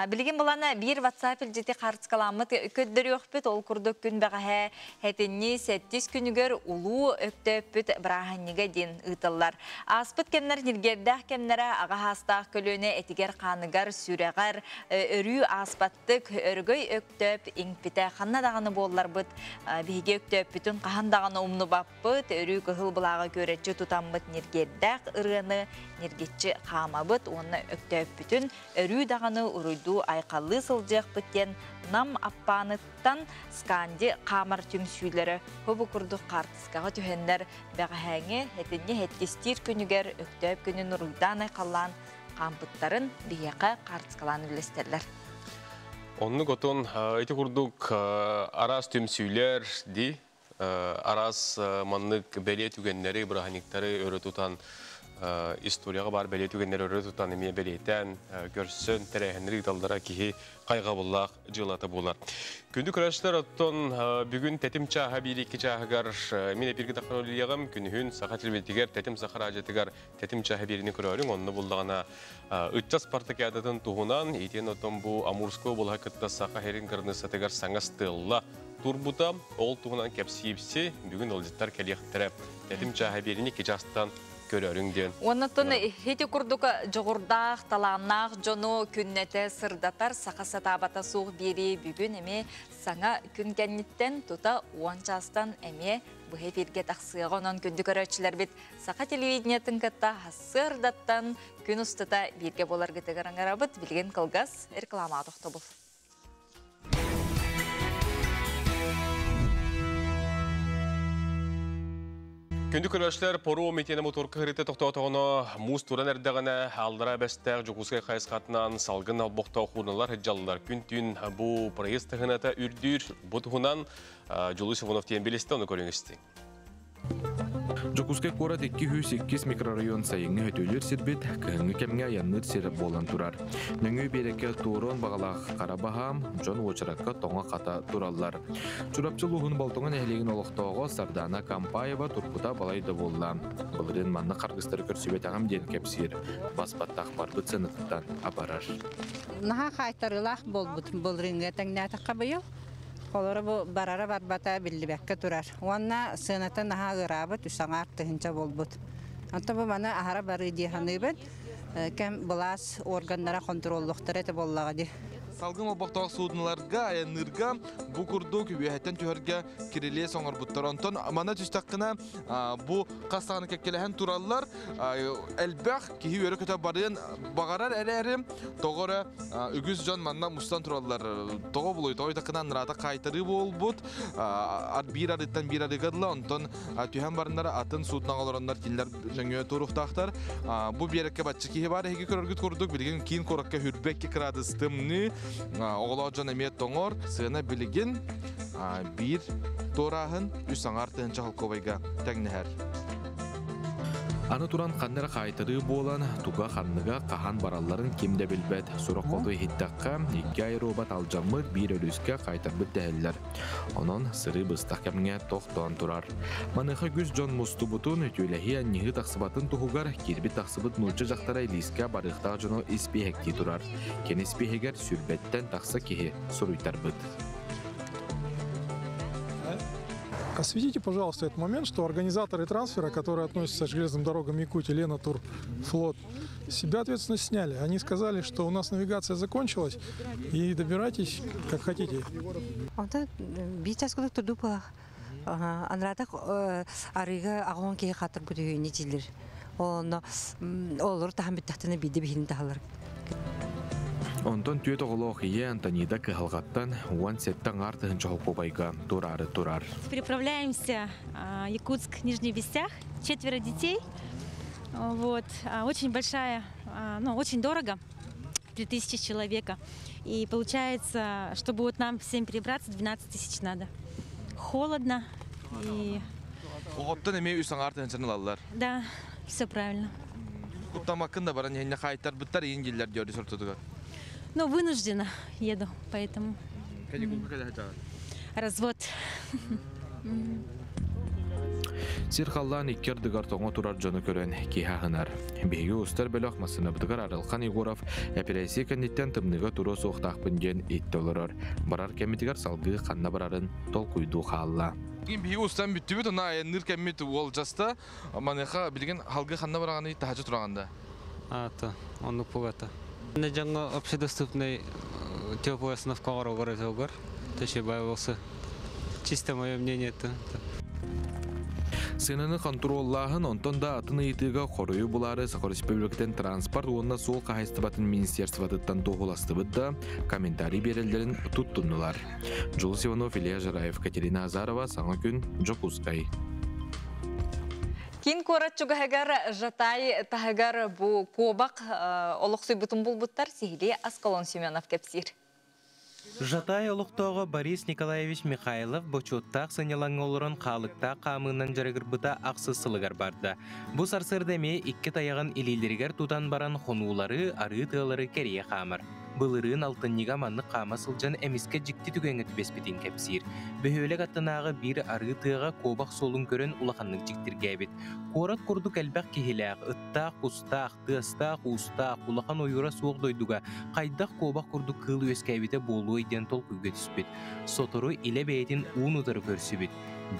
Билген булана бир WhatsApp жити карыскаламыт көддөрүөхпүт ол курдук күн багаһа хетинни 7 күнүгөр улуу өктөпүт браханнига дин ытыллар. Аспыт кемнер ниргердах кемнере ага хастак көлөнө этигер каныгар сүрегар өрүү аспаттык өргөй өктөп иңпите ханнадаганы боллар быт биге өктөпүтүн кахандаганы умну баппыт өрүү кыхыл булага көрөчү тутамбыт ниргердах ырыны ниргетчи камабыт оны өктөпүтүн өрүү даганы уруйду айкаллы сылжык битен нам аппаныттан сканди камар түмсүйлөрү көбү курдук картыскага түһендер багаһаңе хетинне хеттистир күнүгер өктөп күнүн уруйдан айкаллан кампыттарын бияка картыскалан үлестерлер. Онны готон эти курдук арас түмсүйлөр ди арас маннык беле түгеннери браханиктары өрөтутан историяға бар бәле түгендер өрі тұтан еме бәлейтен көрсін тәрәхінрік далдара кейі қайға болақ жылаты болар. Күнді күрәшілер оттон бүгін тәтім чаға бір-екі чағығар мен әпіргі тақын өліяғым күнігін сақа тілбетігер тәтім сақар ажетігер тәтім чаға біріні көрерің. Онны болдағына үтчас партакиядатын туғынан етен оттон бұл Амурско болға күтті сақа херін кіріні сатығар саңас тылла турбута ол туғынан кәпсейіпсе бүгін олжеттар кәлияқтірі тәтім чаға біріні кечастан Оннотон хети курдука жогурдах, таланнах, жону күннете сырдатар сақаса табата суық бери бүгін эме саңа күн кәнниттен тута уанчастан эме бұхе берге тақсығынан күнді көрөчілер бит сақа телевидениятын кітта сырдаттан күн ұстыта берге болар гітігіріңер абыт білген қылғас реклама тоқты бұл. Күнді көрәшілер пору метені моторқы қырыты тоқтауытығыны мұз туран әрдіғіне алдыра бәстәқ жүкізгай қайысқатынан салғын албоқтау құрналар хеджалылар. Күн-түн бұл проезд тығынаты үрдір бұтығынан Жолы Сивонов тиен белесті оны көріңізді. Жокускай корат 208 микрорайон сайыңы өтөлер сирбет, күйіңі кәмге аянныр сиріп болан турар. Нөңі береке турон бағалақ қарабағам, жон очыраққа тоңа қата тураллар. Чурапчыл ұғын балтоңын әлеген олықтауға Сардана Кампаева турпута балайды болла. Бұлырын манны қарғыстыр көрсібет ағам ден кәпсір. Баспаттақ барбыт сыныттан апарар. Наға қайтарылақ бұлырынға тәңнәтіққа бұйыл. Олары бұл барара барбата білдібәкке тұрар. Онна сынаты наға ғырабыт, үсаңа артығынша болбыт. Анта бұл маны ағара бары дейханы бұд, кәм бұлас органдара контроллықтыр әті боллаға де. Салгын олбақтағы судынларға, аянырға, бұ күрді көбейәттен түйерге кереле соңыр бұттар. Онтон, мана түстаққына бұ қастағыны кәккеліген туралылар, әлбәқ кейі өрі көті барыын бағарар әрі-әрі, тоғыры үгіз жан манна мұстан туралылар. Тоғы бұлой, тоғы таққына нұрата қайтыры бол бұд, бір арыттан бір арығадылы, онтон түйен барындар атын судынан оларандар келер жөңе тұрықтақтар. Бұ берекке батчы кейі бар, әйгі көріргіт көрдік, білген кейін қораққа хүрбекке қырадыстымны, оғылау жан әмет тоңыр, сығына білген бір торағын үс аңартығын чақылковайға тәңнігер. Аны туран қаннара қайтыры болан, туға қанныға қахан бараларын кемде білбәд. Сұрақ қолды хиттаққа 2 ай робат алжамыр бір өріске қайтарбыт дәлілер. Онын сыры бұстақ кәміңе тоқтуан тұрар. Маныға күз жон мұсты бұтын өтеуләхи әннегі тақсыбатын тұғығар кербі тақсыбыт мұлчы жақтара илиске барықтақ жоны іспехекті тұрар. Кен іспехегер сүрбеттен тақсы кеге сұруйтар бұд. Осветите, пожалуйста, этот момент, что организаторы трансфера, которые относятся к железным дорогам Якутии, Лена Тур, Флот, себя ответственность сняли. Они сказали, что у нас навигация закончилась, и добирайтесь, как хотите. Онтон түйет оғылық ие Антонида кығылғаттан уан сеттен артығын жоғып байға турар. Переправляемся Якутск, Нижний Вестях, 4 детей. Вот. Очень большая, очень дорого, 3000 человека. И получается, чтобы вот нам всем перебраться, 12 000 надо. Холодно. И... Оғыптан әме үсің артығын сырнылалылар. Да, все правильно. Құттам ақында баран еңіне қайттар бұттар ең келдер дөрді сұртыдыға. Ну, вынуждена еду, поэтому... Развод. Сирхаллан иккердігар тоңы турар жоны көрен кейхағынар. Бейгі ұстар бөлі ақмасыны бұдығар Арылхан Егоров әпірәйсі кәнеттен тымныға туры соқтақпын ден етті олырыр. Барар кәмітігар салғы қанна барарын тол құйду қағалла. Бейгі ұстан бүтті бүт, она айыныр кәмет ол жаста, манеха білген халғы қанна барағаны тахажы тұрағанда. Он пугата. На жаңа общедоступный теплая остановка город Ташибаевался. Чисто мое мнение это. Сенаны контроллағын онтон да атын етіға қорыю бұлары Сахар Республикатен транспорт онына сол қағайстыбатын министерстватыттан тоғыласты бұдда комментарий берелдерін тұттынылар. Жолы Сивонов, Илья Жараев, Катерина Азарова, Саңа күн, Жокускай. Кин корат чугахагар жатай тахагар бу кобак олықсый бұтын бұлбұттар сихили Аскалон Семенов кәпсир. Жатай олықтауға Борис Николаевич Михайлов бочуттақ сынелаң олырын қалықта қамынан жарығыр бұта ақсы сылығар барды. Бұ сарсырдеме 2 таяғын илилергер тутан баран қонулары ары тығылары керие қамыр. Бұлырын алтынниға манны қама сылжан әміске жікті түгенгі түбеспетін кәпсир. Бөхөлек аттынағы бір ары тыға кобақ солын көрін улақанның жіктірге әбет. Корат құрдық әлбәқ кехеләқ, ыттақ, ұстақ, тыстақ, ұстақ, улақан ойыра суық дойдуға, қайдақ кобақ құрдық қыл өскәбеті болу еден тол көйге түспет. Сотору иле бәйетін уын ұдыры көрсібет.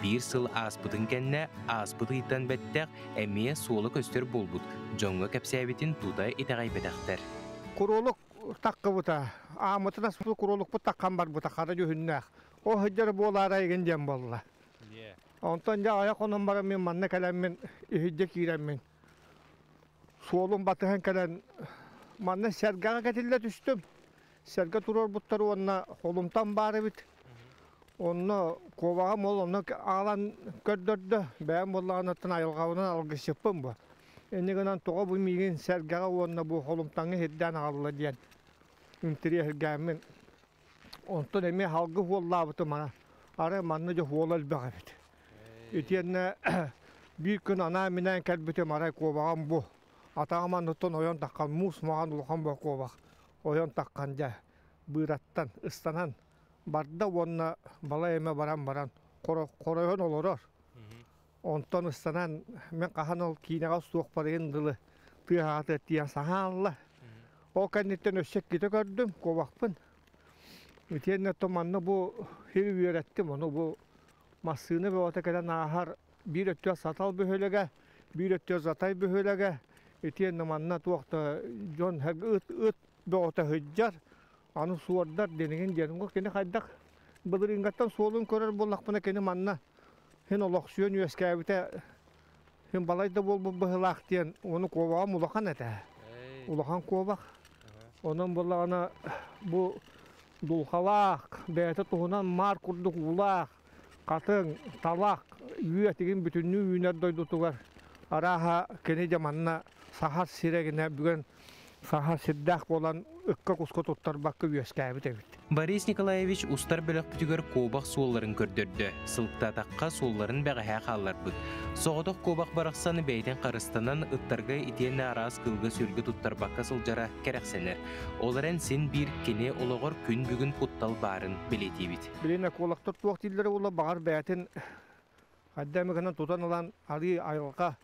Bir сыл аспытын кәнне, аспыты иттан бәттәқ, әмее солы көстер болбұд. Жоңға кәпсәбетін тудай етағай бәдәқтер. Kuruluk takka buta, amatına su kuruluk bu takkan var buta, kada cühünnek. O hıccar bu olara egencem bolla. Ondan ya ayak onun barım min manne kalem min, ihidde kirem min. Solun batıhan kalem, manne sergağa getille düştüm. Serga turur butları onna, holumtan bari bit. Onu kovağım ol, onu ağlan gördürdü. Ben bollağınatın ayılğavından algışıpım bu. Enigenen toğa bu migin sergağa onunla bu holumtanı hedden ağlı diyen. Ümtiriye hergâmin. Ondan emi halgı hollabıtı mana. Ara manlıca holal bağırdı. Etiyenne bir gün ana minen kelbütüm aray kovağım bu. Atağıman nutun oyan takkan mus mağan uluğan bu kovağ. Oyan takkanca bırattan, ıstanan. Barda onunla bala eme baran koroyon olurur. Ondan ıstanan men kahan ol kinağa soğuk parayın dılı tığatı ettiyen sahanla. O kennetten öşek gide gördüm kovakpın. Ütiyenne tomanlı bu hiri öğrettim onu bu masını ve otakeden ahar bir ötüyor satal bühölege, bir ötüyor zatay bühölege. Ütiyenne manna tuğakta jon her ıt be ota hıccar. Anu suardar denegen jengo kene kaydak bıdırıngatan solun korar bollakpına kene manna. Hen oloksyon üyeskabite hen balayda bol bu bıhılak diyen onu kovağım ulakan ete. Ulakan kovak. Onun bollağına bu dulhalak, beyte tuğunan mar kurduk ulak, katın, talak, üyetigin bütünlüğü üyüner doydutular. Araha kene jamanna sahar siregine bugün sahar siddaq bolan ıkka kuska tuttar bakı üyeskabite bit. Борис Николаевич устар бөлөк бүтүгөр кообак суолларын көрдөрдү. Сылктатакка суолларын бәгәһә халларбыт. Соғодок кообак бараксаны бәйтен карыстанан ыттарга итен арас кылга сүлгө туттарбакка сылжара керексенер. Оларын син бир кене ологор күн бүгүн путтал барын билетибит. Билене колактар туак тилдери ула багар бәйтен хаддамыгынан тутан алан али айылга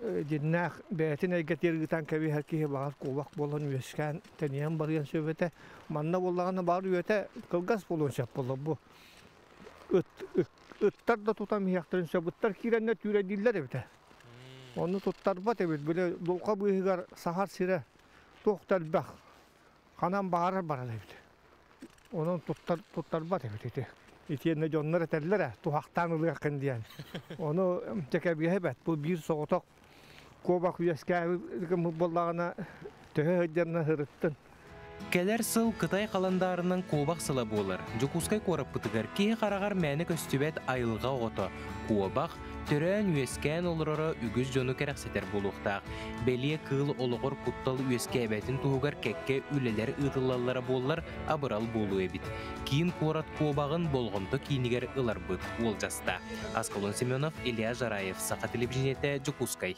Dinnak beytin egetirgitan kebi herkihe bağır kovak bolan üyesken teniyen barıyan söbete manna bollağına bağır üyete kılgas bolun şap bola bu ıttar da tutam hiyaktırın şabıttar kirenne türe diller evde onu tuttar bat evet böyle dolka bıyıgar sahar sire tohtar bak kanan bağırar baral evde onun tuttar bat evet itiyenne jonlar eterlere tuhaktan ılıqın diyen onu tekebiye hebet bu bir soğutak Kovak üyeskabı bollağına töhe hıccarına hırıttın. Келер сыл Кытай қаландарының кообак сыла болар. Жукускай корап пытыгар кей қарағар мәні көстүбет айылға ото. Кообак төрөн үескен олорора үгіз жону керексетер болуқтақ. Белие кыл олығыр путтал үескебетін туғығар кекке үлелер ытылалары болар абырал болу эбит. Кейін корат кообағын болғынды кейінігер ылар бұд ол жаста. Асколон Семенов, Илья Жараев, Сақа телевизионеті Жукускай.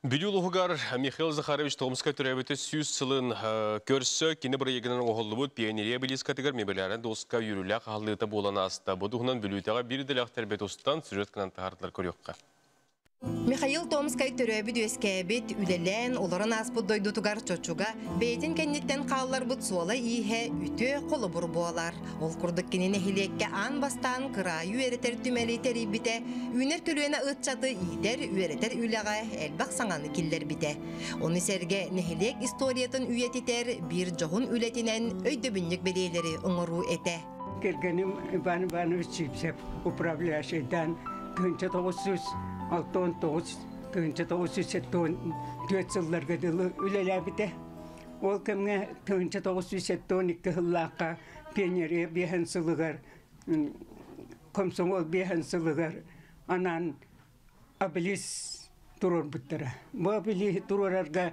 Бюлюлугар Михаил Захарович Томска төрәбете сүз сылын көрсө кини бір егінен оғылы бұд пионерия білескатығар мебелерін доска юрулақ қалыта болана аста. Бұдығынан бүлітаға бір ділақ тәрбет остан сюжет қынан тағардылар көріққа. Михаил Томскай төрөбүт үескебит үлелен олорон аспыт дойдутугар чочуга бейтин кенниттен каалар бут суола ийhe үтө колу бур буолар. Ол курдук кинине хилекке ан бастан кырайы үеретер түмели терибите үнер күлүена ытчаты ийдер үеретер үлага элбак саңаны киллер бите. Оны серге нехилек историятын үйетитер бир жогун үлетинен өйдөбүннүк бедейлери оңору эте. Кергеним Иван Иванович Чипсев, управляющийдан 1909 жылларга дылы үлеләбите. Ол кемге 1912 жыллакка пионерия бехен сылыгар, комсомол бехен сылыгар, анан обелис турор буттара. Бу обелис турорарга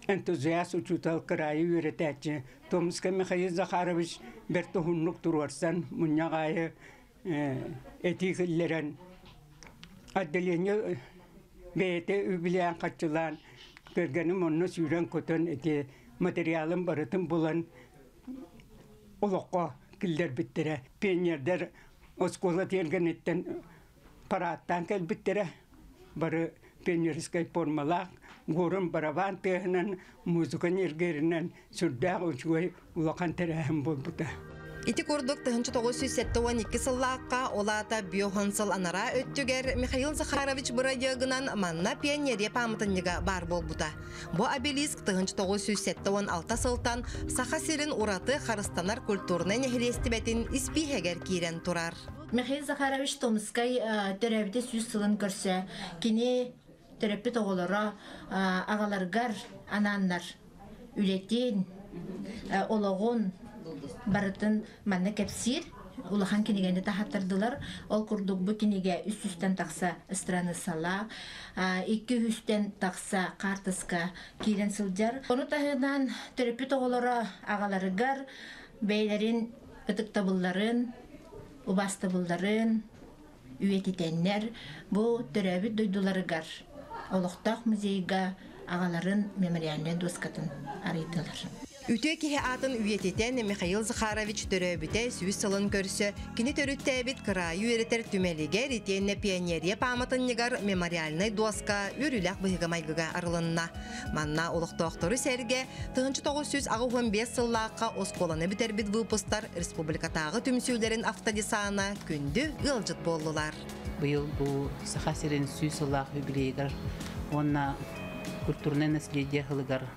энтузиаст учутал крайы үйретәче. Томска Михаил Захарович бертухунлук турорсан муньягайы этикиллерен Addeleni beyte übileyen kaçılan görgenim onu süren kotan eti materyalın baratın bulan olukka killer bittere. Pionierler oskola telgen etten parattan kel bittere. Barı pionieriskay formalak gorun baravan tehnen muzikan yergerinden sürdağ uçuy ulakan terehem bolbuta. Ити курдук 1972 сыллааққа олата биохансыл анара өттүгер Михаил Захарович бұрайығынан манна пионерия памытынныға бар болбута. Бу обелиск 1976 сылтан саха сирин ураты харыстанар культурны нехилестибетін испихегер кирен турар. Михаил Захарович Томскай төрәбіде сүз сылын көрсі, кені төрәппі тоғылыра ағаларғар ананнар, үлетін, олығын, барытын манна кепсир улахан кинигенде тахаттырдылар. Ол курдук бу киниге үстүстен такса страны сала, 200-тен такса картыска килен сылжар. Оны тахыдан терапевт оголора агаларыгар бейлерин ытыктабылларын, убастабылларын, үйетитеннер бу терапевт дойдуларыгар. Олохтах музейга агаларын мемориальный доскатын арыйтылар. Үтө кихе атын үйететен Михаил Захарович төрөбүтэ сүйүс сылын көрсө, кини төрүттәбит кырайы үйретер түмелигер итенне пионерия паматыннигар мемориальный доска үрүләк быйгамайгыга арылынна. Манна олуқтоқтору сәрге 1995 сыллаққа осколаны бітербит выпустар республикатағы түмсүйлерин автодесана күнді ылжыт болдылар. Быйыл бу Сахасерин сүйүс сыллақ юбилейгар, онна культурный наследие хылыгар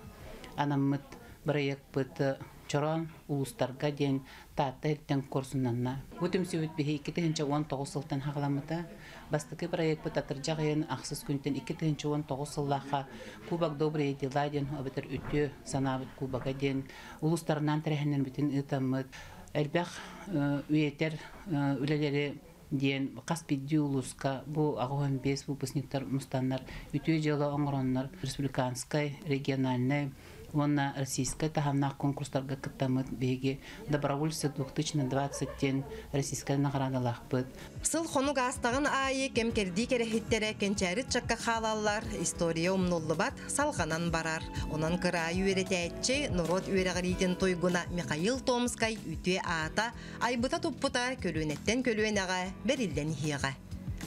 анаммыт проект быт чорон улустарга ден тааттыртен курсунанна. Бүтүм сөйт бихи 2019 сылтан хагламыта бастыкы проект быт атыржагын аксыз күнтен 2019 сыллаха Кубок добрые дела ден обетер үтө санабыт кубага ден улустарынан терехнен бүтүн ытаммыт элбах үйетер үлелери ден Каспийди улуска бу агон 5 выпускниктар мустаннар үтө жылы оңроннар республиканскай региональный Вона российская тахамнах конкурстарга кыттамыт беги добровольцы 2020-тен российская наградалах быт. Сыл хону гастагын айы кемкерди керехиттере кенчәрит чакка халаллар история умнуллубат салганан барар. Онан кырай үйретәйтче Нурот үйрәгәритен тойгуна Михаил Томскай үтүе ата айбыта туппута көлөнеттен көлөнәгә берилден хига.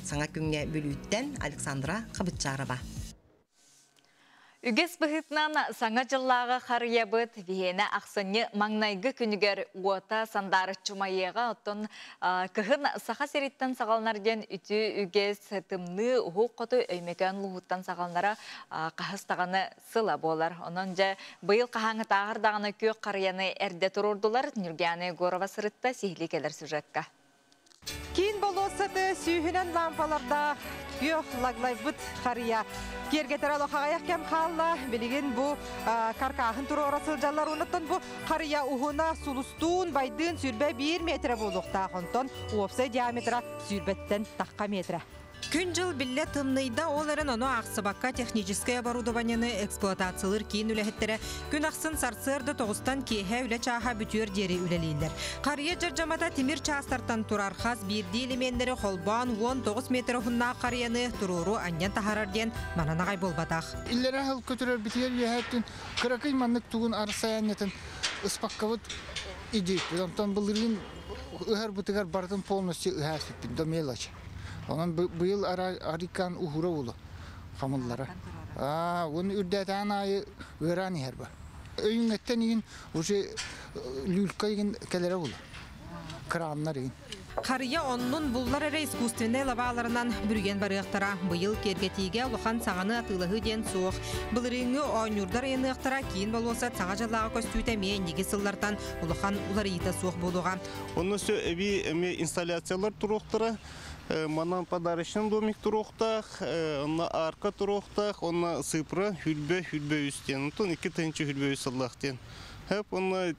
Саңа күнгә бүлүттен Александра Кабытчарова. Үгес быхытнан саңа жыллағы қарыябыт виені ақсыны маңнайғы күнігер уота сандары чумайеға оттон кығын сақа сериттен сағалнарген үті үгес тымны ұғу қоты өймекен лұғыттан сағалнара қағыстағаны сыла болар. Онын жа бұйыл қағаңы тағырдағыны көк қарыяны әрде тұрурдылар. Нүргәне Горова сырытта сихли келер сюжетка. Кейін болосаты сүйінен лампаларда күйіқ лаглайбыт қария. Кергетер алоқағаяқ кәм қалла, білеген бұ қарқағын тұру орасыл жаллар ұныттын бұ қария ұғына сұлыстуын байдың сүрбе 1 метрі болуқта қонтон уопсай диаметра сүрбеттен таққа метрі. Күн жыл билле тымныйда оларын оно ақсыбаққа техническое оборудованияны эксплуатациялыр кейін үләхеттері күн ақсын сарсырды тоғыстан кейхе үлә чаға бүтер дері үләлейлер. Қария жаржамада темір частартан тұрар қаз бірді элементтері холбан 19 метр ұхынна қарияны тұруру аньян тахарарден мананағай болбатақ. Иллері хал көтірер бітер ехеттін күрәкей маннық туғын арсаянетін ұспаққавыт идейт. Онтан бұлырын ұғар бұтығар бардың полностью ұғасыппін, домелачы. Onun bu yıl Arikan uhura olu hamıllara. Onun ürdeten ayı öğreni her ba. Öyüngetten yiyin uje lülkayın kelere olu. Kranlar yiyin. Қария оннун буллар әрі искусственный лаваларынан бүрген барықтара. Бұйыл кергетиге ұлыған сағаны атылығы ден соқ. Бұлырыңы ойнурдар енықтара кейін болуса саға жалаға көстүйтәме неге сыллартан ұлыған улар иті соқ болуға. Оның сө әбі инсталляциялар тұруқтары. Манан подарочный домик туруқтақ, онна арка туруқтақ, онна сыпры хүлбе үстен. Тон 2 тәнчі хүлбе үсталлақтен. Hep onunla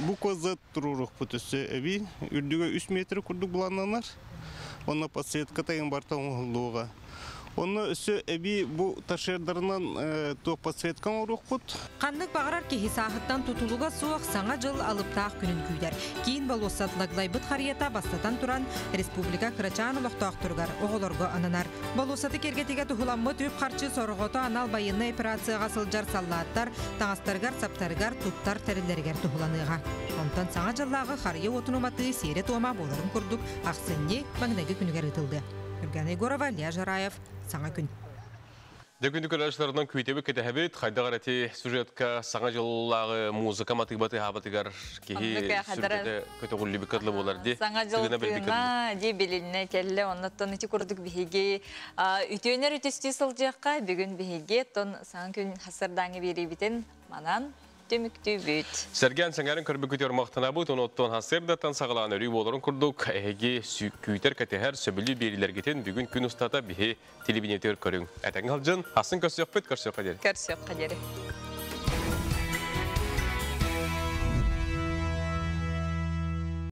bu kozat dururuk putusu evi. Ürdüge 3 metre kurduk bulananlar. Onunla pasiyet katayın bartan oğulluğa. Onu üstü evi bu taşırlarından tuğ pasiyetkan oluruk put. Qanlık bağırar ki hisahıttan tutuluğa soğuk sana jıl alıp tağ günün küyder. Кейін balosat laglaybıt hariyata bastatan turan Respublika Kıraçan uluqtağ turgar oğulorga ananar. Balosatı kergetege tuhulanma tüp qarçı sorğotu anal bayınna operatsiyaga sıljar sallattar, tağastargar, saptargar, tuttar terillerger tuhulanıға. Ondan sana jıllağı hariya otunumatı seyre tuğama boların kurduk, aqsınne bangdagi күнігер ытылды. Үргәне Горова, Лия Жараев, Саңа күн. Дөгінді көрәшілерінің көйтебі кетәбет, қайдағар әте сюжетка саңа жыллағы музыка матыбаты хабатыгар кейі сюжеті көті ғулли бікірлі болар де. Саңа жылтына де беліне келі, оннаттан үті көрдік бігеге. Үтенер үтісті сылжаққа бүгін бігеге, тон саңа күн хасырдаңы бері бітін манан төмікті бүт. Сәрген сәңәрін көрбі көтер мақтана бұд, оноттон хасырдаттан сағылаған өрі боларын күрдік. Әйге күйтер кәтехер сөбілі берілергетін бүгін күн ұстата бігі телевинетер көрің. Әтәң алжын, асын көсіқ бұд, көрсіқ қадері. Көрсіқ қадері.